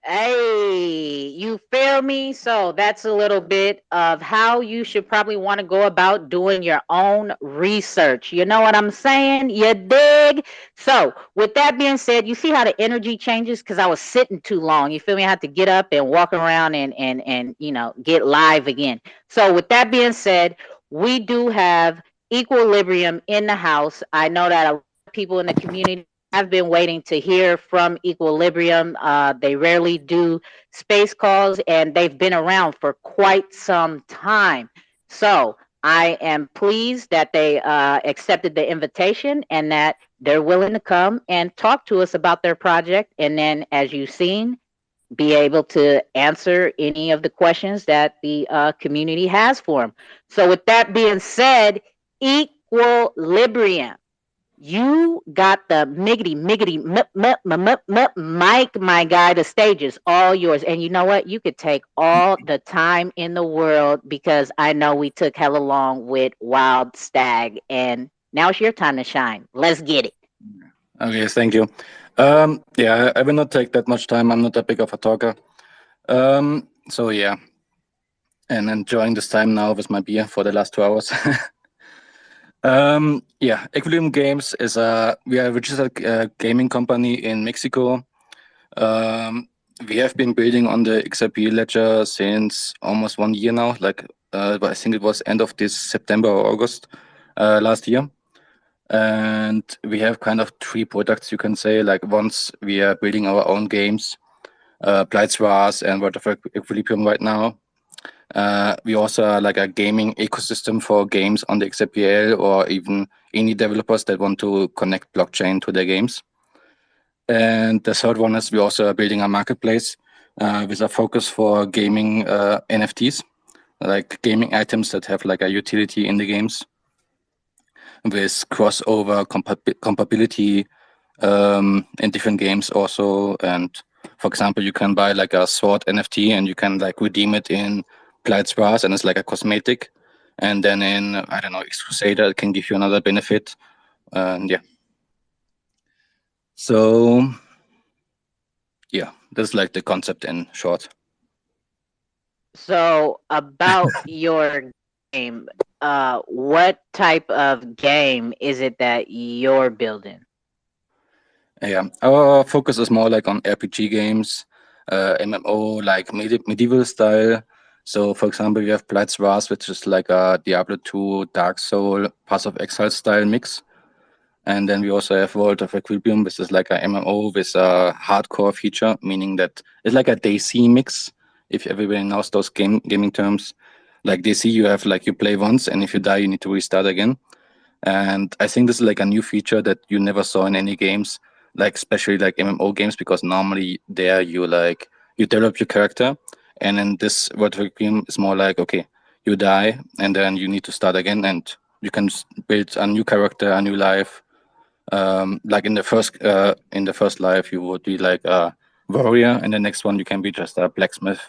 Hey, You feel me? So that's a little bit of how you should probably want to go about doing your own research. You know what I'm saying? You dig? So with that being said, you see how the energy changes because I was sitting too long. You feel me? I had to get up and walk around and get live again. So with that being said, we do have Equilibrium in the house. I know that a lot of people in the community have been waiting to hear from Equilibrium. They rarely do space calls, and they've been around for quite some time. So I am pleased that they accepted the invitation and that they're willing to come and talk to us about their project. And then, as you've seen, be able to answer any of the questions that the community has for them. So, with that being said, Equilibrium. You got the miggity mic, my guy. The stage is all yours. And you know what? You could take all the time in the world because I know we took hella long with Wild Stag. And now it's your time to shine. Let's get it. Okay, thank you. Yeah, I will not take that much time. I'm not that big of a talker. So yeah, and enjoying this time now with my beer for the last 2 hours. Yeah, Equilibrium Games is we are a registered gaming company in Mexico. We have been building on the XRP ledger since almost 1 year now. I think it was end of this September or August last year. And we have kind of 3 products, you can say. Like once we are building our own games, Blights Wars and World of Equilibrium right now. We also are like a gaming ecosystem for games on the Xrpl or even any developers that want to connect blockchain to their games. And the third one is we also are building a marketplace with a focus for gaming NFTs, like gaming items that have like a utility in the games with crossover compatibility in different games also. And for example, you can buy like a sword NFT and you can like redeem it in Blights Wars and it's like a cosmetic. And then in, I don't know, X-Crusader, it can give you another benefit. Yeah. So, yeah, that's like the concept in short. So, about your game, what type of game is it that you're building? Yeah, our focus is more like on RPG games, MMO, like medieval style. So, for example, we have Blights Wars, which is like a Diablo 2, Dark Soul, Path of Exile style mix. And then we also have World of Equilibrium, which is like a MMO with a hardcore feature, meaning that it's like a DayZ mix. If everybody knows those gaming terms, like DayZ, you have like you play once, and if you die, you need to restart again. And I think this is like a new feature that you never saw in any games, like especially like MMO games, because normally there you develop your character, and in this World of Equilibrium is more like, okay, you die, and then you need to start again, and you can build a new character, a new life. Like in the first life, you would be like a warrior, and the next one you can be just a blacksmith.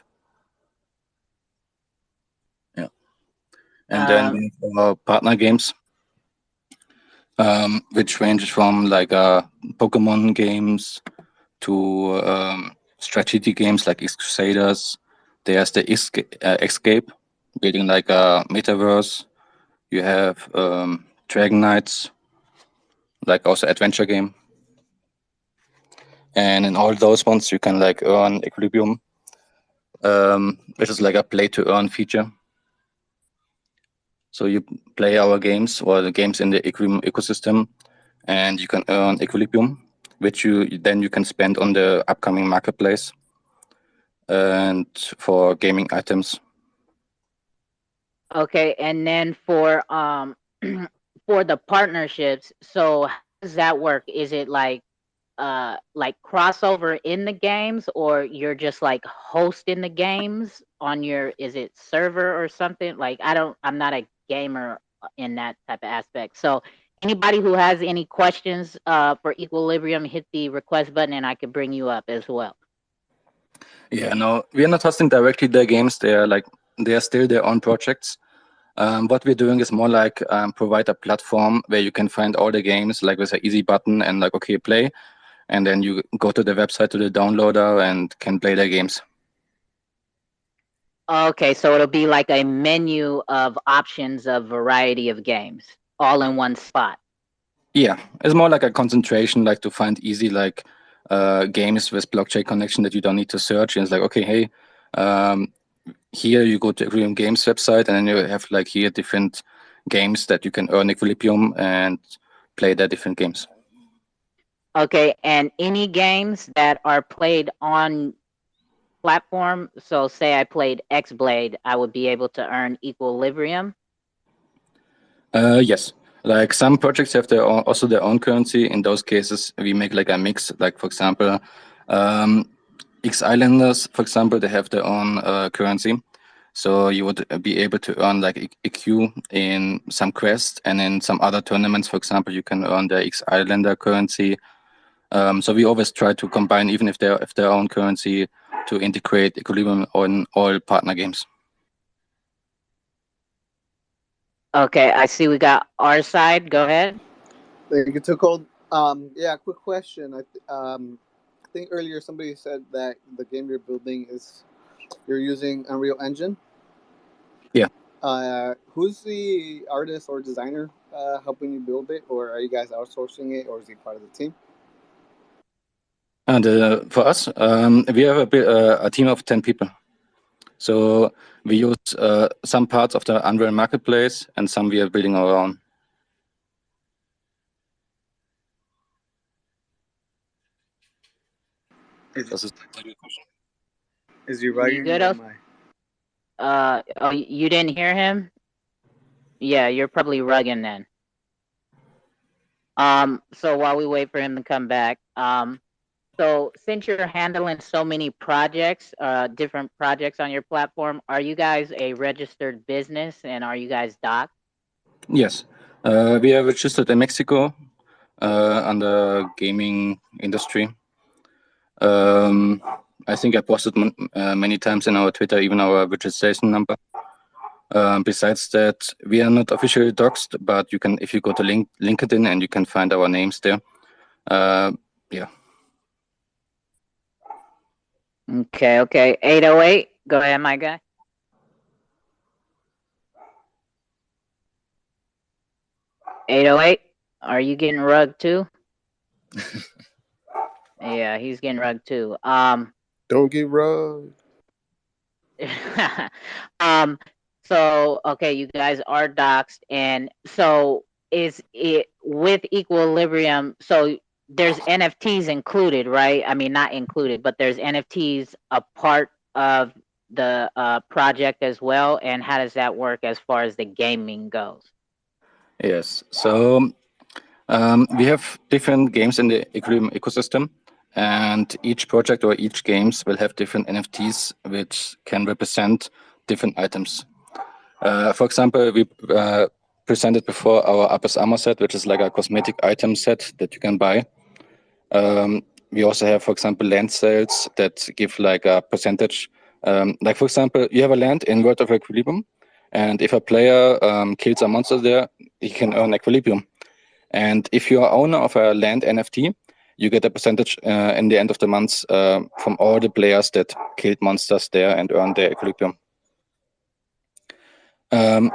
Yeah, and then we have our partner games, which ranges from like Pokemon games to strategy games like X-Crusaders. There's the Escape, building like a metaverse. You have Dragon Knights, like also adventure game. And in all those ones, you can like earn Equilibrium, which is like a play to earn feature. So you play our games or the games in the Equilibrium ecosystem, and you can earn Equilibrium, which you can spend on the upcoming marketplace and for gaming items. Okay, and then for for the partnerships, so how does that work? Is it like crossover in the games, or you're just like hosting the games on your, is it server or something? Like I'm not a gamer in that type of aspect. So anybody who has any questions for Equilibrium, hit the request button and I can bring you up as well. Yeah, no, we are not hosting directly their games. They are still their own projects. What we're doing is more like provide a platform where you can find all the games like with an easy button and like, okay, play. And then you go to the website, to the downloader, and can play their games. Okay, so it'll be like a menu of options of variety of games, all in one spot. Yeah, it's more like a concentration, like to find easy like games with blockchain connection that you don't need to search. And it's like, okay, hey, here you go to Equilibrium Games website, and then you have like here different games that you can earn Equilibrium and play their different games. Okay, and any games that are played on platform, so say I played X-Blade, I would be able to earn Equilibrium? Yes, like some projects have their own, also their own currency. In those cases, we make like a mix. Like for example, X Islanders, for example, they have their own currency. So you would be able to earn like EQ in some quests, and in some other tournaments, for example, you can earn the X Islander currency. So we always try to combine, even if they have their own currency, to integrate Equilibrium on all partner games. Okay, I see we got our side. Go ahead. Thank you, 2Cold. Yeah, quick question. I think earlier somebody said that the game you're building is you're using Unreal Engine. Yeah. Who's the artist or designer helping you build it, or are you guys outsourcing it, or is he part of the team? And for us, we have a team of 10 people. So we use some parts of the Unreal Marketplace, and some we are building our own. Is he rugging? You good? Oh, you didn't hear him? Yeah, you're probably rugging then. So while we wait for him to come back, so since you're handling so many projects, different projects on your platform, are you guys a registered business, and are you guys docked? Yes, we are registered in Mexico under gaming industry. I think I posted many times in our Twitter, even our registration number. Besides that, we are not officially doxed, but you can, if you go to LinkedIn, and you can find our names there. Yeah. Okay. 808. Go ahead, my guy. 808. Are you getting rugged too? Yeah, he's getting rugged too. Don't get rugged. So okay, you guys are doxed, and so is it with Equilibrium? So there's NFTs included, right? I mean, not included, but there's NFTs a part of the project as well. And how does that work as far as the gaming goes? Yes. So we have different games in the Equilibrium ecosystem, and each project or each games will have different NFTs which can represent different items. For example, we presented before our Uppers Armor set, which is like a cosmetic item set that you can buy. We also have, for example, land sales that give like a percentage. Like, for example, you have a land in World of Equilibrium, and if a player kills a monster there, he can earn Equilibrium. And if you are owner of a land NFT, you get a percentage in the end of the month from all the players that killed monsters there and earned their Equilibrium.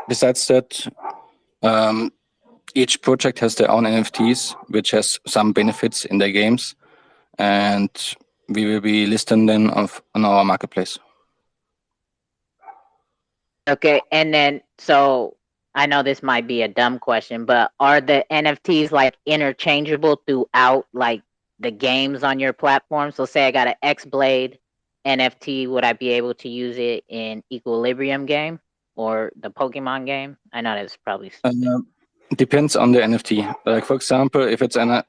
Besides that, each project has their own NFTs, which has some benefits in their games, and we will be listing them on our marketplace. Okay, and then so I know this might be a dumb question, but are the NFTs like interchangeable throughout like the games on your platform? So say I got an X-Blade NFT, would I be able to use it in Equilibrium game or the Pokemon game? I know that's probably Depends on the NFT. Like, for example, if it's an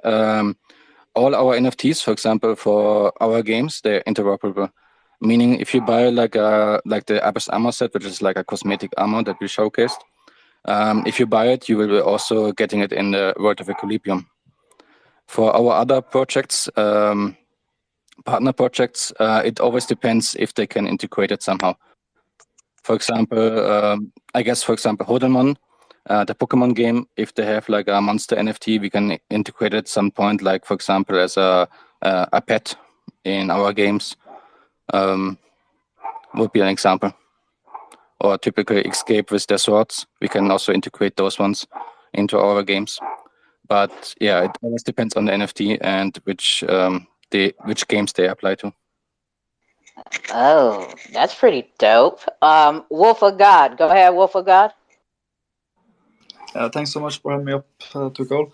all our NFTs, for example, for our games, they're interoperable. Meaning, if you buy like the Uppers Armor set, which is like a cosmetic armor that we showcased, if you buy it, you will be also getting it in the World of Equilibrium. For our other projects, partner projects, it always depends if they can integrate it somehow. For example, I guess, for example, Hodemon, the Pokemon game, if they have like a monster NFT, we can integrate it at some point, like, for example, as a pet in our games. Would be an example. or typically Xscape with their swords. We can also integrate those ones into our games. But yeah, it always depends on the NFT and which games they apply to. Oh, that's pretty dope. Wolf of God. Go ahead, Wolf of God. Thanks so much for having me up, 2Cold.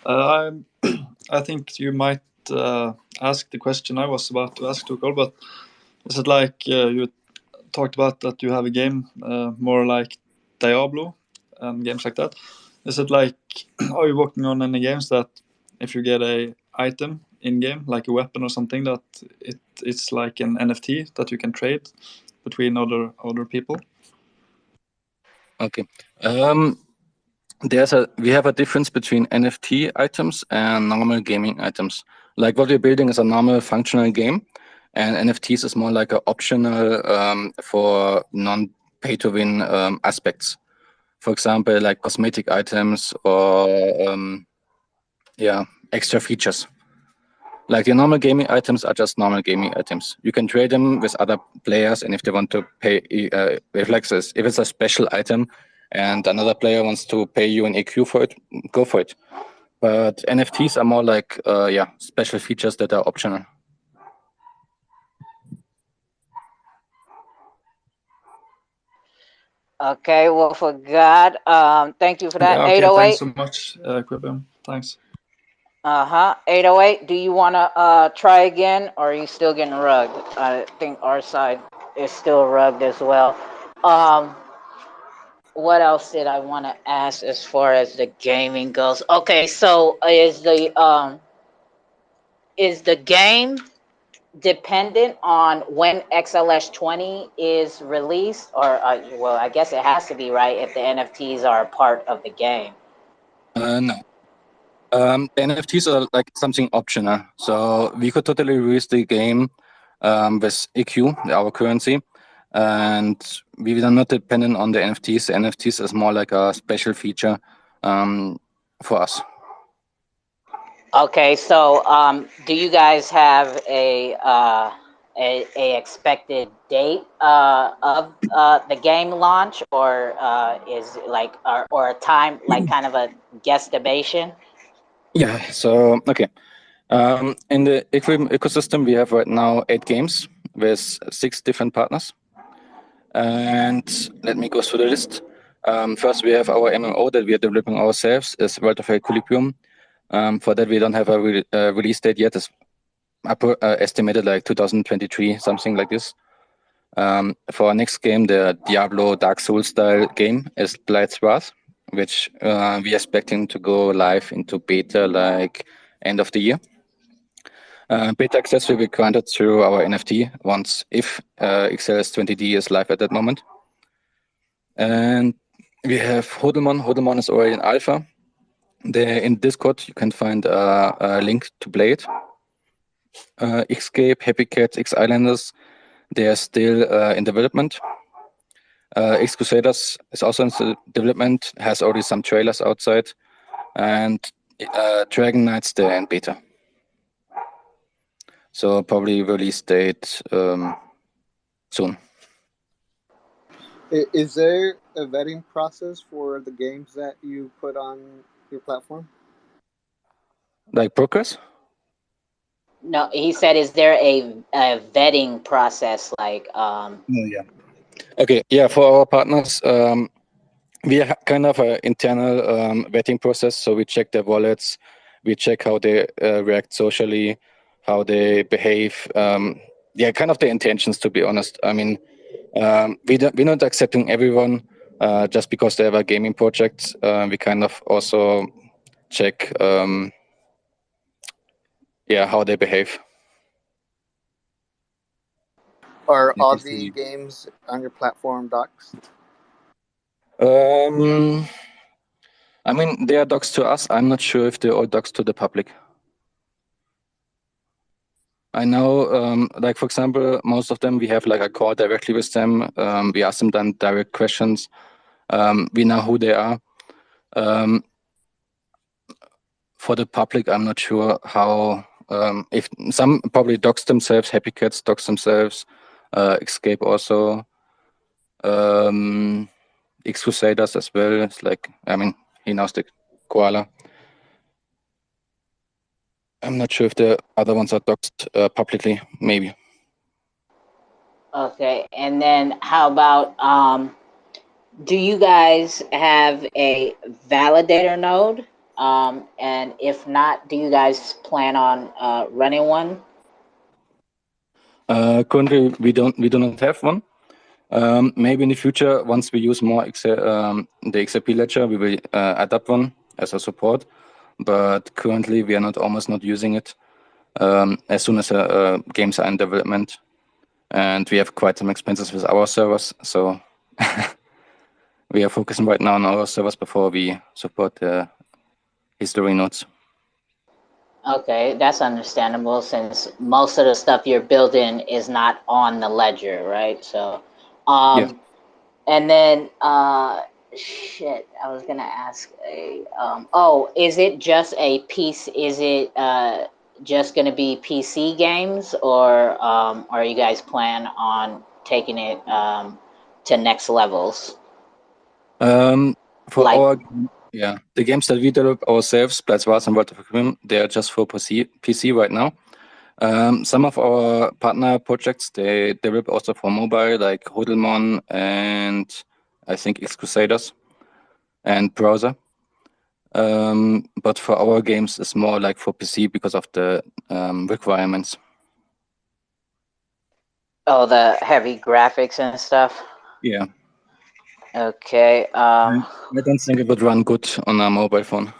I think you might ask the question I was about to ask 2Cold, but is it like you talked about that you have a game more like Diablo and games like that? Is it like, are you working on any games that if you get a item in game, like a weapon or something, that it's like an NFT that you can trade between other people? Okay. We have a difference between NFT items and normal gaming items. Like what we're building is a normal functional game, and NFTs is more like an optional for non-pay-to-win aspects. For example, like cosmetic items or extra features. Like the normal gaming items are just normal gaming items. You can trade them with other players, and if they want to pay, if it's a special item, and another player wants to pay you an EQ for it, go for it. But NFTs are more like special features that are optional. Okay, Wolf of God. Thank you for that. Yeah, okay, 808. thanks so much, Xrpl. Thanks. 808. Do you want to try again, or are you still getting rugged? I think our side is still rugged as well. What else did I want to ask as far as the gaming goes? Okay, so is the game dependent on when XLS20 is released, or well, I guess it has to be, right, if the NFTs are a part of the game? No. The NFTs are like something optional. So we could totally release the game with EQ, our currency, and we are not dependent on the NFTs. The NFTs is more like a special feature for us. Okay, so do you guys have a expected date of the game launch, or is it like or a time, like kind of a guesstimation? Yeah. So okay. In the Xrpl ecosystem, we have right now 8 games with 6 different partners. And let me go through the list. First, we have our MMO that we are developing ourselves, is World of Equilibrium. For that, we don't have a release date yet. It's estimated like 2023, something like this. For our next game, the Diablo Dark Souls style game is Blight's Wrath, which we are expecting to go live into beta like end of the year. Beta access will be granted through our NFT if XLS20D is live at that moment. And we have Hodelmon. Hodelmon is already in alpha. There in Discord, you can find a link to play it. Xscape, Happy Cats, X Islanders, they are still in development. X Crusaders is also in development, has already some trailers outside. And Dragon Knights, they're in beta. So probably release date soon. Is there a vetting process for the games that you put on your platform? Like progress? No, he said, is there a vetting process, like Yeah. Okay, yeah, for our partners, we have kind of an internal vetting process. So we check their wallets, we check how they react socially, how they behave. Kind of their intentions, to be honest. I mean, we're not accepting everyone just because they have a gaming project. We kind of also check, how they behave. Are all the games on your platform docs? I mean, they are docs to us. I'm not sure if they're all docs to the public. I know, like, for example, most of them, we have like a call directly with them. We ask them then direct questions. We know who they are. For the public, I'm not sure how, if some probably docs themselves, Happy Cats docs themselves, Xscape also. X-Crusaders as well. It's like, I mean, he knows the koala. I'm not sure if the other ones are doxed publicly. Maybe. Okay, and then how about do you guys have a validator node? And if not, do you guys plan on running one? Currently, we do not have one. Maybe in the future, once we use more the Xrpl ledger, we will adapt one as a support. But currently, we are almost not using it. As soon as games are in development, and we have quite some expenses with our servers, so we are focusing right now on our servers before we support the history nodes. Okay, that's understandable since most of the stuff you're building is not on the ledger, right? So, Yeah. and then shit, I was gonna ask is it just a piece? Is it just gonna be PC games, or are you guys plan on taking it to next levels? For Like, the games that we develop ourselves, Blades Wars and World of Warcraft, they are just for PC right now. Some of our partner projects, they develop also for mobile, like Hodelmon and I think X-Crusaders and browser. But for our games, it's more like for PC because of the requirements. oh, the heavy graphics and stuff. Yeah. Okay. I don't think it would run good on a mobile phone.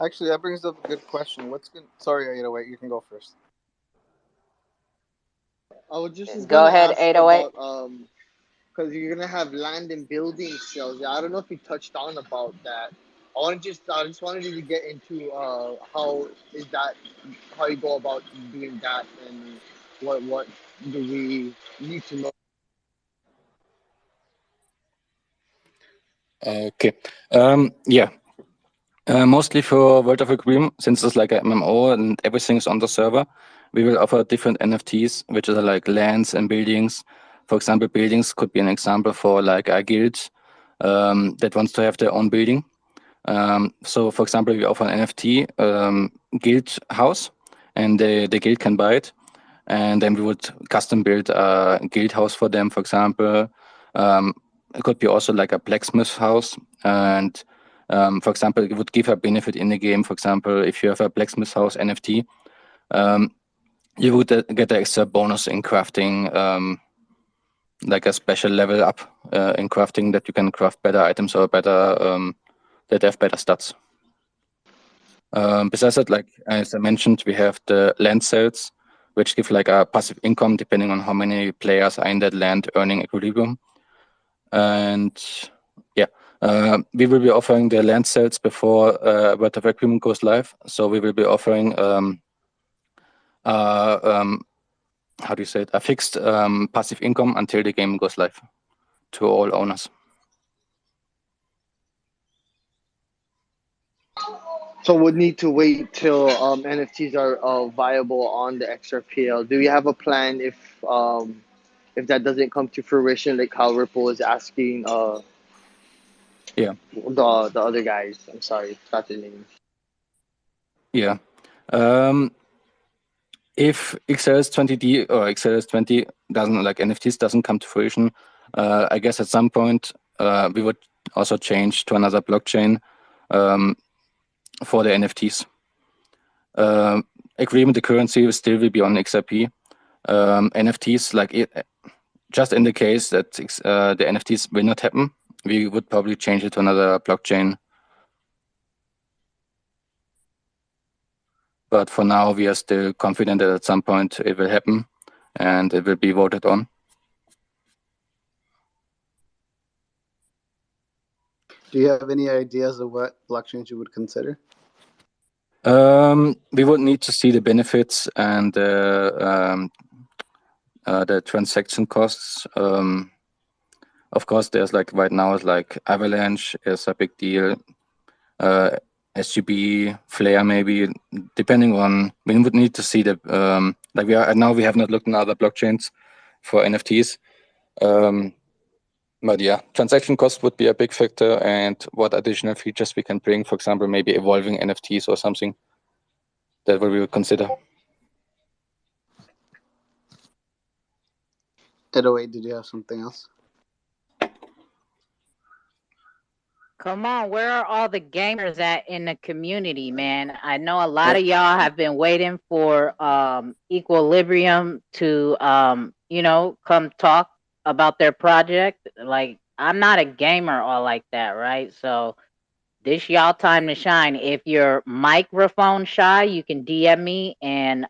Actually, that brings up a good question. What's good? Sorry, 808, you can go first. I was just Go gonna ahead, ask 808. about because you're gonna have land and building sales. Yeah, I don't know if you touched on about that. I just wanted you to get into how you go about doing that, and what do we need to know. Okay. Yeah. Mostly for World of Warcraft, since it's like an MMO and everything is on the server, we will offer different NFTs, which are like lands and buildings. For example, buildings could be an example for like a guild that wants to have their own building. So, for example, we offer an NFT guild house, and the guild can buy it, and then we would custom build a guild house for them. For example, it could be also like a blacksmith house, and for example, it would give a benefit in the game. For example, if you have a blacksmith house NFT, you would get an extra bonus in crafting, like a special level up in crafting that you can craft better items or better that have better stats. Besides that, like as I mentioned, we have the land sales, which give like a passive income depending on how many players are in that land earning equilibrium. And yeah, we will be offering the land sales before World of Warcraft goes live. So we will be offering how do you say it? A fixed passive income until the game goes live to all owners. So we'll need to wait till NFTs are viable on the Xrpl. Do you have a plan if that doesn't come to fruition, like how Ripple is asking Yeah. the other guys? I'm sorry, forgot their names. Yeah. If XLS20D or XLS20 doesn't like NFTs doesn't come to fruition, I guess at some point we would also change to another blockchain for the NFTs. Agreement, the currency will still be on XRP. NFTs, like it, just in the case that the NFTs will not happen, we would probably change it to another blockchain. But for now, we are still confident that at some point it will happen and it will be voted on. Do you have any ideas of what blockchains you would consider? We would need to see the benefits and the transaction costs. Of course, there's like right now is like Avalanche is a big deal. SGB, Flare, maybe depending on. We would need to see the like we have not looked in other blockchains for NFTs. But yeah, transaction cost would be a big factor, and what additional features we can bring. For example, maybe evolving NFTs or something. That what we would consider. 808, did you have something else? Come on, where are all the gamers at in the community, man? I know a lot of y'all have been waiting for Equilibrium to come talk about their project. Like, I'm not a gamer or like that, right? So this y'all time to shine. If you're microphone shy, you can DM me and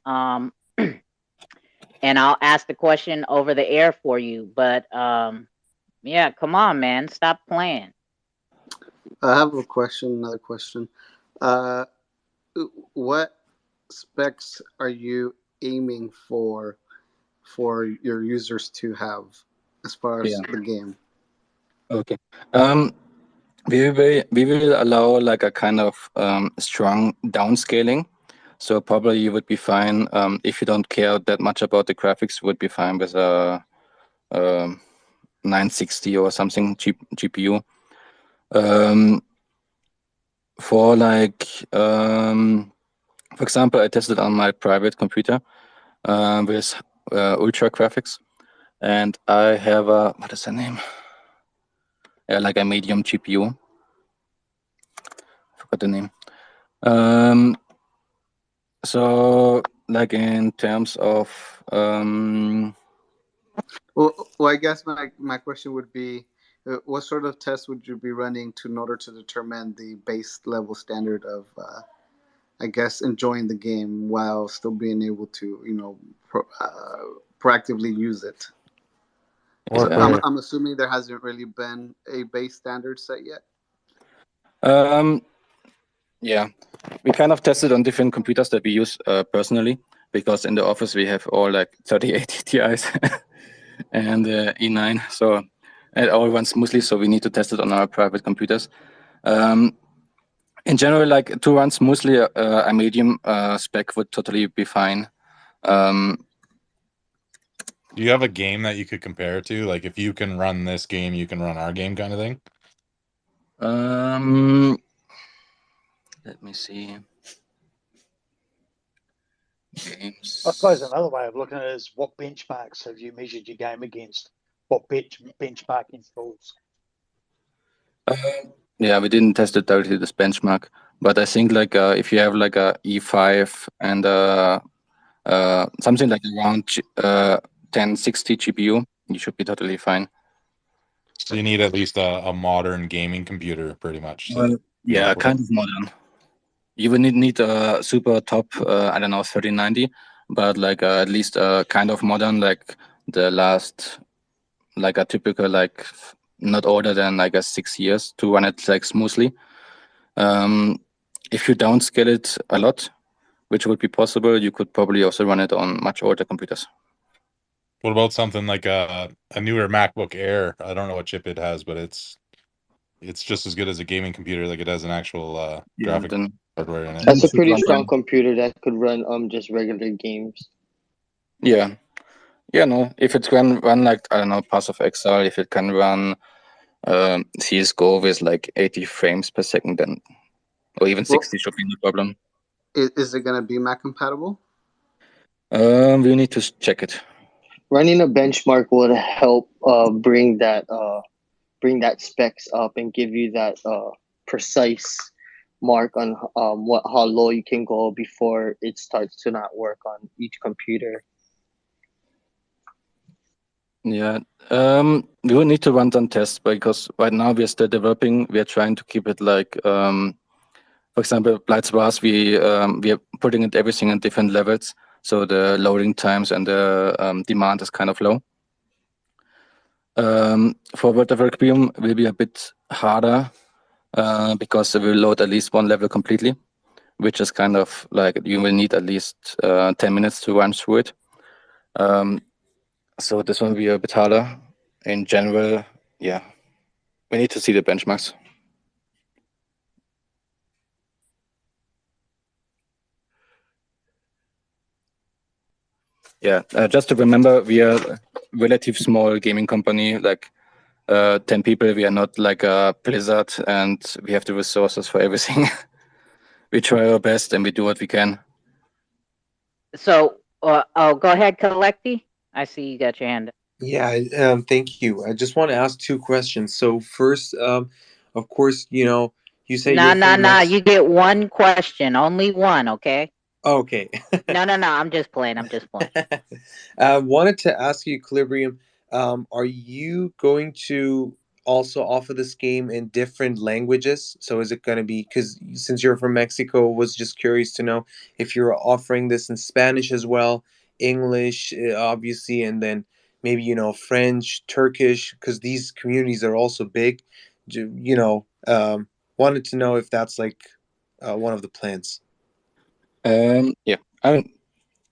and I'll ask the question over the air for you. But yeah, come on, man, stop playing. I have a question, another question. Uh, what specs are you aiming for your users to have as far as Yeah. the game? Okay. We will allow like a kind of strong downscaling. So probably you would be fine if you don't care that much about the graphics. You would be fine with a 960 or something GPU. For like for example, I tested on my private computer with ultra graphics, and I have a what is the name? Yeah, like a medium GPU. Forgot the name. So like in terms of Well, I guess my question would be, what sort of tests would you be running in order to determine the base level standard of, I guess, enjoying the game while still being able to, proactively use it? I'm assuming there hasn't really been a base standard set yet. Yeah, we kind of tested on different computers that we use personally, because in the office we have all like 3080 Ti's and E9, so it all runs smoothly. So we need to test it on our private computers. In general, like to run smoothly, a medium spec would totally be fine. Do you have a game that you could compare it to? Like, if you can run this game, you can run our game, kind of thing. Let me see. Games. I suppose another way of looking at it is, what benchmarks have you measured your game against? What benchmark installs? Yeah, we didn't test it directly this benchmark, but I think like if you have like a E5 and something like around 1060 GPU, you should be totally fine. So you need at least a modern gaming computer, pretty much. Yeah, kind of modern. You would need a super top, I don't know, 3090, but like at least kind of modern, like the last, like a typical, like not older than like 6 years to run it like smoothly. If you downscale it a lot, which would be possible, you could probably also run it on much older computers. What about something like a newer MacBook Air? I don't know what chip it has, but it's just as good as a gaming computer. Like, it has an actual graphic hardware in it. That's a pretty strong computer that could run just regular games. Yeah. Yeah, no. If it can run like, I don't know, Path of Exile, if it can run CSGO with like 80 frames per second, then, or even 60 should be no problem. Is it going to be Mac compatible? We need to check it. Running a benchmark would help bring that specs up and give you that precise mark on how low you can go before it starts to not work on each computer. Yeah, we will need to run some tests, because right now we are still developing. We are trying to keep it like, for example, Blights Bars, we are putting it everything in different levels, so the loading times and the demand is kind of low. For World of Requiem will be a bit harder because it will load at least one level completely, which is kind of like you will need at least 10 minutes to run through it. So this one will be a bit harder. In general, yeah, we need to see the benchmarks. Yeah, just to remember, we are a relative small gaming company. Like 10 people. We are not like a Blizzard, and we have the resources for everything. We try our best and we do what we can. So, go ahead, Collecti. I see you got your hand up. Yeah, thank you. I just want to ask two questions. So first, of course, you say Nah, you're from Mexico. you get one question, only one, okay? Okay. No, I'm just playing. I'm just playing. Wanted to ask you, Equilibrium, are you going to also offer this game in different languages? So is it going to be, because since you're from Mexico, was just curious to know if you're offering this in Spanish as well, English, obviously, and then maybe, French, Turkish, because these communities are also big. Wanted to know if that's like one of the plans. Yeah.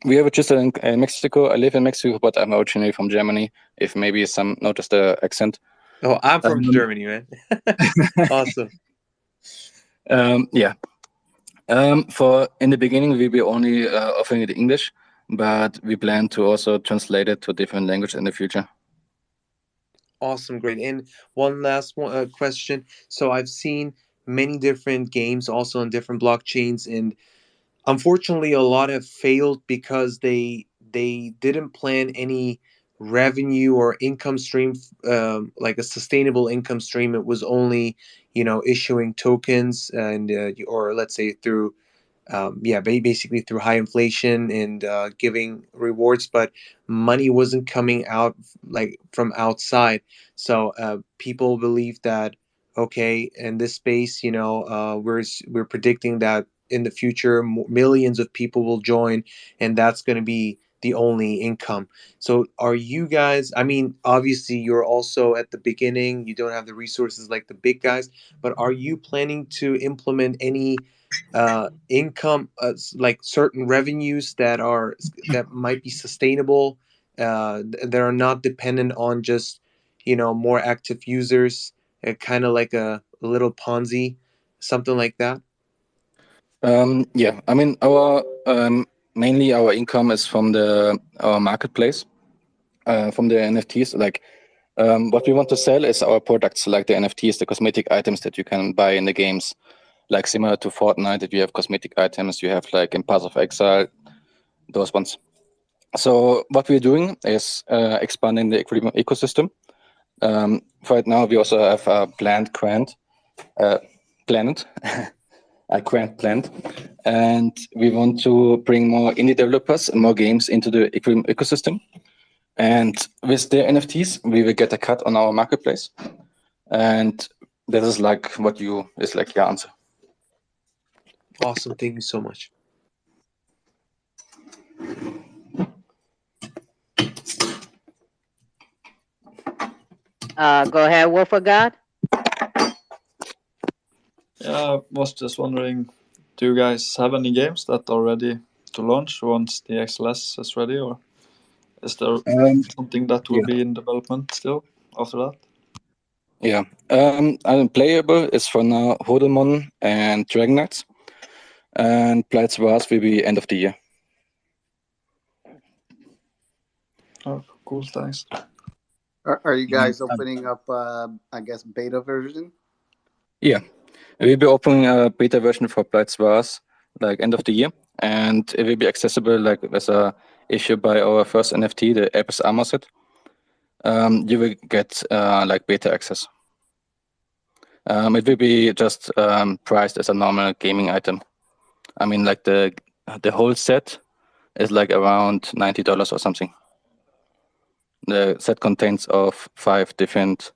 We are registered in Mexico. I live in Mexico, but I'm originally from Germany. If maybe some noticed the accent. Oh, I'm from Germany, man. Awesome. Yeah. For in the beginning, we'll be only offering it in English, but we plan to also translate it to different language in the future. Awesome, great. And one last question. So I've seen many different games also on different blockchains, and unfortunately, a lot have failed because they didn't plan any revenue or income stream, like a sustainable income stream. It was only issuing tokens and or let's say through basically through high inflation and giving rewards, but money wasn't coming out like from outside. So people believe that okay, in this space, we're predicting that in the future millions of people will join, and that's going to be the only income. So are you guys, I mean, obviously you're also at the beginning, you don't have the resources like the big guys, but are you planning to implement any income, like certain revenues that might be sustainable, that are not dependent on just more active users, kind of like a little Ponzi, something like that? Yeah, I mean, our mainly our income is from our marketplace, from the NFTs. Like, what we want to sell is our products, like the NFTs, the cosmetic items that you can buy in the games. Like similar to Fortnite, if you have cosmetic items, you have like in Path of Exile, those ones. So what we're doing is expanding the Equilibrium ecosystem. For right now, we also have a planet, a grant planned, and we want to bring more indie developers and more games into the Equilibrium ecosystem. And with the NFTs, we will get a cut on our marketplace. And this is like your answer. Awesome. Thank you so much. Go ahead, Wolf of God. Yeah, I was just wondering, do you guys have any games that are ready to launch once the XLS is ready, or is there something that will be in development still after that? Yeah, playable is for now Hodemon and Dragon Knights, and Blights Wars will be end of the year. Oh, cool, thanks. Are you guys opening up, I guess, beta version? Yeah, we'll be opening a beta version for Blights Wars like end of the year, and it will be accessible like as a issue by our first NFT, the Apis Armor set. You will get like beta access. It will be just priced as a normal gaming item. I mean, like the whole set is like around $90 or something. The set contains of 5 different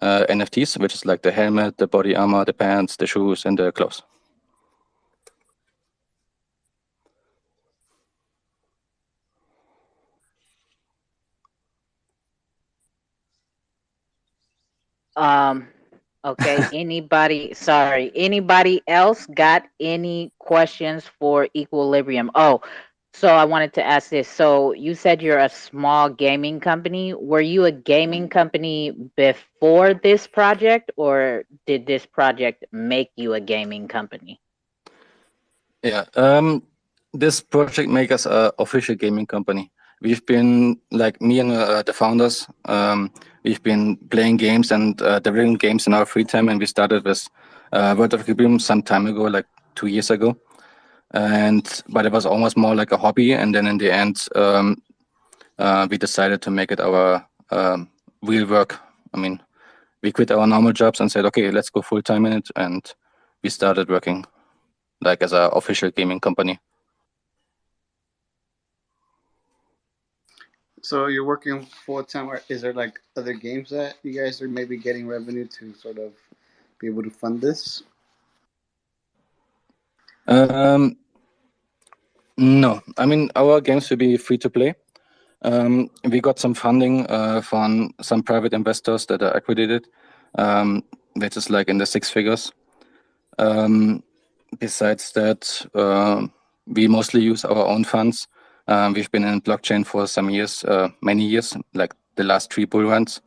NFTs, which is like the helmet, the body armor, the pants, the shoes, and the clothes. Okay. Anybody else got any questions for Equilibrium? Oh, so I wanted to ask this. So you said you're a small gaming company. Were you a gaming company before this project, or did this project make you a gaming company? Yeah, this project makes us an official gaming company. we've been like me and the founders. We've been playing games and developing games in our free time, and we started with World of Warcraft some time ago, like 2 years ago. But it was almost more like a hobby, and then in the end, we decided to make it our real work. I mean, we quit our normal jobs and said, okay, let's go full time in it, and we started working like as an official gaming company. So you're working full time. Is there like other games that you guys are maybe getting revenue to sort of be able to fund this? No, I mean our games will be free to play. We got some funding from some private investors that are accredited, which is like in the six figures. Besides that, we mostly use our own funds. We've been in blockchain for some years, many years, like the last 3 bull runs,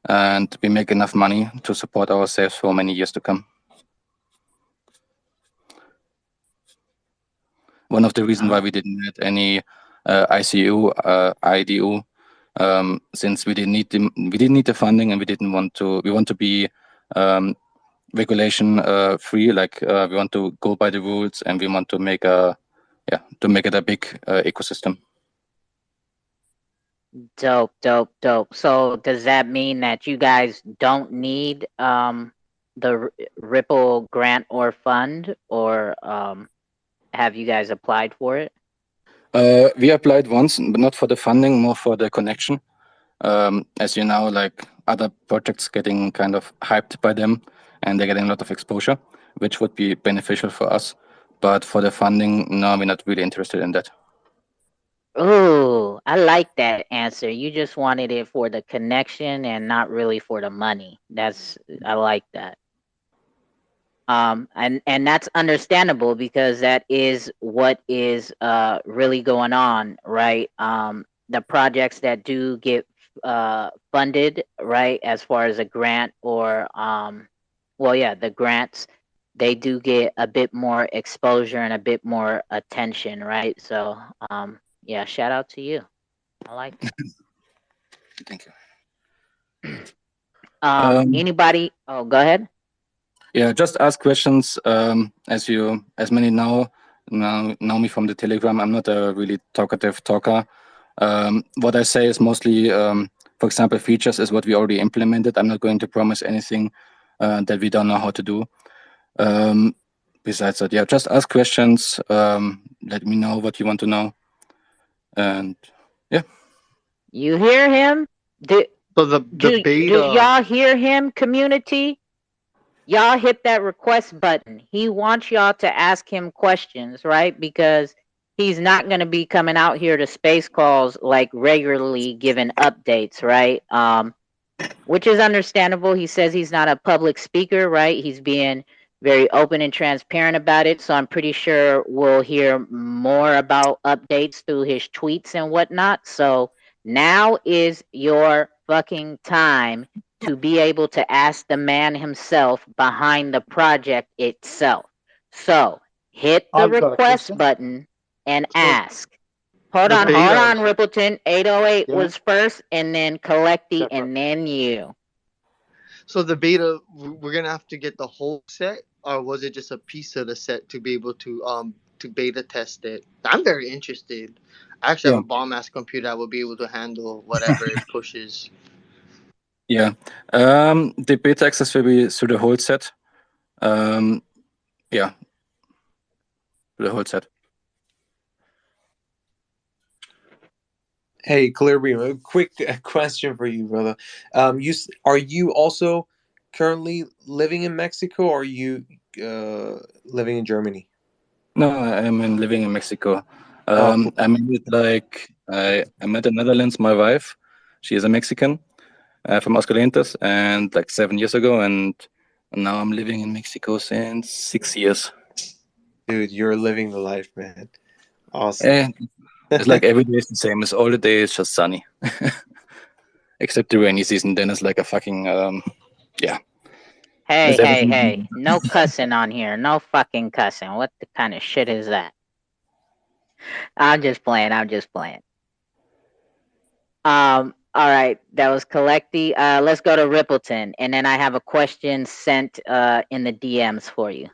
and we make enough money to support ourselves for many years to come. One of the reasons why we didn't get any ICU, IDU, since we didn't need the funding, and we want to be regulation free. Like we want to go by the rules, and we want to make it a big ecosystem. Dope. So does that mean that you guys don't need the Ripple grant or fund, or have you guys applied for it? We applied once, but not for the funding, more for the connection. As you know, like other projects getting kind of hyped by them, and they're getting a lot of exposure, which would be beneficial for us. But for the funding, no, we're not really interested in that. Oh, I like that answer. You just wanted it for the connection and not really for the money. I like that. And that's understandable, because that is what is really going on, right? The projects that do get funded, right, as far as a grant or the grants, they do get a bit more exposure and a bit more attention, right? So shout out to you. I like that. Thank you. Anybody? Oh, go ahead. Yeah, just ask questions. As many know me from the Telegram, I'm not a really talkative talker. What I say is mostly, for example, features is what we already implemented. I'm not going to promise anything that we don't know how to do. Besides that, just ask questions. Let me know what you want to know. And yeah. You hear him? Do y'all hear him, community? Y'all hit that request button. He wants y'all to ask him questions, right? Because he's not going to be coming out here to space calls like regularly giving updates, right? Which is understandable. He says he's not a public speaker, right? He's being very open and transparent about it. So I'm pretty sure we'll hear more about updates through his tweets and whatnot. So now is your fucking time to be able to ask the man himself behind the project itself. So hit the request button and ask. Hold on, Rippleton. 808 was first, and then Collecti, and then you. So the beta, we're gonna have to get the whole set, or was it just a piece of the set to be able to beta test it? I'm very interested. I actually have a bomb ass computer that will be able to handle whatever it pushes. Yeah, the beta access will be through the whole set. Through the whole set. Hey, Clearbeam, a quick question for you, brother. Are you also currently living in Mexico, or are you living in Germany? No, I'm living in Mexico. Cool. I met the Netherlands. My wife, she is a Mexican from Aguascalientes, and like 7 years ago, and now I'm living in Mexico since 6 years. Dude, you're living the life, man. Awesome. It's like every day is the same. It's all the day is just sunny, except the rainy season. Then it's like a fucking Hey! No cussing on here. No fucking cussing. What the kind of shit is that? I'm just playing. All right, that was Collecti. Let's go to Rippleton, and then I have a question sent in the DMs for you.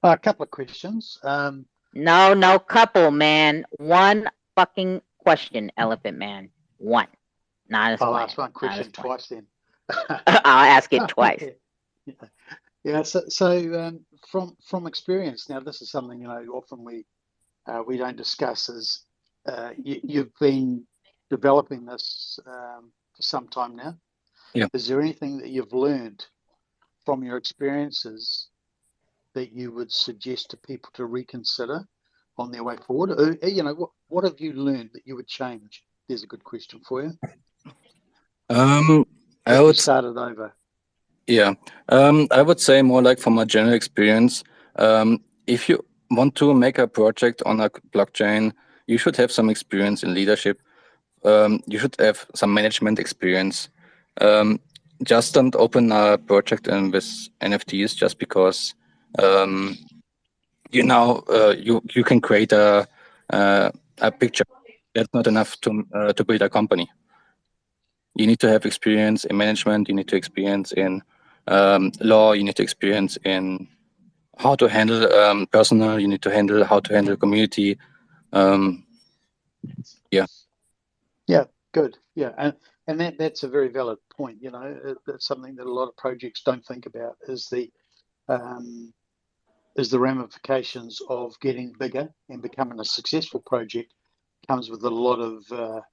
A couple of questions. No, couple, man. One fucking question, Elephant Man. One. Not as I'll planned. ask one question twice then. I'll ask it twice. Yeah. So from experience, now this is something often we don't discuss. Is you've been developing this for some time now. Yeah. Is there anything that you've learned from your experiences that you would suggest to people to reconsider on their way forward? What have you learned that you would change? There's a good question for you. I would start it over. Yeah, I would say more like from a general experience. If you want to make a project on a blockchain, you should have some experience in leadership. You should have some management experience. Just don't open a project with NFTs just because you can create a picture. That's not enough to build a company. You need to have experience in management. You need to experience in law. You need to experience in how to handle personnel. You need to handle how to handle community. Yeah. Yeah, good. Yeah, and that's a very valid point. That's something that a lot of projects don't think about is the ramifications of getting bigger and becoming a successful project comes with a lot of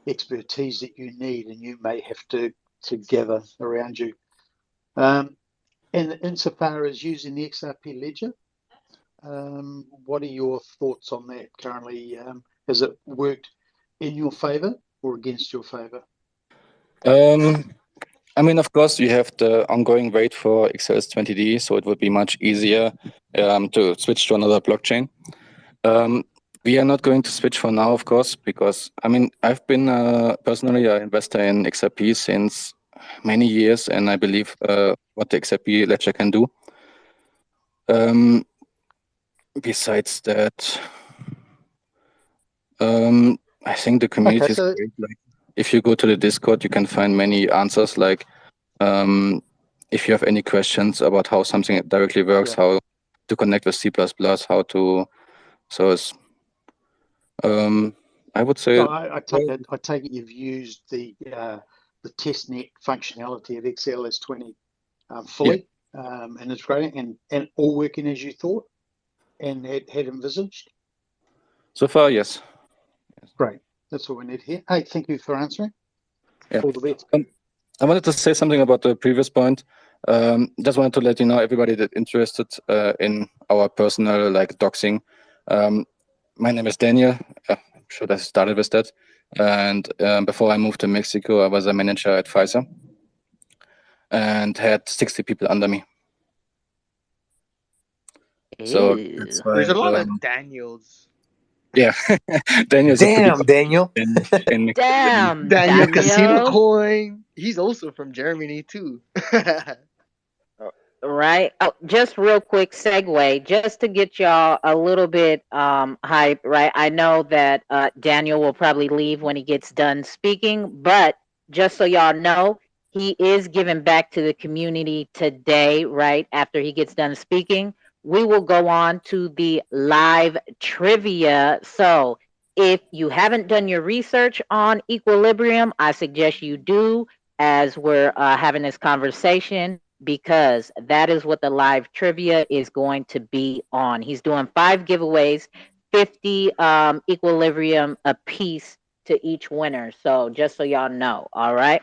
expertise that you need and you may have to gather around you. And insofar as using the XRP ledger, what are your thoughts on that currently? Has it worked in your favor or against your favor? I mean, of course, you have the ongoing wait for XLS20D, so it would be much easier to switch to another blockchain. We are not going to switch for now, of course, because, I mean, I've been personally an investor in XRP since many years, and I believe what the XRP ledger can do. Besides that, I think the community is great. Like, if you go to the Discord, you can find many answers. Like, if you have any questions about how something directly works, how to connect with C++, how to, so it's, I would say. So I take it you've used the testnet functionality of XLS20 fully and integrating and all working as you thought and had envisaged? So far, yes. Great. That's what we need here. Hey, thank you for answering. Yeah. All the best. I wanted to say something about the previous point. Just wanted to let you know, everybody that interested in our personal doxing. My name is Daniel. Should I started with that? And before I moved to Mexico, I was a manager at Pfizer and had 60 people under me. So that's why, there's a lot of Daniels. Yeah, Daniel's damn Daniel. Damn Daniel Daniel. Casino Coin. He's also from Germany too. Right. Oh, just real quick segue, just to get y'all a little bit hype, right? I know that Daniel will probably leave when he gets done speaking, but just so y'all know, he is giving back to the community today, right? After he gets done speaking, we will go on to the live trivia. So if you haven't done your research on Equilibrium, I suggest you do as we're having this conversation, because that is what the live trivia is going to be on. He's doing 5 giveaways, 50 Equilibrium a piece to each winner. So just so y'all know, all right?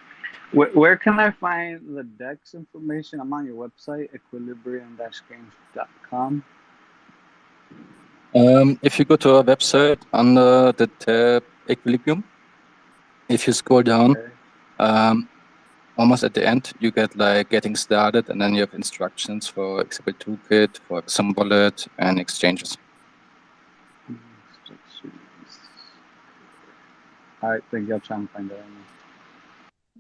Where can I find the DEX information? I'm on your website, equilibrium-games.com. If you go to our website under the tab Equilibrium, if you scroll down, almost at the end, you get getting started, and then you have instructions for Xrpl toolkit, for some wallet, and exchanges. All right, thank you. I'll try and find it.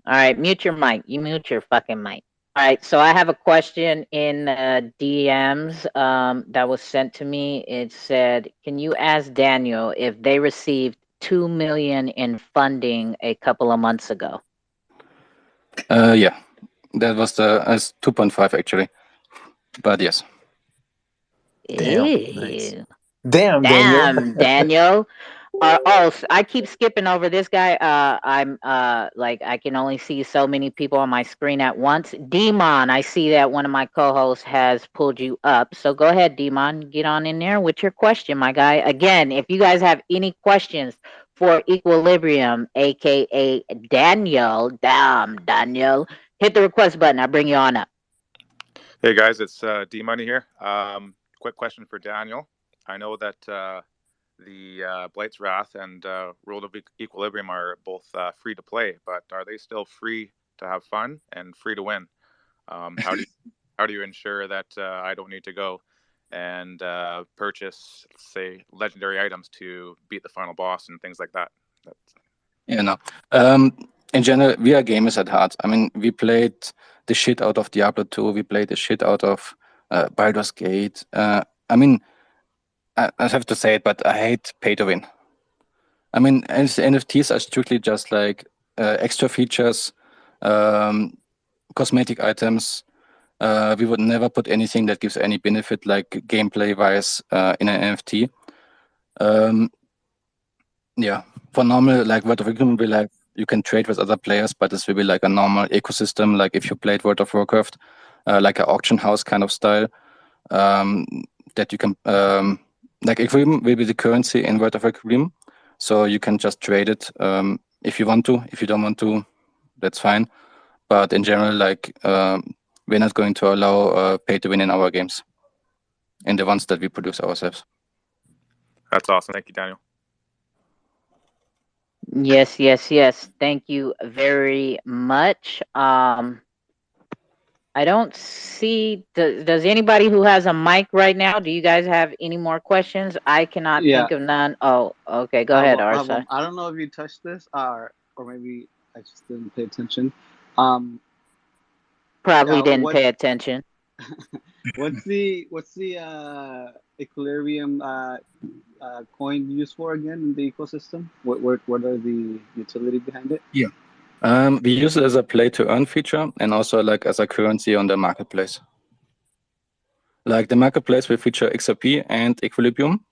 All right, mute your mic. You mute your fucking mic. All right, so I have a question in DMs that was sent to me. It said, can you ask Daniel if they received 2 million in funding a couple of months ago. Yeah, that was the 2.5 actually, but yes. Damn, Ew. nice. Damn, Damn, Daniel. Daniel. I keep skipping over this guy. I'm like I can only see so many people on my screen at once. Demon, I see that one of my co-hosts has pulled you up. So go ahead, Demon, get on in there with your question, my guy. Again, if you guys have any questions for Equilibrium, aka Daniel, Daniel, hit the request button. I'll bring you on up. Hey guys, it's D Money here. Quick question for Daniel. I know that the Blight's Wrath and World of Equilibrium are both free to play, but are they still free to have fun and free to win? How do you ensure that I don't need to go and purchase, say, legendary items to beat the final boss and things like that? Yeah, no. In general, we are gamers at heart. I mean, we played the shit out of Diablo 2. We played the shit out of Baldur's Gate. I mean, I have to say it, but I hate pay to win. I mean, NFTs are strictly just like extra features, cosmetic items. We would never put anything that gives any benefit, like gameplay-wise, in an NFT. Yeah, for normal, like World of Warcraft will be like you can trade with other players, but this will be like a normal ecosystem, like if you played World of Warcraft, like an auction house kind of style, that you can like Equilibrium will be the currency in World of Equilibrium, so you can just trade it if you want to. If you don't want to, that's fine. But in general, like we're not going to allow pay to win in our games, in the ones that we produce ourselves. That's awesome. Thank you, Daniel. Yes, yes, yes. Thank you very much. I don't see. Does anybody who has a mic right now? Do you guys have any more questions? I cannot think of none. Oh, okay. Go ahead, Arsa. I don't know if you touched this, or maybe I just didn't pay attention. Probably didn't pay attention. What's the Equilibrium coin used for again in the ecosystem? What are the utility behind it? Yeah. We use it as a play to earn feature and also like as a currency on the marketplace. Like the marketplace will feature XRP and Equilibrium.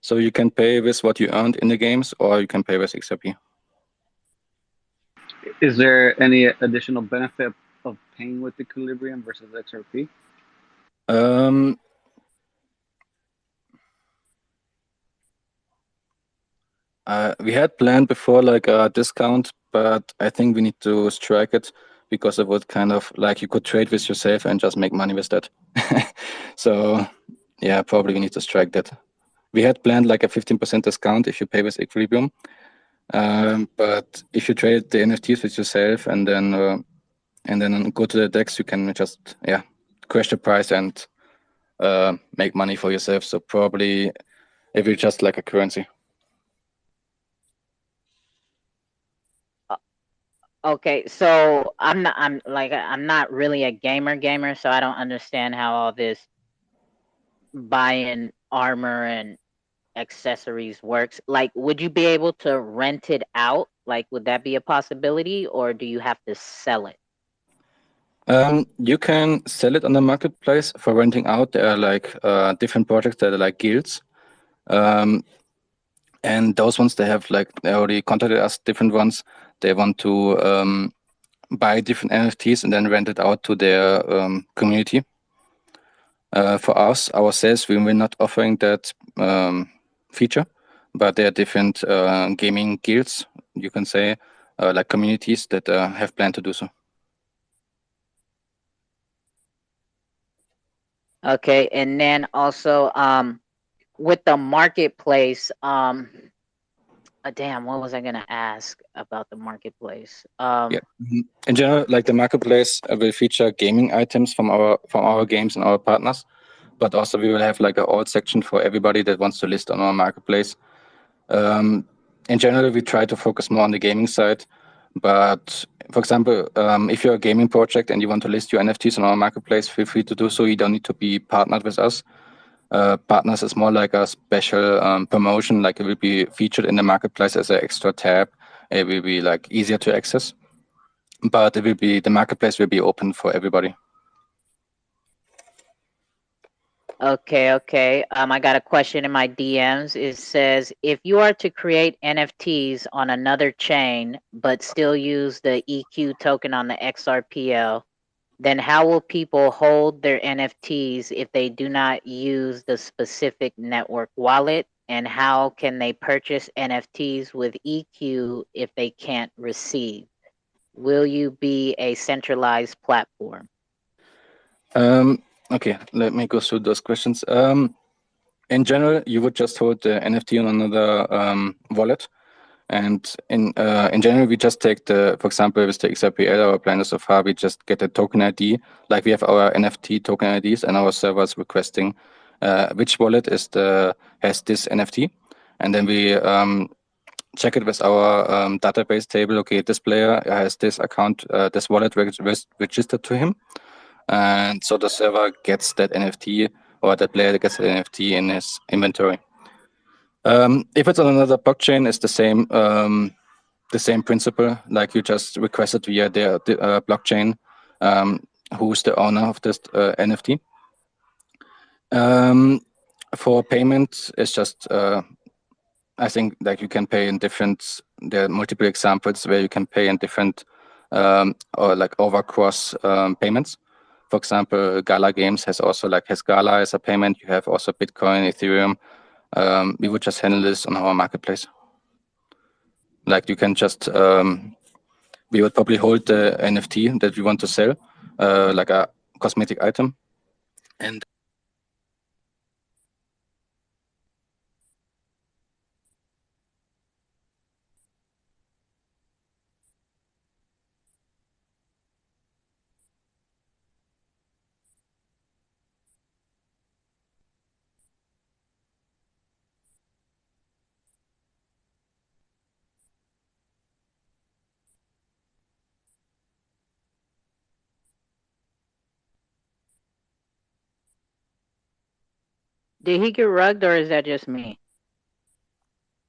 So you can pay with what you earned in the games, or you can pay with XRP. Is there any additional benefit of paying with Equilibrium versus XRP? We had planned before like a discount, but I think we need to strike it because it would kind of like you could trade with yourself and just make money with that. So yeah, probably we need to strike that. We had planned like a 15% discount if you pay with Equilibrium. But if you trade the NFTs with yourself and then go to the DEX, you can just crash the price and make money for yourself. So probably it will just like a currency. Okay, so I'm not really a gamer, so I don't understand how all this buying armor and accessories works. Like, would you be able to rent it out? Like, would that be a possibility, or do you have to sell it? You can sell it on the marketplace for renting out. There are like different projects that are like guilds. And those ones, they already contacted us, different ones. They want to buy different NFTs and then rent it out to their community. For us, ourselves, we were not offering that feature, but there are different gaming guilds, you can say, like communities that have planned to do so. Okay, and then also with the marketplace, damn, what was I gonna ask about the marketplace? Yeah. In general, like the marketplace will feature gaming items from our games and our partners, but also we will have like an all section for everybody that wants to list on our marketplace. In general, we try to focus more on the gaming side, but for example, if you're a gaming project and you want to list your NFTs on our marketplace, feel free to do so. You don't need to be partnered with us. partners is more like a special promotion, like it will be featured in the marketplace as an extra tab. It will be like easier to access, but it will be, the marketplace will be open for everybody. Okay. I got a question in my DMs. It says, if you are to create NFTs on another chain, but still use the EQ token on the XRPL, then how will people hold their NFTs if they do not use the specific network wallet? And how can they purchase NFTs with EQ if they can't receive? Will you be a centralized platform? Okay, let me go through those questions. In general, you would just hold the NFT on another wallet. And in general, we just take for example, with the Xrpl or Blender so far, we just get a token ID. Like we have our NFT token IDs and our servers requesting which wallet has this NFT. And then we check it with our database table. Okay, this player has this account, this wallet registered to him. And so the server gets that NFT, or the player gets the NFT in his inventory. If it's on another blockchain, it's the same principle. Like you just request it via the blockchain, who's the owner of this NFT. For payment, it's just I think like you can pay in different. There are multiple examples where you can pay in different or like over cross payments. For example, Gala Games has Gala as a payment. You have also Bitcoin, Ethereum. We would just handle this on our marketplace. Like you can just, we would probably hold the NFT that we want to sell, like a cosmetic item. And Did he get rugged, or is that just me?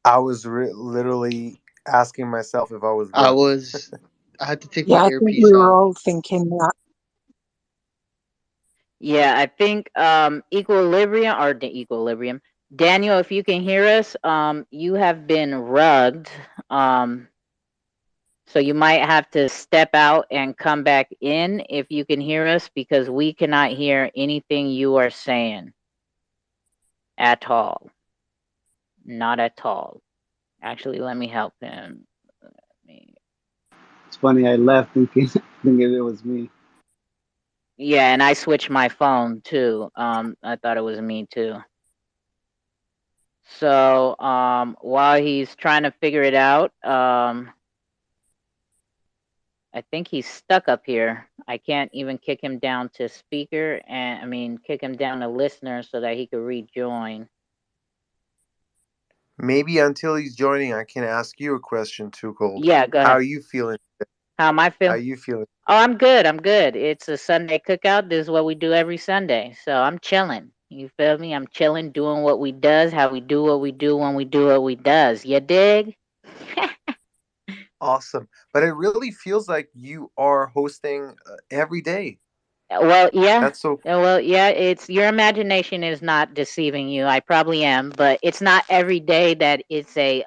I was literally asking myself if I was I rugged. was. I had to take Yeah, my I think we earpiece were off. all thinking that. Yeah, I think Equilibrium. Daniel, if you can hear us, you have been rugged. So you might have to step out and come back in if you can hear us, because we cannot hear anything you are saying at all. Not at all. Actually, let me help him. It's funny. I left thinking thinking it was me. Yeah, and I switched my phone too. I thought it was me too. So while he's trying to figure it out, I think he's stuck up here. I can't even kick him down to speaker, and I mean kick him down to listener so that he could rejoin. Maybe until he's joining, I can ask you a question, 2Cold. Yeah, go ahead. How are you feeling? How am I How feeling? are you feeling? Oh, I'm good. I'm good. It's a Sunday cookout. This is what we do every Sunday. So I'm chilling. You feel me? I'm chilling, doing what we does, how we do what we do when we do what we does. You dig? Awesome. But it really feels like you are hosting every day. Well, yeah. That's so Well, yeah, it's your imagination is not deceiving you. I probably am, but it's not every day that it's a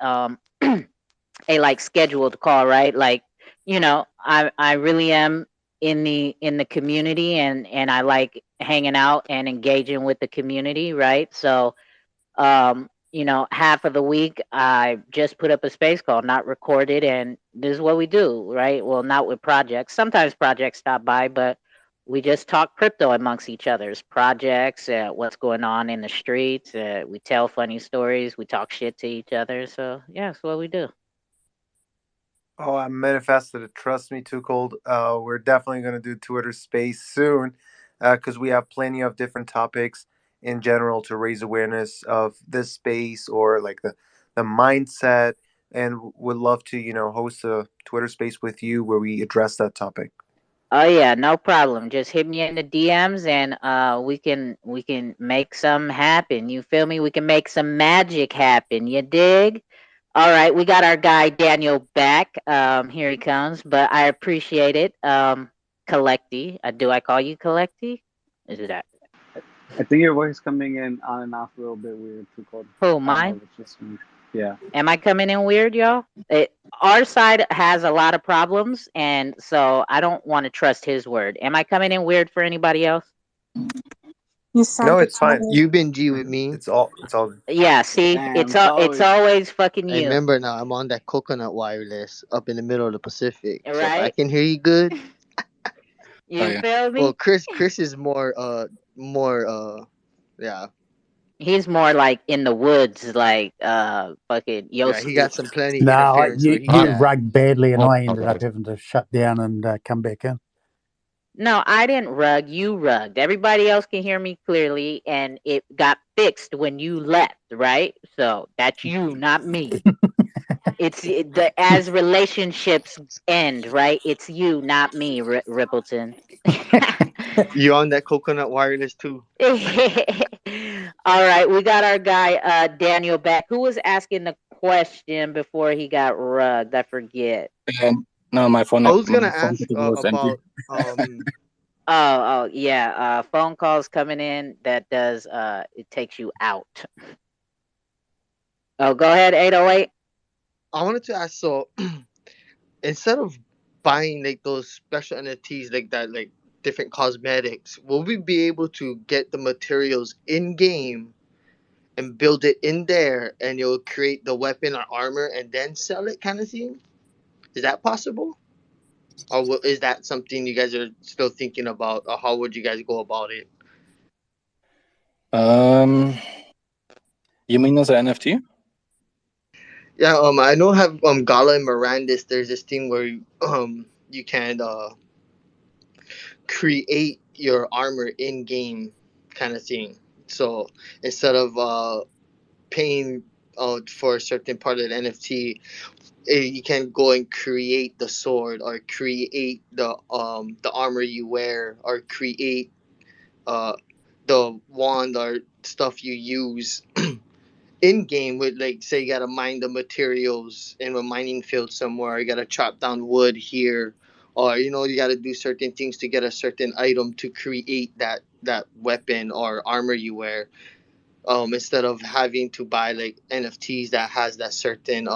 a like scheduled call, right? Like, I really am in the community, and I like hanging out and engaging with the community, right? So half of the week I just put up a space call, not recorded, and this is what we do, right? Well, not with projects. Sometimes projects stop by, but we just talk crypto amongst each other's projects, what's going on in the streets. We tell funny stories, we talk shit to each other. So yeah, that's what we do. Oh, I manifested it. Trust me, 2Cold. We're definitely going to do Twitter Space soon because we have plenty of different topics in general to raise awareness of this space or like the mindset. And would love to, host a Twitter Space with you where we address that topic. Oh yeah, no problem. Just hit me in the DMs and we can make some happen. You feel me? We can make some magic happen. You dig? All right, we got our guy Daniel back. Here he comes, but I appreciate it. Collecty. Do I call you Collecty? Is it that? I think your voice coming in on and off a little bit weird, 2Cold. Who, I don't know mine? if it's just me. Yeah. Am I coming in weird, y'all? Our side has a lot of problems, and so I don't want to trust his word. Am I coming in weird for anybody else? You No, sounded it's fine. You've been G with me. It's all. Yeah, see, Damn, it's always fucking I you, remember now. I'm on that coconut wireless up in the middle of the Pacific. So if I right? can hear you good, You Oh yeah. feel me? well, Chris is more yeah, He's more like in the woods, like fucking yo yeah. He got school. some plenty No, interference where you he's Ah, at. rugged badly, and oh, I all ended up right. having to shut down and come back in. No, I didn't rug. You rugged. Everybody else can hear me clearly, and it got fixed when you left, right? So that's you, not me. As relationships end, right? It's you, not me, Rippleton. You on that coconut wireless too? All right, we got our guy Daniel back. Who was asking the question before he got rugged? I forget. And no, my phone I was gonna my phone ask battery was empty. about Oh, yeah. Phone calls coming in. That does. It takes you out. Oh, go ahead. 808. I wanted to ask, so instead of buying like those special NFTs like that, like different cosmetics, will we be able to get the materials in game and build it in there, and you'll create the weapon or armor and then sell it, kind of thing? Is that possible, or is that something you guys are still thinking about, or how would you guys go about it? Um, you mean as an NFT? Yeah, I know have Gala and Mirandis. There's this thing where you can create your armor in game, kind of thing. So instead of paying for a certain part of the NFT, you can go and create the sword or create the armor you wear or create uh the wand or stuff you use in game with, like, say you gotta mine the materials in a mining field somewhere, you gotta chop down wood here, or you gotta do certain things to get a certain item to create that weapon or armor you wear, instead of having to buy like NFTs that has that certain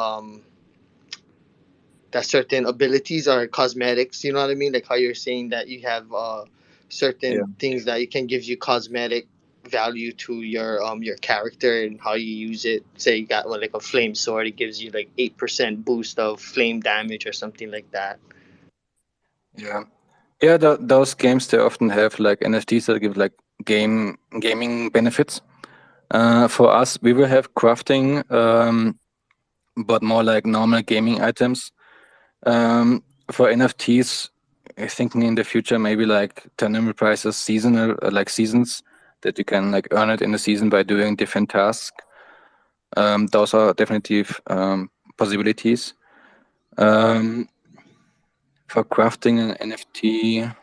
abilities or cosmetics. You know what I mean? Like how you're saying that you have Yeah. certain things that you can give you cosmetic value to your character and how you use it. Say you got like a flame sword, it gives you like 8% boost of flame damage or something like that. Yeah. Yeah, those games they often have like NFTs that give like gaming benefits. For us, we will have crafting, but more like normal gaming items. For NFTs, I thinking in the future maybe like tournament prices, seasonal like seasons that you can like earn it in the season by doing different tasks. Those are definitely possibilities. For crafting an NFT,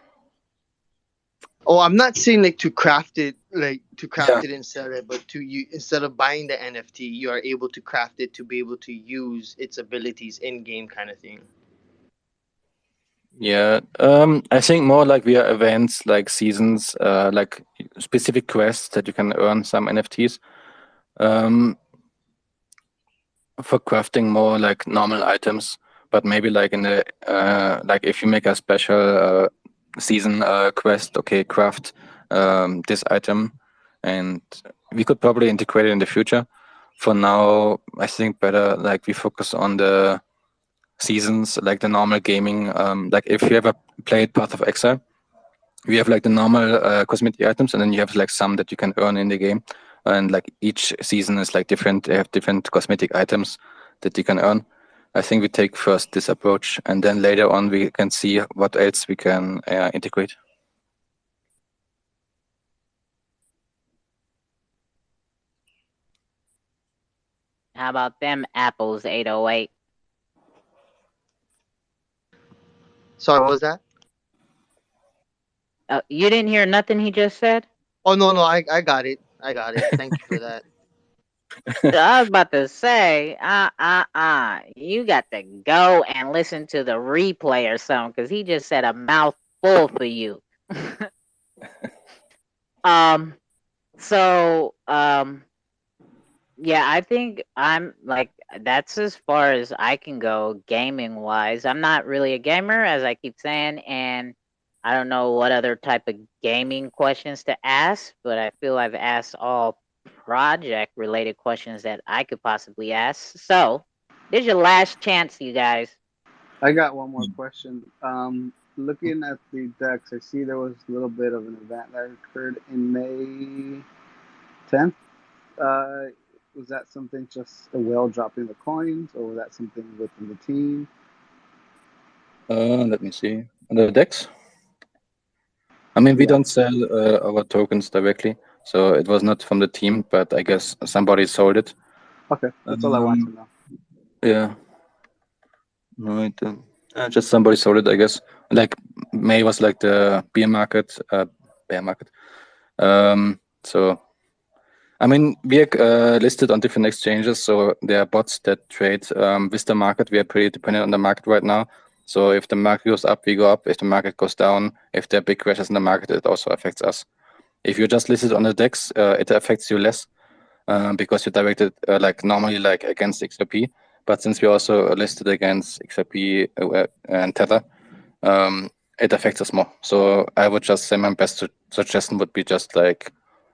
Oh, I'm not saying like to craft it, yeah, and sell it, but to you, instead of buying the NFT, you are able to craft it to be able to use its abilities in game, kind of thing. yeah. I think more like via events, like seasons, like specific quests that you can earn some NFTs. For crafting more like normal items, but maybe like in the like if you make a special season quest, okay, craft this item, and we could probably integrate it in the future. For now, I think better like we focus on the seasons, like the normal gaming. Like if you ever played Path of Exile, we have like the normal cosmetic items, and then you have like some that you can earn in the game, and like each season is like different. They have different cosmetic items that you can earn. I think we take first this approach, and then later on we can see what else we can integrate. How about them apples? 808. Sorry, what was that? You didn't hear nothing he just said? Oh no, I got it. I got it. Thank you for that. I was about to say, you got to go and listen to the replay or something, because he just said a mouthful for you. So, yeah, I think I'm like, that's as far as I can go gaming wise. I'm not really a gamer, as I keep saying, and I don't know what other type of gaming questions to ask, but I feel I've asked all project related questions that I could possibly ask. So, this is your last chance, you guys. I got one more question. Looking at the decks, I see there was a little bit of an event that occurred in May 10th. Was that something just a whale dropping the coins, or was that something within the team? Let me see. On the decks? I mean, we Yeah. don't sell our tokens directly, so it was not from the team, but I guess somebody sold it. Okay, that's all I wanted to know. Yeah. Right. Just somebody sold it, I guess. Like May was like the bear market. So, I mean, we are listed on different exchanges, so there are bots that trade with the market. We are pretty dependent on the market right now. So if the market goes up, we go up. If the market goes down, if there are big crashes in the market, it also affects us. If you're just listed on the DEX, it affects you less because you're directed like normally like against XRP. But since we're also listed against XRP and Tether, it affects us more. So I would just say my best suggestion would be just like,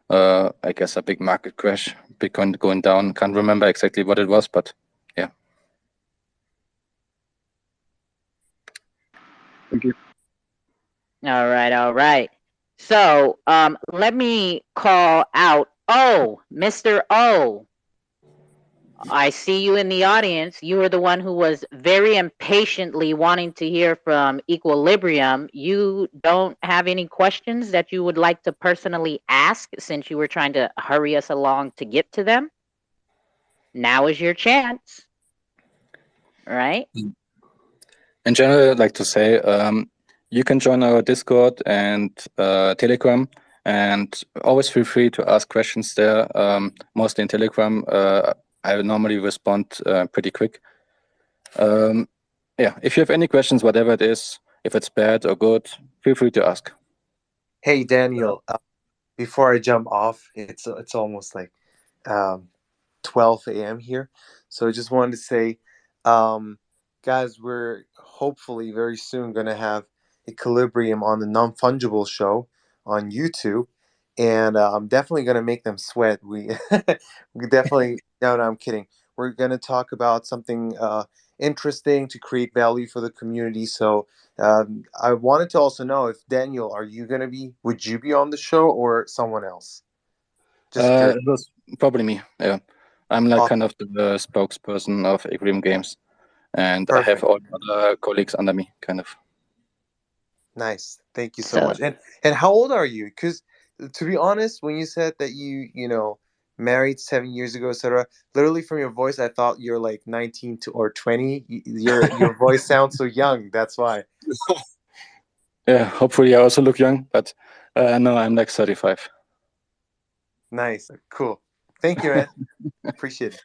I guess a big market crash, Bitcoin going down. Can't remember exactly what it was, but yeah. Thank you. All right. So, let me call out Mr. O. I see you in the audience. You were the one who was very impatiently wanting to hear from Equilibrium. You don't have any questions that you would like to personally ask, since you were trying to hurry us along to get to them? Now is your chance. All right? In general, I'd like to say you can join our Discord and Telegram, and always feel free to ask questions there. Mostly in Telegram, I normally respond pretty quick. Yeah, if you have any questions, whatever it is, if it's bad or good, feel free to ask. Hey Daniel, before I jump off, it's almost like 12 a.m. here, so I just wanted to say, guys, we're hopefully very soon going to have Equilibrium on the Non-Fungible show on YouTube, and I'm definitely going to make them sweat. We definitely no, I'm kidding. We're going to talk about something interesting to create value for the community. So I wanted to also know if Daniel, would you be on the show or someone else? Just curious. It was probably me. Yeah, I'm like kind of the spokesperson of Equilibrium Games, and Perfect. I have all other colleagues under me, kind of. Nice. Thank you so much. And how old are you? Because to be honest, when you said that you married 7 years ago, etc., literally from your voice, I thought you're like 19 or 20. Your voice sounds so young. That's why. Yeah, hopefully I also look young, but no, I'm like 35. Nice. Cool. Thank you, man. Appreciate it.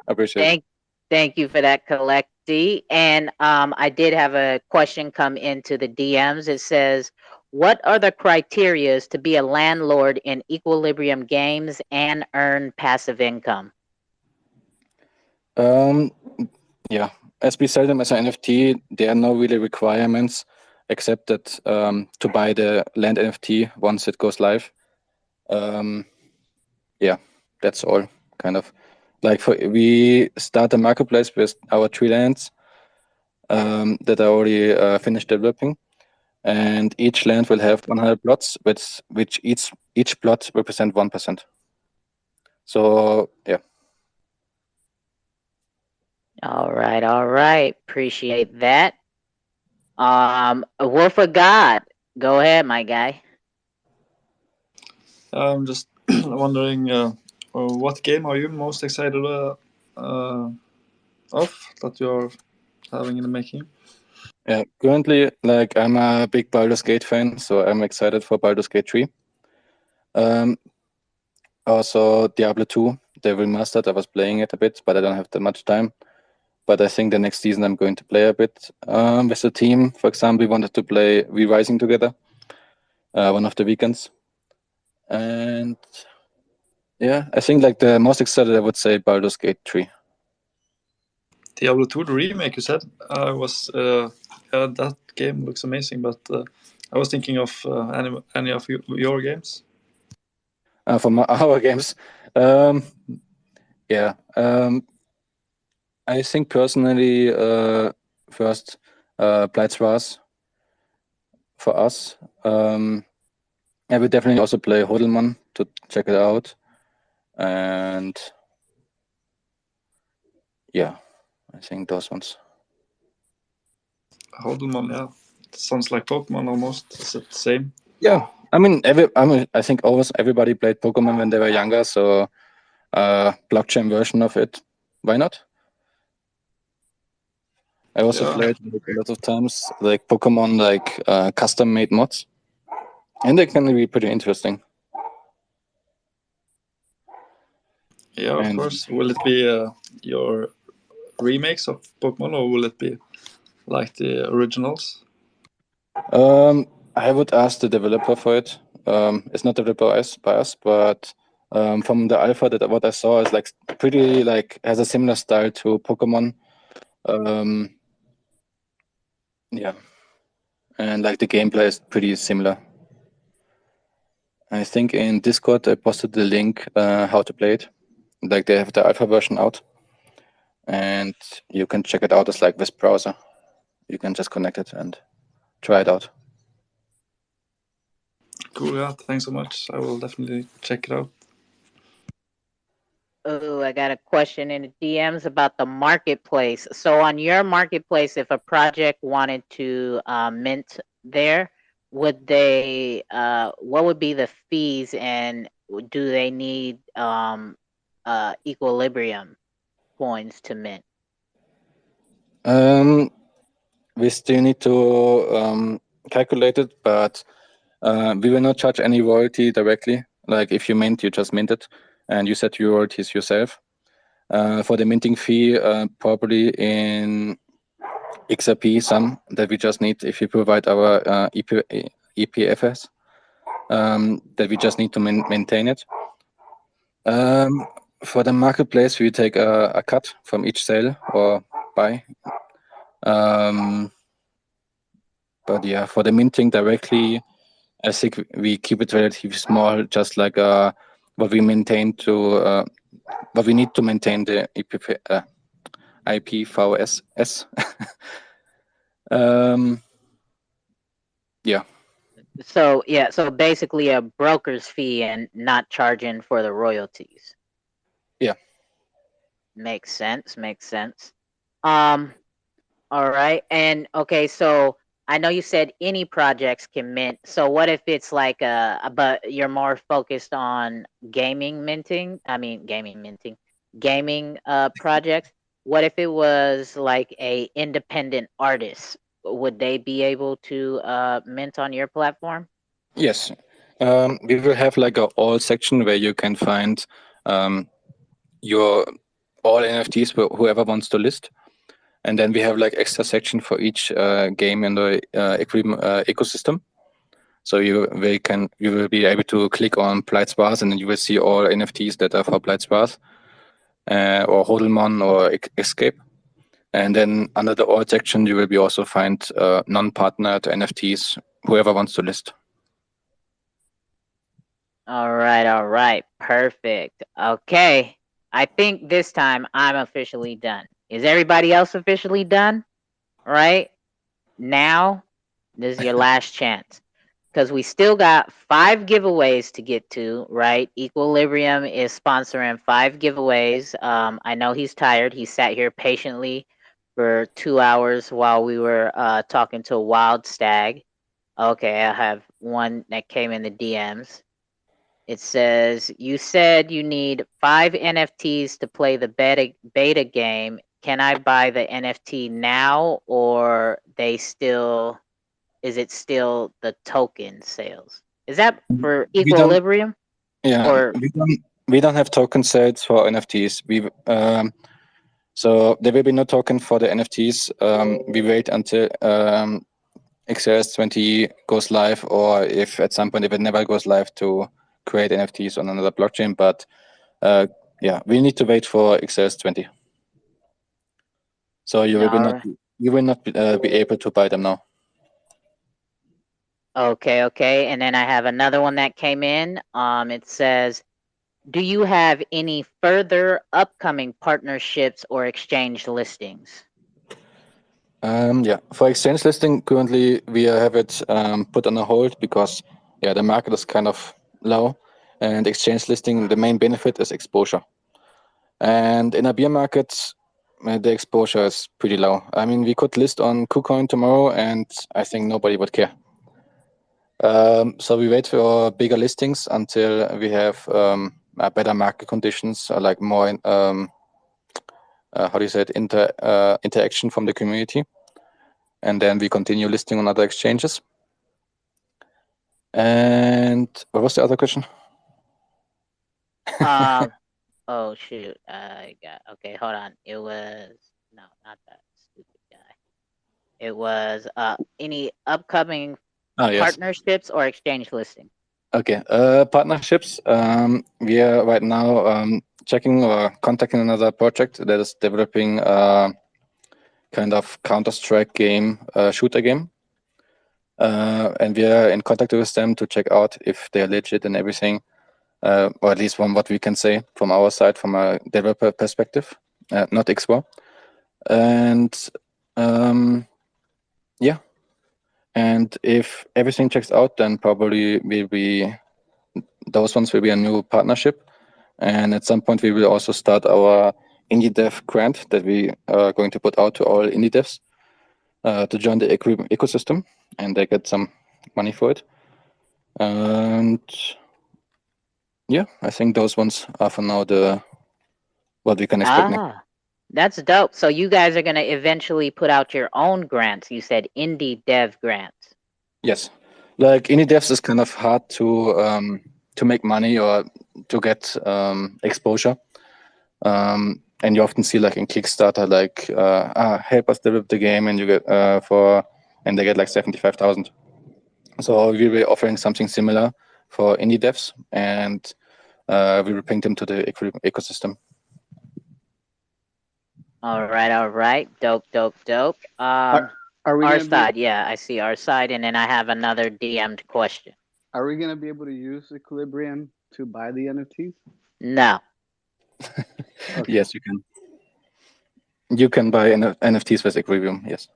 Appreciate it. Thank you for that, Collecti. And I did have a question come into the DMs. It says, what are the criterias to be a landlord in Equilibrium Games and earn passive income? Yeah, as we sell them as an NFT, there are no really requirements except that to buy the land NFT once it goes live. Yeah, that's all, kind of. Like we start a marketplace with our 3 lands that are already finished developing, and each land will have 100 plots, which each plot represent 1%. So yeah. All right. Appreciate that. Wolf of God, go ahead, my guy. I'm just wondering, what game are you most excited of that you're having in the making? Yeah, currently, like I'm a big Baldur's Gate fan, so I'm excited for Baldur's Gate 3. Also Diablo 2, they remastered. I was playing it a bit, but I don't have that much time. But I think the next season I'm going to play a bit with the team. For example, we wanted to play Re-Rising together one of the weekends. And yeah, I think like the most excited I would say Baldur's Gate 3. Diablo 2, the remake you said, was that game looks amazing, but I was thinking of any of your games. From our games, yeah. I think personally, first Blights Wars for us. I would definitely also play Hodelman to check it out, and yeah, I think those ones. Hodelman, yeah, it sounds like Pokemon almost. Is it the same? Yeah, I mean, I think always everybody played Pokemon when they were younger, so blockchain version of it. Why not? I also played like, a lot of times like Pokemon like custom made mods, and they can be pretty interesting. Yeah, of course. Will it be your remakes of Pokemon, or will it be like the originals? I would ask the developer for it. It's not developed by us, but from the alpha that what I saw is like pretty like has a similar style to Pokemon. Yeah, and like the gameplay is pretty similar. I think in Discord I posted the link how to play it. Like they have the alpha version out, and you can check it out as like this browser. You can just connect it and try it out. Cool, yeah, thanks so much. I will definitely check it out. Oh, I got a question in the DMs about the marketplace. So on your marketplace, if a project wanted to mint there, would they what would be the fees, and do they need equilibrium coins to mint? We still need to calculate it, but we will not charge any royalty directly. Like if you mint, you just mint it, and you set your royalties yourself. For the minting fee, probably in Xrp some that we just need if you provide our EPFS, that we just need to maintain it. For the marketplace, we take a cut from each sale or buy. But yeah, for the minting directly, I think we keep it relatively small, just like what we maintain to what we need to maintain the IPVSS. Yeah. So yeah, so basically a broker's fee and not charging for the royalties. Yeah. Makes sense. Makes sense. All right. And okay, so I know you said any projects can mint. So what if it's like but you're more focused on gaming minting? I mean, gaming projects. What if it was like a independent artist? Would they be able to mint on your platform? Yes. We will have like a all section where you can find your all NFTs for whoever wants to list. And then we have like extra section for each game in the ecosystem. So you will be able to click on Blights Wars, and then you will see all NFTs that are for Blights Wars, or Hodelmon or Escape. And then under the all section, you will be also find non-partnered NFTs, whoever wants to list. All right, perfect. Okay, I think this time I'm officially done. Is everybody else officially done? Right now, this is your last chance, because we still got 5 giveaways to get to. Right, Equilibrium is sponsoring 5 giveaways. I know he's tired. He sat here patiently for 2 hours while we were talking to Wild Stag. Okay, I have one that came in the DMs. It says, you said you need 5 NFTs to play the beta game. can I buy the NFT now, or is it still the token sales? Is that for We don't. Equilibrium? Yeah, Or we don't have token sales for NFTs. So there will be no token for the NFTs. We wait until XRS20 goes live, or if at some point if it never goes live, to create NFTs on another blockchain. But yeah, we need to wait for XRS20. So you will be able to buy them now. Okay. And then I have another one that came in. It says, do you have any further upcoming partnerships or exchange listings? Yeah, for exchange listing, currently we have it put on a hold because the market is kind of low, and exchange listing, the main benefit is exposure. And in a beer market, the exposure is pretty low. I mean, we could list on Cookout tomorrow, and I think nobody would care. So we wait for bigger listings until we have better market conditions, like more interaction from the community, and then we continue listing on other exchanges. And what was the other question? Oh shoot, okay, hold on. It was not that stupid guy. It was any upcoming partnerships or exchange listing? Okay, partnerships. We are right now checking or contacting another project that is developing kind of Counter-Strike game, shooter game. And we are in contact with them to check out if they're legit and everything, or at least from what we can say from our side, from a developer perspective, not Xrpl. And yeah, and if everything checks out, then probably those ones will be a new partnership. And at some point, we will also start our indie dev grant that we are going to put out to all indie devs to join the ecosystem, and they get some money for it. And yeah, I think those ones are for now what we can expect next. That's dope. So you guys are going to eventually put out your own grants. You said indie dev grants. Yes, like indie devs is kind of hard to make money or to get exposure. And you often see, like in Kickstarter, like help us develop the game, and you get and they get like 75,000. So we will be offering something similar for indie devs, and we will bring them to the ecosystem. All right. Dope. Are we our gonna side, yeah, I see our side, and then I have another DM'd question. Are we gonna be able to use Equilibrium to buy the NFTs? No. Okay. Yes, you can. You can buy NFTs with Equilibrium. Yes.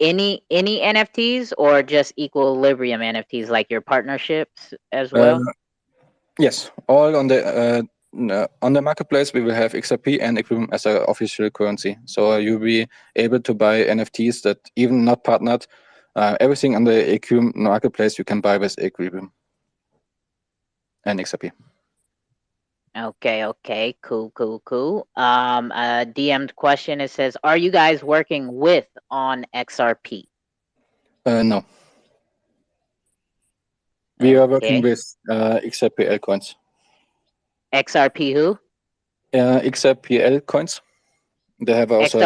Any NFTs or just Equilibrium NFTs, like your partnerships as well? Yes, all on the marketplace. We will have Xrp and Equilibrium as an official currency. So you'll be able to buy NFTs that even not partnered. Everything on the Equilibrium marketplace you can buy with Equilibrium and Xrp. Okay. Cool. A DM'd question. It says, are you guys working on XRP? No. We are working with Xrpl coins. XRP who? Xrpl coins. They have also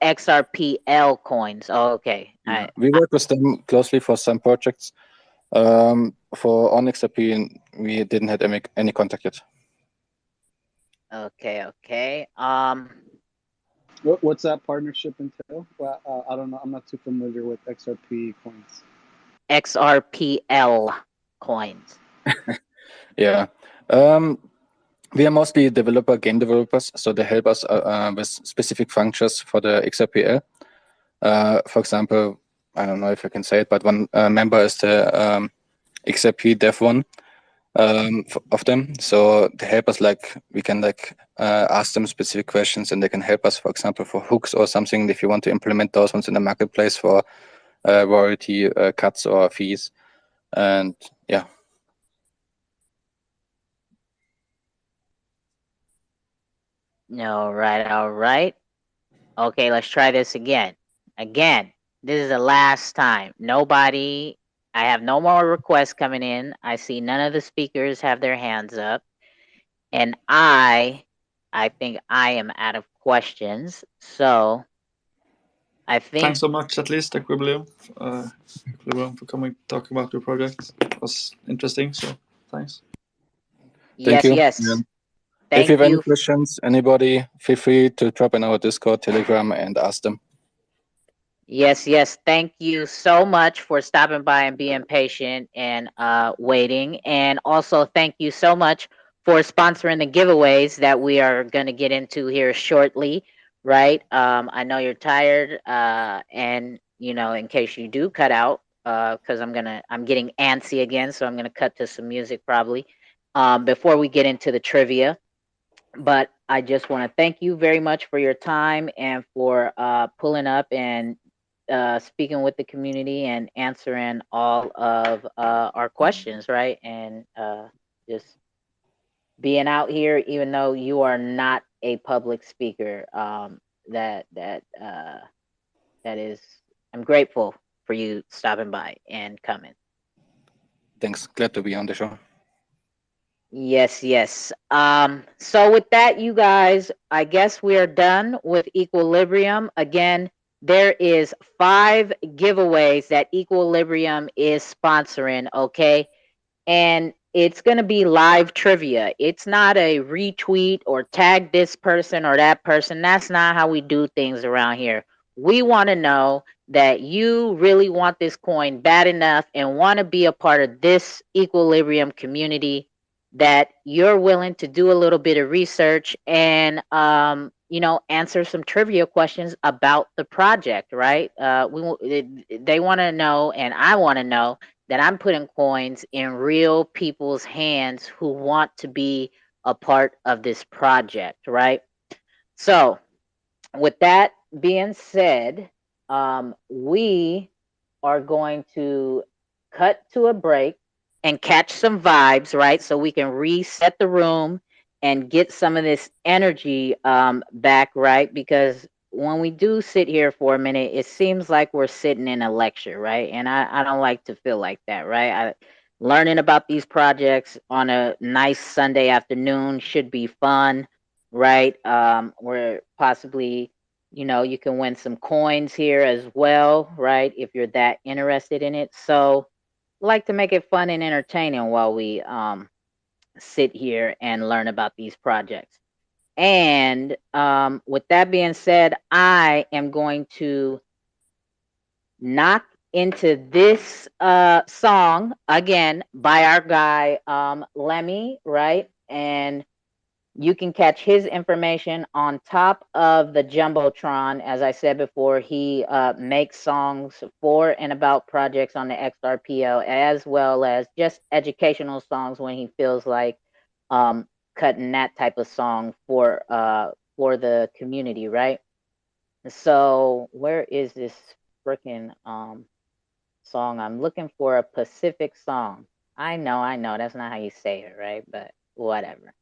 XRPL coins. Oh, okay. Yeah. We work with them closely for some projects. For on XRP, we didn't have any contact yet. Okay. What's that partnership entail? Well, I don't know. I'm not too familiar with XRP coins. XRPL coins. Yeah. We are mostly game developers, so they help us with specific functions for the XRPL. For example, I don't know if I can say it, but one member is the XRP dev one of them. So they help us, like we can ask them specific questions, and they can help us, for example, for hooks or something, if you want to implement those ones in the marketplace for royalty cuts or fees. And yeah. All right. Okay, let's try this again. Again, this is the last time. Nobody, I have no more requests coming in. I see none of the speakers have their hands up. And I think I am out of questions. So I think. Thanks so much, at least, Xrpl, for coming talk about your project. It was interesting. So thanks. Thank Yes, you. yes. Yeah. If Thank you have any you. questions, anybody, feel free to drop in our Discord, Telegram, and ask them. Yes, yes. Thank you so much for stopping by and being patient and waiting. And also thank you so much for sponsoring the giveaways that we are going to get into here shortly, right? I know you're tired, and you know, in case you do cut out, because I'm getting antsy again, so I'm gonna cut to some music probably. Before we get into the trivia, but I just want to thank you very much for your time and for pulling up and speaking with the community and answering all of our questions, right? And just being out here, even though you are not a public speaker, that is, I'm grateful for you stopping by and coming. Thanks. Glad to be on the show. Yes, yes. So with that, you guys, I guess we are done with Equilibrium. Again, there is 5 giveaways that Equilibrium is sponsoring, okay? And it's going to be live trivia. It's not a retweet or tag this person or that person. That's not how we do things around here. We want to know that you really want this coin bad enough and want to be a part of this Equilibrium community, that you're willing to do a little bit of research and you know, answer some trivia questions about the project, right? They want to know, and I want to know, that I'm putting coins in real people's hands who want to be a part of this project, right? So with that being said, we are going to cut to a break and catch some vibes, right? So we can reset the room and get some of this energy back, right? Because when we do sit here for a minute, it seems like we're sitting in a lecture, right? And I don't like to feel like that, right? Learning about these projects on a nice Sunday afternoon should be fun, right? Where possibly, you know, you can win some coins here as well, right? If you're that interested in it. So I like to make it fun and entertaining while we sit here and learn about these projects. And with that being said, I am going to knock into this song again by our guy Lemmy, right? And you can catch his information on top of the Jumbotron. As I said before, he makes songs for and about projects on the Xrpl, as well as just educational songs when he feels like cutting that type of song for the community, right? So where is this freaking song? I'm looking for a Pacific song. I know, that's not how you say it, right? But whatever.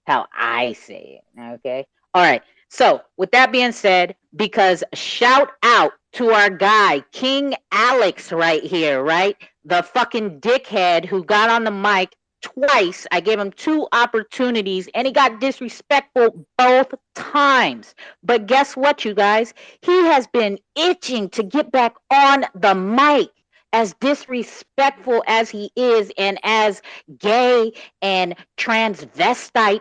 How I say it, okay? All right. So with that being said, because shout out to our guy, King Alex right here, right? The fucking dickhead who got on the mic twice. I gave him 2 opportunities and he got disrespectful both times. But guess what, you guys? He has been itching to get back on the mic. As disrespectful as he is and as gay and transvestite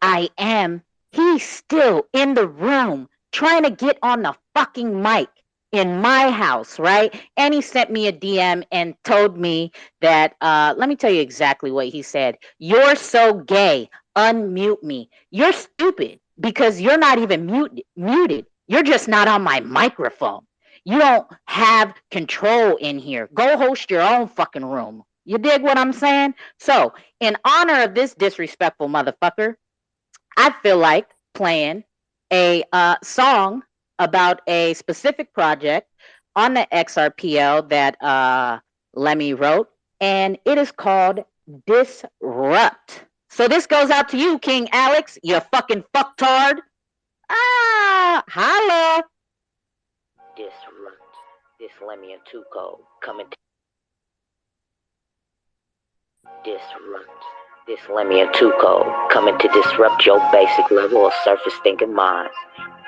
I am, he's still in the room trying to get on the fucking mic in my house, right? And he sent me a DM and told me that, let me tell you exactly what he said. You're so gay. Unmute me. You're stupid because you're not even muted. You're just not on my microphone. You don't have control in here. Go host your own fucking room. You dig what I'm saying? So, in honor of this disrespectful motherfucker, I feel like playing a song about a specific project on the Xrpl that Lemmy wrote, and it is called Disrupt. So this goes out to you, King Alex, you fucking fucktard. Holla! Disrupt. This Lemmy and 2Cold coming to disrupt. This Lemmy and 2Cold coming to disrupt your basic level of surface thinking minds.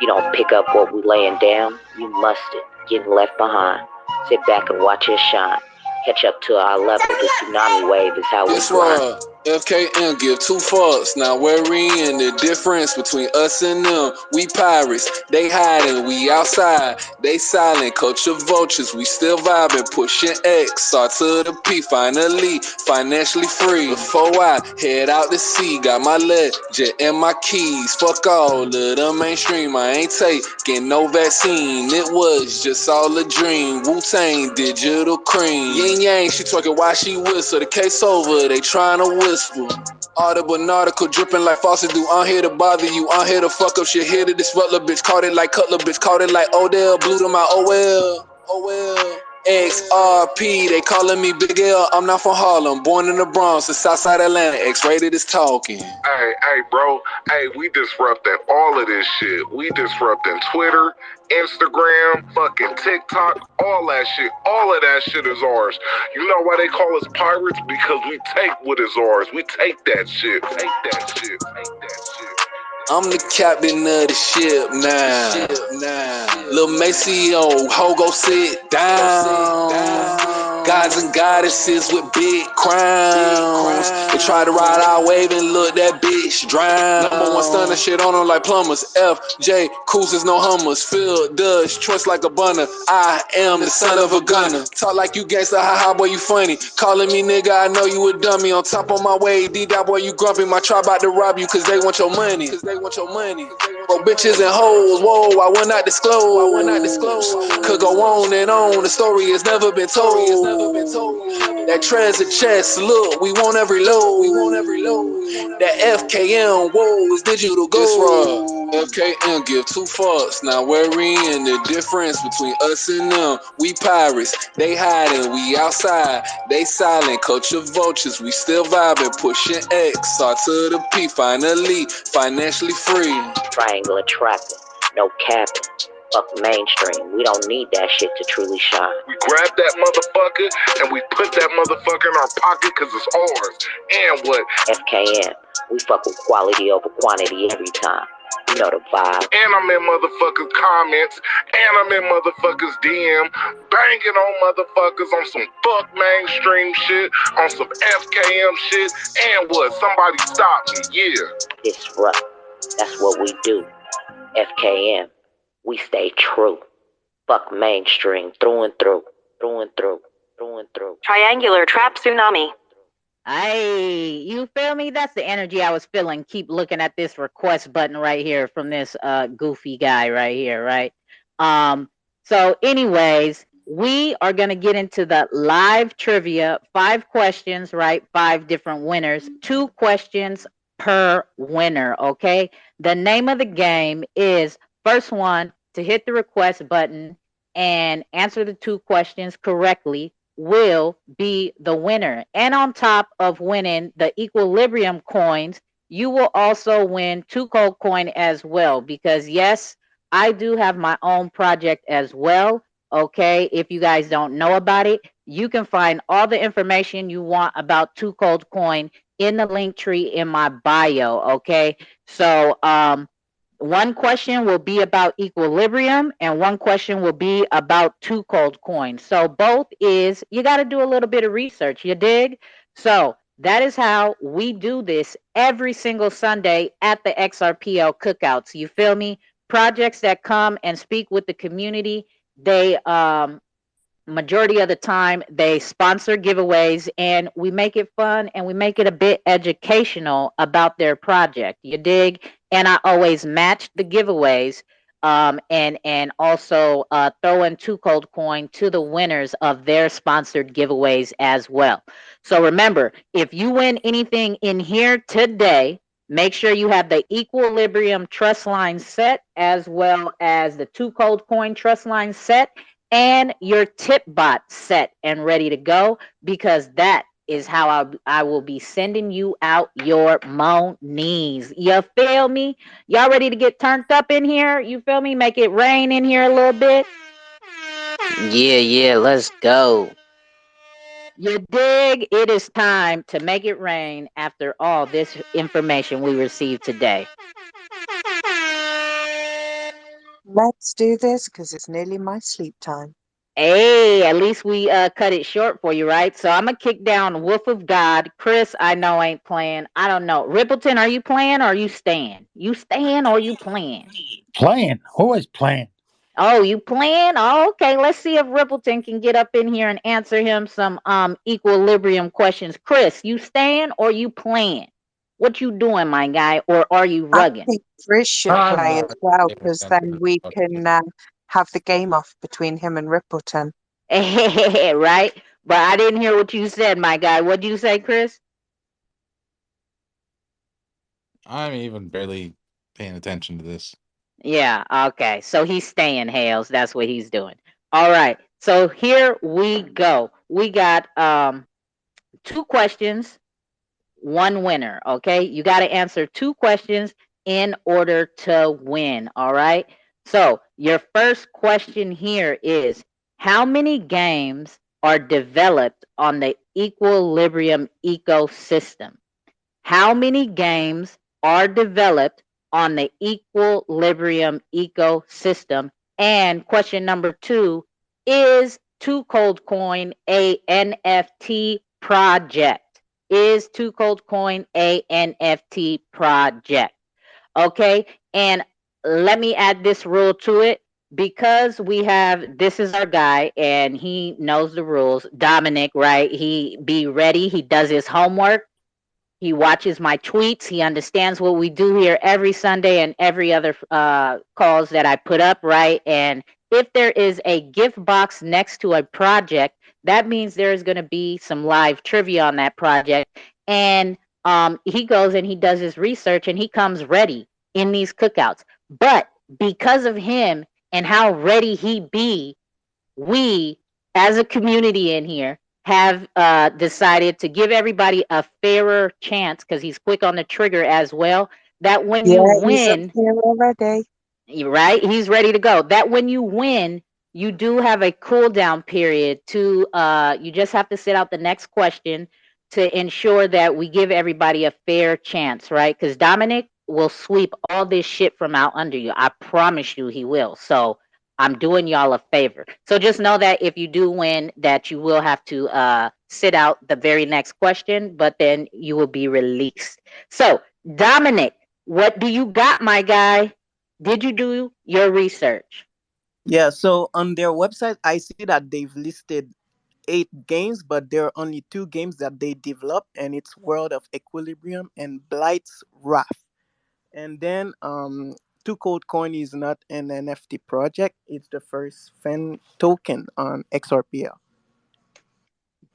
You don't pick up what we laying down, you must it, getting left behind. Sit back and watch us shine. Catch up to our level. The tsunami wave is how we grind. FKM give two fucks. Now we're in the difference between us and them. We pirates, they hiding, we outside. They silent, culture vultures, we still vibing, pushing X, R to the P, finally financially free. Before I head out to sea, got my ledger and my keys. Fuck all of the mainstream, I ain't taking no vaccine. It was just all a dream. Wu-Tang, digital cream. Yin Yang, she twerking while she whistle. The case over, they trying to whistle. Audible nautical dripping like faucet do. I'm here to bother you. I'm here to fuck up shit. Here to disrupt the bitch. Caught it like Cutler, bitch. Caught it like Odell. Blew to my OL. Xrp, they calling me Big L. I'm not from Harlem. Born in the Bronx, the Southside Atlanta. X-rated is talking. Hey, bro. Hey, we disrupting all of this shit. We disrupting Twitter, Instagram, fucking TikTok, all that shit. All of that shit is ours. You know why they call us pirates? Because we take what is ours. We take that shit. Take that shit. Take that shit. I'm the captain of the ship now. Lil' Maceo, ho, go sit down. Gods and goddesses with big crowns. They try to ride our wave and look that bitch drown. Number one stunner, shit on them like plumbers. FJ, cruisers, no hummers. Phil Dutch, trust like a bunner. I am the son of a gunner. Talk like you gangsta, ha boy, you funny. Calling me nigga, I know you a dummy. On top of my way, D-Dot boy, you grumpy. My tribe about to rob you, cause they want your money. Bro, bitches and hoes, whoa, I will not disclose. Could go on and on, the story has never been told. That treasure chest, look, we want every load. That FKM, whoa, is digital gold. FKM give two fucks. Now we're in the difference between us and them. We pirates, they hiding, we outside. They silent, culture vultures, we still vibing, pushing X, R to the P, finally financially free. Triangle of trapping, no capping. Fuck mainstream, we don't need that shit to truly shine. We grab that motherfucker and we put that motherfucker in our pocket cause it's ours. And what? FKM, we fuck with quality over quantity every time. You know the vibe. And I'm in motherfuckers' comments. And I'm in motherfuckers' DM. Banging on motherfuckers on some fuck mainstream shit. On some FKM shit. And what? Somebody stop me, yeah. Disrupt. That's what we do. FKM. We stay true. Fuck mainstream through and through. Through and through. Through and through. Triangular trap tsunami. Hey, you feel me? That's the energy I was feeling. Keep looking at this request button right here from this goofy guy right here, right? So anyways, we are going to get into the live trivia. 5 questions, right? 5 different winners. 2 questions per winner, okay? The name of the game is first one to hit the request button and answer the 2 questions correctly will be the winner. And on top of winning the Equilibrium coins, you will also win 2Cold coin as well, because yes, I do have my own project as well. Okay, if you guys don't know about it, you can find all the information you want about 2Cold coin in the link tree in my bio. Okay, so one question will be about Equilibrium and one question will be about 2Cold coins. So both is, you got to do a little bit of research, you dig? So that is how we do this every single Sunday at the Xrpl cookouts. You feel me? Projects that come and speak with the community, they majority of the time they sponsor giveaways and we make it fun and we make it a bit educational about their project, you dig? And I always match the giveaways and also throw in 2Cold coin to the winners of their sponsored giveaways as well. So remember, if you win anything in here today, make sure you have the Equilibrium trust line set as well as the 2Cold coin trust line set and your tip bot set and ready to go, because that is how I will be sending you out your monies. You feel me? Y'all ready to get turned up in here? You feel me? Make it rain in here a little bit. Yeah, let's go. You dig? It is time to make it rain after all this information we received today. Let's do this because it's nearly my sleep time. Hey, at least we cut it short for you, right? So I'm gonna kick down Wolf of God. Chris, I know ain't playing. I don't know. Rippleton, are you playing or are you staying? You staying or you playing? Playing. Always playing. Oh, you playing? Oh, okay. Let's see if Rippleton can get up in here and answer him some equilibrium questions. Chris, you staying or you playing? What you doing, my guy? Or are you I rugging? think Chris should I'm play as not well paying because attention then to we what can have the game off between him and Rippleton. Right? But I didn't hear what you said, my guy. What'd you say, Chris? I'm even barely paying attention to this. Yeah, okay. So he's staying, Hales. That's what he's doing. All right. So here we go. We got 2 questions, 1 winner, okay? You got to answer 2 questions in order to win, all right? So, your first question here is how many games are developed on the Equilibrium ecosystem? How many games are developed on the Equilibrium ecosystem? And question number 2, is 2Cold Coin a NFT project? Is 2Cold Coin a NFT project? Okay, and let me add this rule to it. Because we have, this is our guy and he knows the rules, Dominic, right? He be ready, he does his homework, he watches my tweets. He understands what we do here every Sunday and every other calls that I put up, right? And if there is a gift box next to a project, that means there is going to be some live trivia on that project. And he goes and he does his research and he comes ready in these cookouts. But because of him and how ready he be, we as a community in here have decided to give everybody a fairer chance because he's quick on the trigger as well. That when you Yeah, he's up win, here already. right, he's ready to go. That when you win, you do have a cooldown period to you just have to sit out the next question to ensure that we give everybody a fair chance, right? Because Dominic will sweep all this shit from out under you. I promise you he will. So I'm doing y'all a favor. So just know that if you do win, that you will have to sit out the very next question, but then you will be released. So Dominic, what do you got, my guy? Did you do your research? Yeah, so on their website, I see that they've listed 8 games, but there are only 2 games that they developed, and it's World of Equilibrium and Blight's Wrath. And then 2Cold Coin is not an NFT project; it's the first fan token on Xrpl.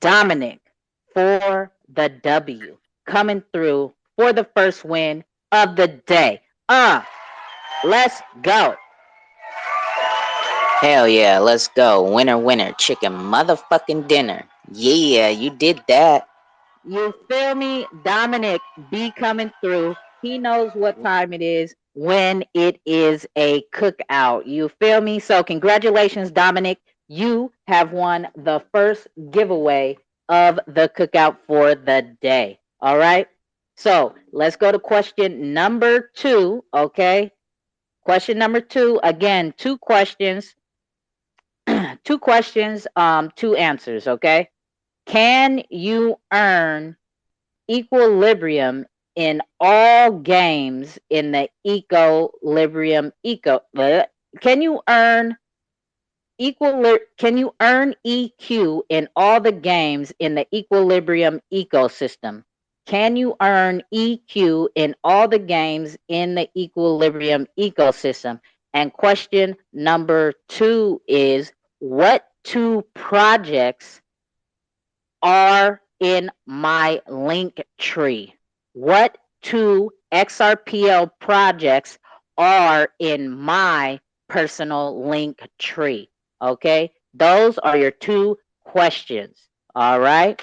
Dominic for the W, coming through for the first win of the day. Let's go. Hell yeah, let's go. Winner, winner, chicken motherfucking dinner. Yeah, you did that. You feel me? Dominic be coming through. He knows what time it is when it is a cookout. You feel me? So congratulations, Dominic. You have won the first giveaway of the cookout for the day. All right. So let's go to question number 2. Okay. Question number 2. Again, 2 questions. 2 questions, 2 answers. Okay. Can you earn equilibrium in all games in the equilibrium can you earn can you earn EQ in all the games in the equilibrium ecosystem? Can you earn EQ in all the games in the equilibrium ecosystem? And question number 2 is what 2 projects are in my link tree? What 2 XRPL projects are in my personal link tree? Okay, those are your 2 questions. All right,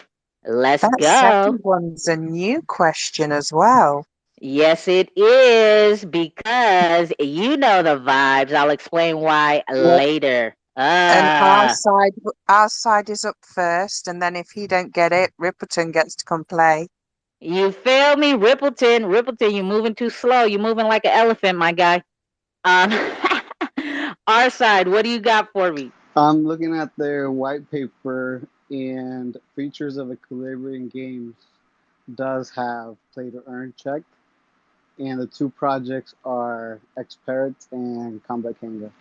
Let's That go. second one's a new question as well. Yes, it is, because you know the vibes. I'll explain why Yeah. later. And our side is up first, and then if you don't get it, Rippleton gets to come play. You feel me? Rippleton, you're moving too slow. You're moving like an elephant, my guy. Our side, what do you got for me? I'm looking at their white paper, and Features of Equilibrium Games does have play to earn checked, and the two projects are Xrpl and Combat Kanga.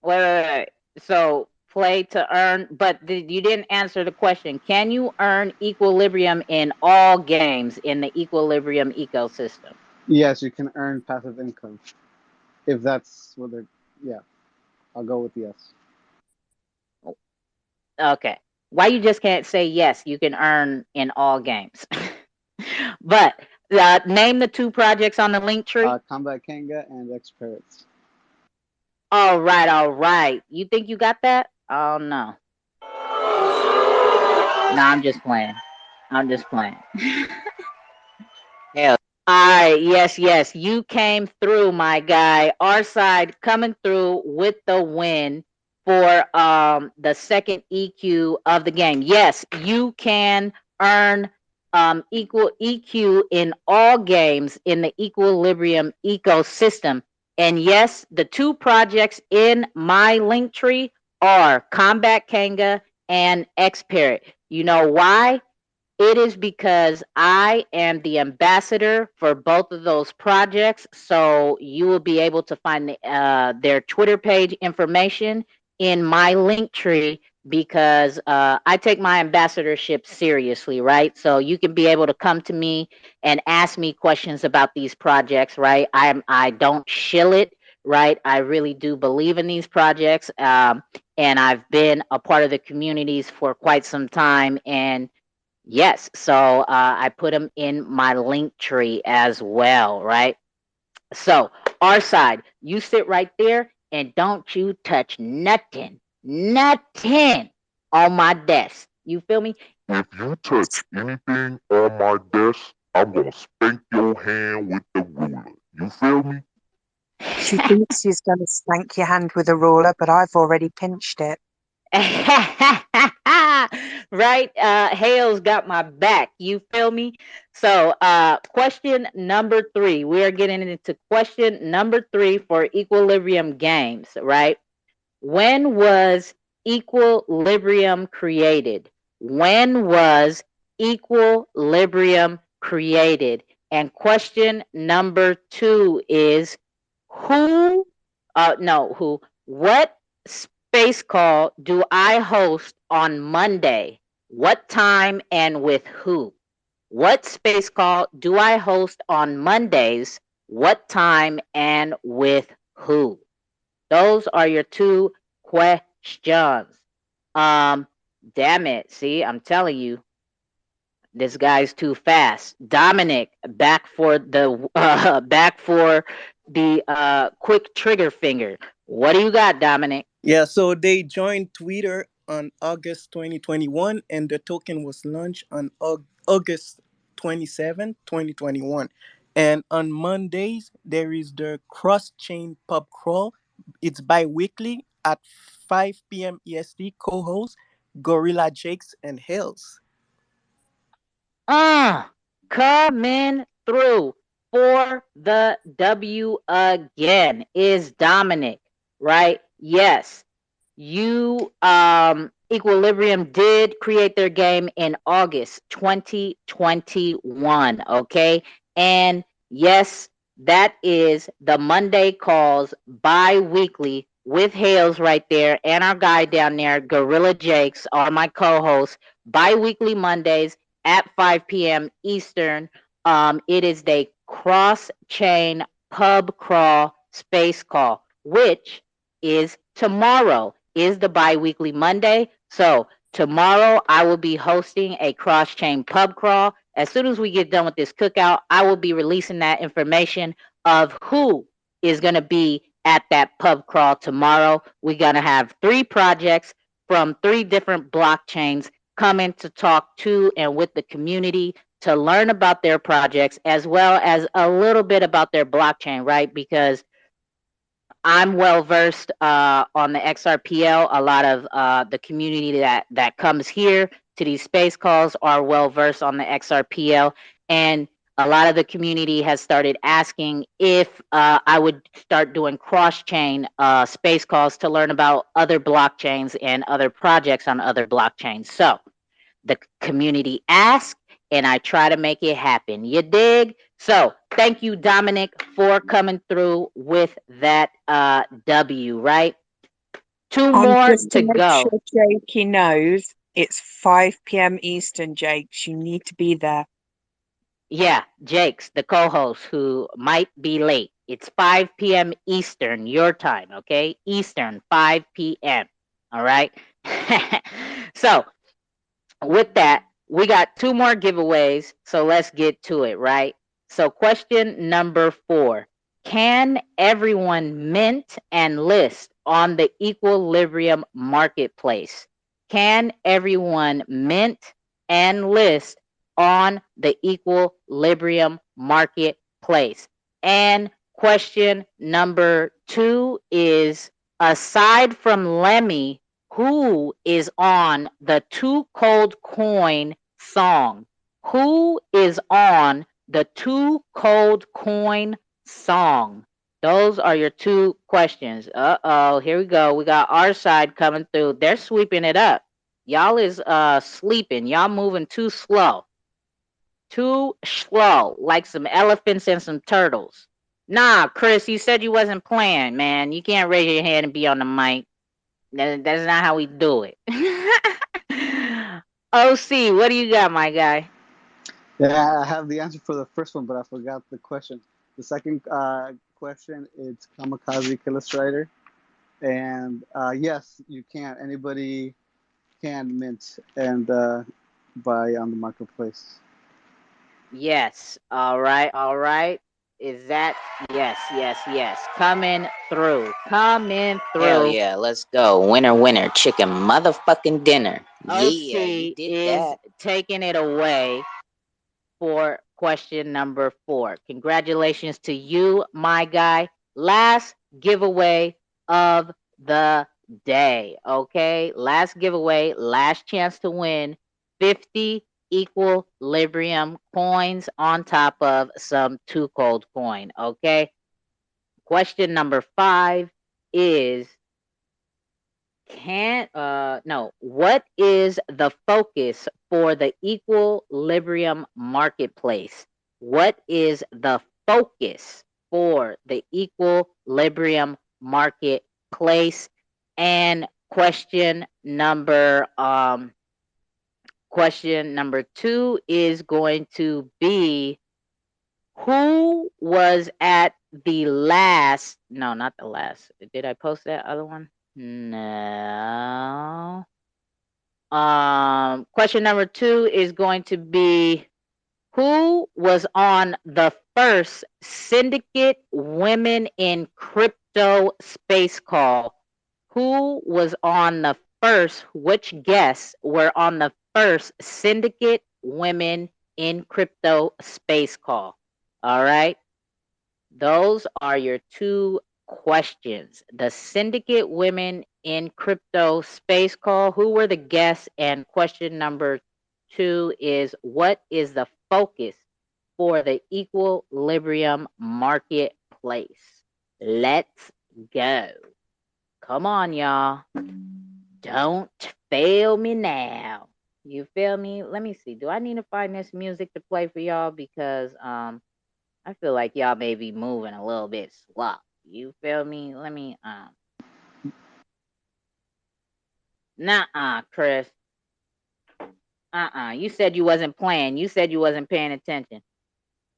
Wait. So play to earn, but you didn't answer the question. Can you earn equilibrium in all games in the equilibrium ecosystem? Yes, you can earn passive income. If that's what they're, yeah, I'll go with yes. Okay. Why you just can't say yes, you can earn in all games? But name the two projects on the link tree. Combat Kanga and Xrpl. All right. You think you got that? Oh no. No, I'm just playing. Hell. Alright, yes. You came through, my guy. Our side coming through with the win for the second EQ of the game. Yes, you can earn equal EQ in all games in the equilibrium ecosystem. And yes, the two projects in my link tree are Combat Kanga and Xrpl. You know why? It is because I am the ambassador for both of those projects. So you will be able to find their Twitter page information in my link tree, because I take my ambassadorship seriously, right? So you can be able to come to me and ask me questions about these projects, right? I don't shill it, right? I really do believe in these projects, and I've been a part of the communities for quite some time. And yes, so I put them in my link tree as well, right? So our side, you sit right there and don't you touch nothing on my desk. You feel me? If you touch anything on my desk, I'm gonna spank your hand with the ruler. You feel me? She thinks she's going to spank your hand with a ruler, but I've already pinched it. Right? Hale's got my back. You feel me? So, question number 3. We are getting into question number 3 for equilibrium games, right? When was equilibrium created? When was equilibrium created? And question number 2 is what space call do I host on Monday? What time and with who? What space call do I host on Mondays? What time and with who? Those are your 2 questions. Damn it. See, I'm telling you, this guy's too fast. Dominic, back for the quick trigger finger. What do you got, Dominic? Yeah, so they joined Twitter on August 2021, and the token was launched on August 27, 2021. And on Mondays, there is the cross chain pub crawl. It's bi weekly at 5 p.m. EST, co host Gorilla Jakes and Hills. Coming through for the W again is Dominic, right? Yes. You Equilibrium did create their game in August 2021, okay? And yes, that is the Monday calls bi-weekly with Hales right there, and our guy down there, Gorilla Jakes, are my co-hosts, bi-weekly Mondays at 5 p.m. Eastern. It is the cross-chain pub crawl space call, which is tomorrow is the bi-weekly Monday. So tomorrow I will be hosting a cross-chain pub crawl. As soon as we get done with this cookout, I will be releasing that information of who is going to be at that pub crawl tomorrow. We're going to have 3 projects from 3 different blockchains coming to talk to and with the community to learn about their projects as well as a little bit about their blockchain, right? Because I'm well versed on the Xrpl. A lot of the community that comes here to these space calls are well versed on the Xrpl, and a lot of the community has started asking if I would start doing cross-chain space calls to learn about other blockchains and other projects on other blockchains. So the community asked, and I try to make it happen. You dig? So thank you, Dominic, for coming through with that W, right? Two more Just to to make go. sure Jakey knows, it's 5 p.m. Eastern, Jakes. You need to be there. Yeah, Jake's the co-host who might be late. It's 5 p.m. Eastern, your time, okay? Eastern, 5 p.m. All right? So with that, we got two more giveaways, so let's get to it, right? So question number 4. Can everyone mint and list on the Equilibrium marketplace? Can everyone mint and list on the Equilibrium marketplace? And question number 2 is, aside from Lemmy, who is on the 2Cold coin song? Who is on the 2Cold coin song? Those are your two questions. Uh-oh, here we go. We got our side coming through. They're sweeping it up. Y'all is sleeping. Y'all moving too slow. Too slow, like some elephants and some turtles. Nah, Chris, you said you wasn't playing, man. You can't raise your hand and be on the mic. That's not how we do it. OC, what do you got, my guy? Yeah, I have the answer for the first one, but I forgot the question. The second question, it's Kamikaze Illustrator. And yes, you can. Anybody can mint and buy on the marketplace. Yes. All right. All right. Is that yes. Coming through. Coming through. Hell yeah, let's go. Winner, winner, chicken motherfucking dinner. Yeah, you OC did is that. taking it away for question number 4. Congratulations to you, my guy. Last giveaway of the day. Okay. Last giveaway, last chance to win 50 Equilibrium coins on top of some 2Cold coin. Okay. Question number 5 is, what is the focus for the Equilibrium marketplace? What is the focus for the Equilibrium marketplace? And question number 2 is going to be, who was at the last, no, not the last. Did I post that other one? No. Question number 2 is going to be, who was on the first Syndicate Women in Crypto space call? Who was on the first, which guests were on the first Syndicate Women in Crypto space call? All right. Those are your two questions. The Syndicate Women in Crypto space call, who were the guests? And question number 2 is, what is the focus for the Equilibrium marketplace? Let's go. Come on, y'all. Don't fail me now. You feel me? Let me see. Do I need to find this music to play for y'all? Because I feel like y'all may be moving a little bit slow. You feel me? Let me Nuh-uh, Chris. You said you wasn't playing. You said you wasn't paying attention.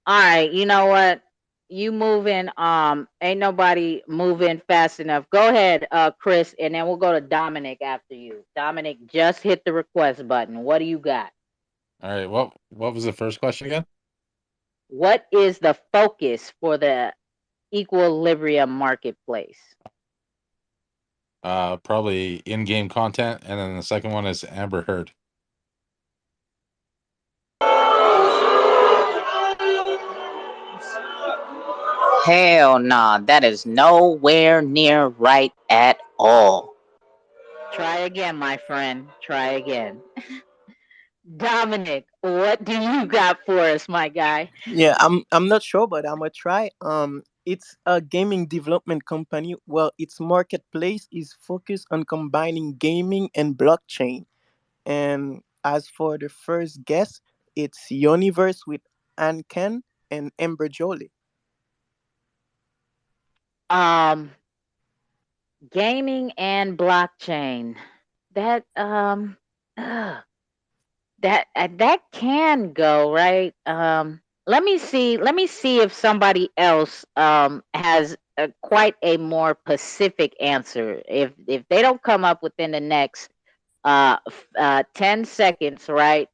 All right, you know what? You moving, ain't nobody moving fast enough. Go ahead, Chris, and then we'll go to Dominic after you. Dominic, just hit the request button. What do you got? All right. What was the first question again? What is the focus for the Equilibrium marketplace? Probably in-game content, and then the second one is Amber Heard. Hell nah, that is nowhere near right at all. Try again, my friend. Try again. Dominic, what do you got for us, my guy? Yeah, I'm not sure, but I'm gonna try. It's a gaming development company. Well, its marketplace is focused on combining gaming and blockchain. And as for the first guess, it's Universe with Anken and Ember Jolie. Um, Gaming and blockchain. That ugh, that can go right. Let me see. Let me see if somebody else has quite a more specific answer. If they don't come up within the next 10 seconds, right?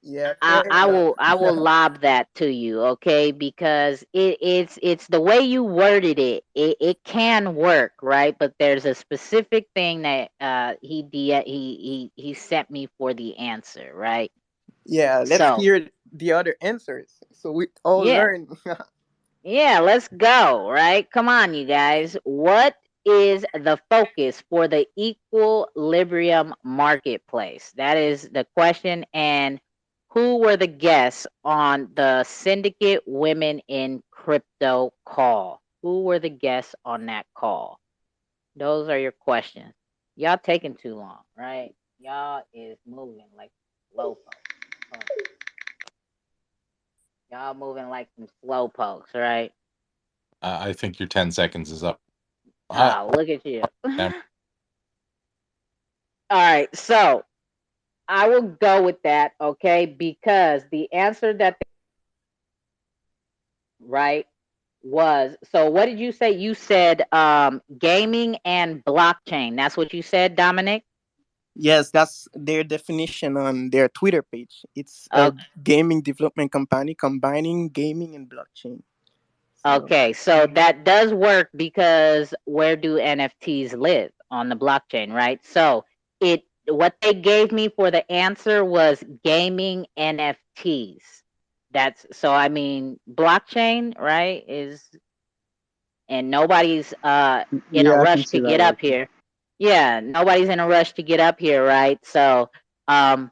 Yeah, fair enough. I will lob that to you, okay? Because it's the way you worded it. It can work, right? But there's a specific thing that he sent me for the answer, right? Yeah, let's So hear the other answers so we all yeah, learn. yeah, let's go, right? Come on, you guys. What is the focus for the equilibrium marketplace? That is the question. And who were the guests on the Syndicate Women in Crypto call? Who were the guests on that call? Those are your questions. Y'all taking too long, right? Y'all is moving like slow pokes. Y'all moving like some slow pokes, right? I think your 10 seconds is up. Oh, look at you. All right, so I will go with that, okay? Because the answer that right was, so what did you say? You said gaming and blockchain. That's what you said, Dominic? Yes, that's their definition on their Twitter page. It's a Okay. gaming development company combining gaming and blockchain. So, Okay, so that does work because where do NFTs live? On the blockchain, right? So it what they gave me for the answer was gaming NFTs. That's so I mean blockchain, right? Is and nobody's in a Yeah, I can rush see to that get up working. here. Yeah, nobody's in a rush to get up here, right? So um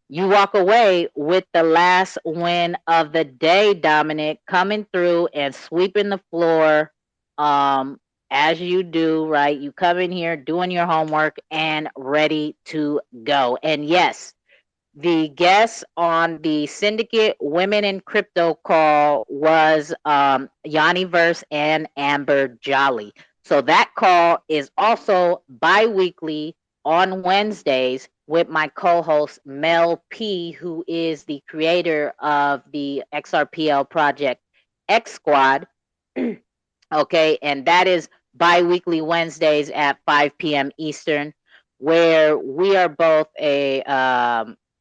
you walk away with the last win of the day, Dominic, coming through and sweeping the floor as you do, right? You come in here doing your homework and ready to go. And yes, the guest on the Syndicate Women in Crypto call was Yanni Verse and Amber Jolly. So that call is also bi-weekly on Wednesdays with my co-host Mel P, who is the creator of the XRPL project X Squad. Okay, and that is bi-weekly Wednesdays at 5 p.m. Eastern, where we are both a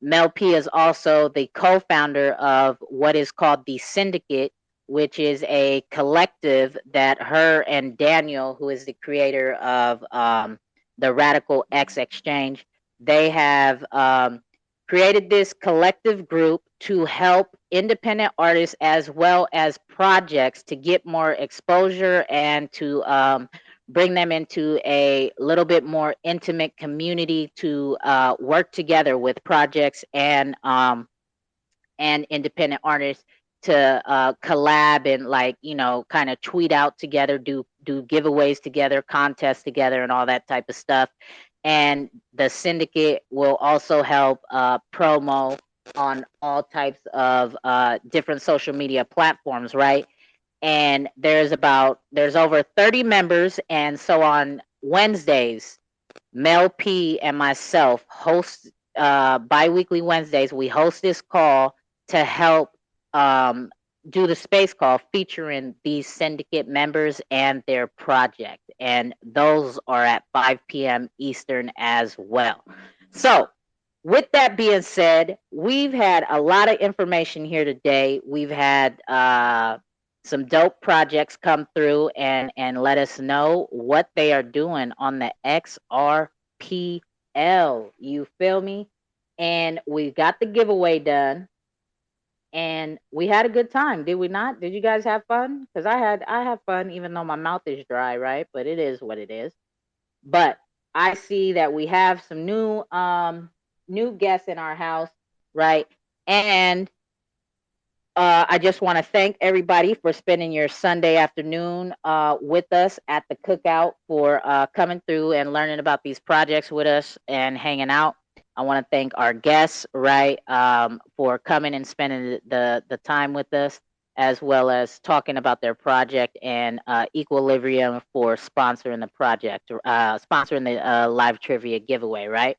Mel P is also the co-founder of what is called the Syndicate, which is a collective that her and Daniel, who is the creator of the Radical X Exchange, they have created this collective group to help independent artists as well as projects to get more exposure and to bring them into a little bit more intimate community to work together with projects and independent artists to collab and like kind of tweet out together, do giveaways together, contests together, and all that type of stuff. And the syndicate will also help promo on all types of different social media platforms, right? And there's over 30 members, and so on Wednesdays, Mel P and myself host bi-weekly Wednesdays. We host this call to help um, do the space call featuring these syndicate members and their project. And those are at 5 p.m. Eastern as well. So, with that being said, we've had a lot of information here today. We've had some dope projects come through and let us know what they are doing on the XRPL. You feel me? And we got the giveaway done. and we had a good time. Did we not? Did you guys have fun? Because I have fun, even though my mouth is dry, right? But it is what it is. But I see that we have some new guests in our house, right? And I just want to thank everybody for spending your Sunday afternoon with us at the Cookout, for coming through and learning about these projects with us and hanging out. I want to thank our guests, right, for coming and spending the time with us, as well as talking about their project, and Equilibrium for sponsoring the project, sponsoring the live trivia giveaway, right?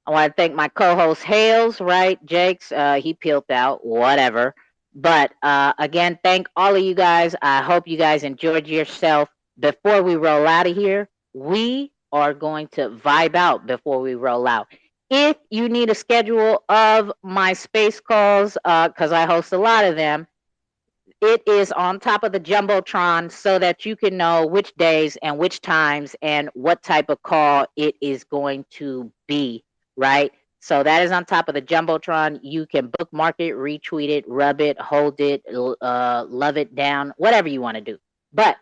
I want to thank my co-host Hales, right? Jakes, he peeled out, whatever. But again, thank all of you guys. I hope you guys enjoyed yourself. Before we roll out of here, we are going to vibe out before we roll out. If you need a schedule of my space calls, because I host a lot of them, it is on top of the jumbotron, so that you can know which days and which times and what type of call it is going to be, right? So that is on top of the jumbotron. You can bookmark it, retweet it, rub it, hold it, love it down, whatever you want to do. But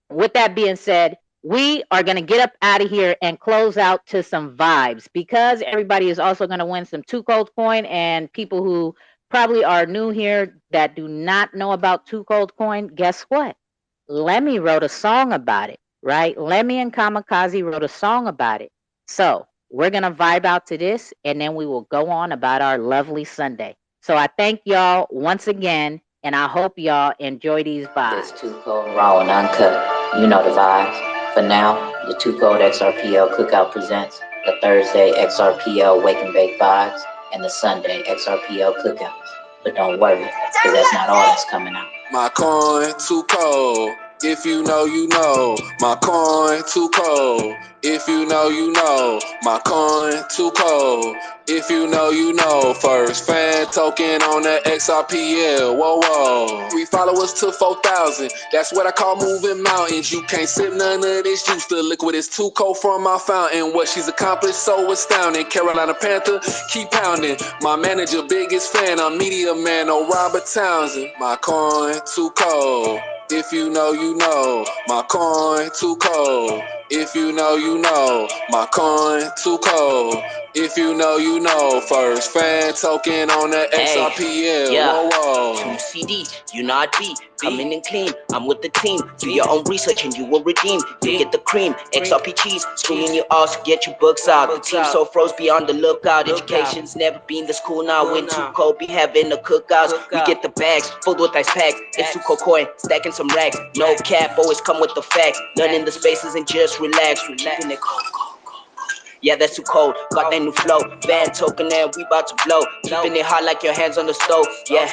with that being said, we are going to get up out of here and close out to some vibes, because everybody is also going to win some 2Cold coin. And people who probably are new here that do not know about 2Cold coin, guess what? Lemmy wrote a song about it, right? Lemmy and Kamikaze wrote a song about it. So we're going to vibe out to this, and then we will go on about our lovely Sunday. So I thank y'all once again, and I hope y'all enjoy these vibes. It's 2Cold, raw and uncut. You know the vibes. For now, the 2Cold XRPL Cookout presents the Thursday XRPL Wake and Bake Vibes and the Sunday XRPL Cookouts. But don't worry, because that's not all that's coming out. My coin too cold. If you know, you know. My coin too cold. If you know, you know. My coin too cold. If you know, you know. First fan token on the XRPL. Whoa, whoa. 3 followers to 4,000. That's what I call moving mountains. You can't sip none of this juice. The liquid is too cold from my fountain. What she's accomplished so astounding. Carolina Panther, keep pounding. My manager, biggest fan. I'm media man, no Robert Townsend. My coin too cold. If you know, you know. My coin too cold. If you know, you know. My coin too cold. If you know, you know. First fan token on the XRPL. Yeah. Whoa, whoa. 2 CDs, you know I be coming in clean. I'm with the team. Do your own research and you will redeem. You get the cream, XRP cheese, screwing your ass, get your books out. The team so froze, be on the lookout. Education's never been this cool now. When 2Cold be having the cookouts, we get the bags filled with ice packs. It's 2Cold coin, stacking some racks. No cap, always come with the facts. Learning the spaces and just relax. Keeping it cold. Yeah, that's 2Cold. Got that new flow. Van token and we about to blow. Keeping it hot like your hands on the stove. Yeah,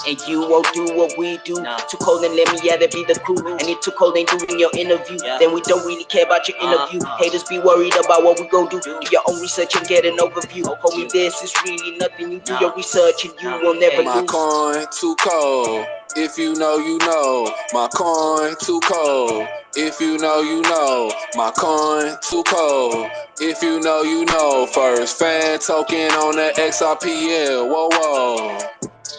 and you won't do what we do. 2Cold and let me, yeah, that be the crew. And if 2Cold ain't doing your interview, then we don't really care about your interview. Haters be worried about what we gon' do. Do your own research and get an overview. Homie, this is really nothing. You do your research and you will never lose. My coin too cold. If you know, you know. My coin too cold. If you know, you know. My coin too cold. If you know, you know. First fan token on the XRPL. Whoa, whoa.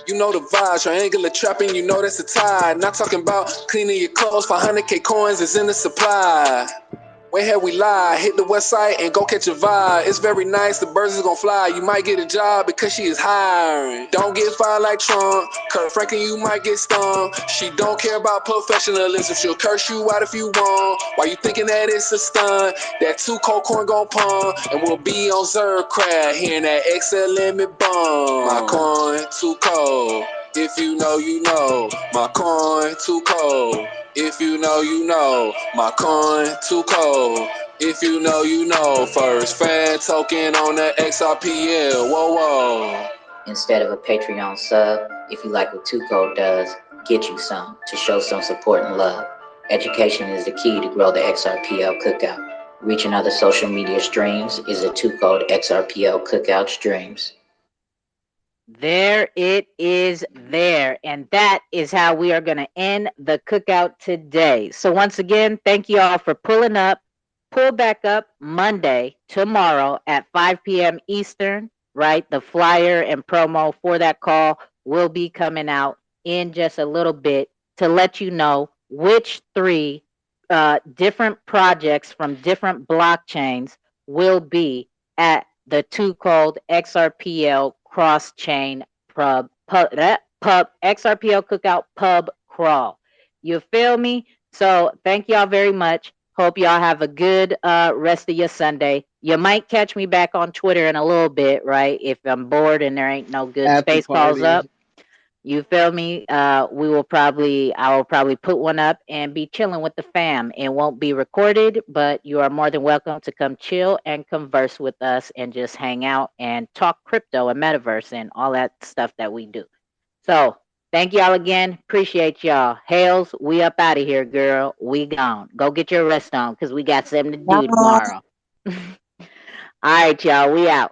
You know the vibes, triangular trapping, you know that's the tide. Not talking about cleaning your clothes, 500K coins is in the supply. Where have we lie? Hit the website and go catch a vibe. It's very nice, the birds is gonna fly. You might get a job because she is hiring. Don't get fired like Trump. Kurt Franklin, you might get stung. She don't care about professionalism. She'll curse you out if you want. Why you thinking that it's a stunt? That 2Cold coin gon' pump. And we'll be on Xrpl, hearing that XL limit bump. My coin too cold. If you know, you know. My coin too cold. If you know, you know. My coin too cold. If you know, you know. First fan token on the XRPL. Whoa, whoa. Instead of a Patreon sub, if you like what 2Cold does, get you some to show some support and love. Education is the key to grow the XRPL Cookout. Reaching other social media streams is the 2Cold XRPL Cookout streams. There it is there. And that is how we are going to end the cookout today. So once again, thank you all for pulling up. Pull back up Monday, tomorrow at 5 p.m. Eastern, right? The flyer and promo for that call will be coming out in just a little bit to let you know which 3 different projects from different blockchains will be at the 2Cold XRPL cross chain pub XRPL Cookout pub crawl. You feel me? So thank y'all very much. Hope y'all have a good rest of your Sunday. You might catch me back on Twitter in a little bit, right? If I'm bored and there ain't no good After space calls party. up. You feel me? I will probably put one up and be chilling with the fam. It won't be recorded, but you are more than welcome to come chill and converse with us and just hang out and talk crypto and metaverse and all that stuff that we do. So thank y'all again. Appreciate y'all. Hales, we up out of here, girl. We gone. Go get your rest on because we got something to do tomorrow. All right, y'all. We out.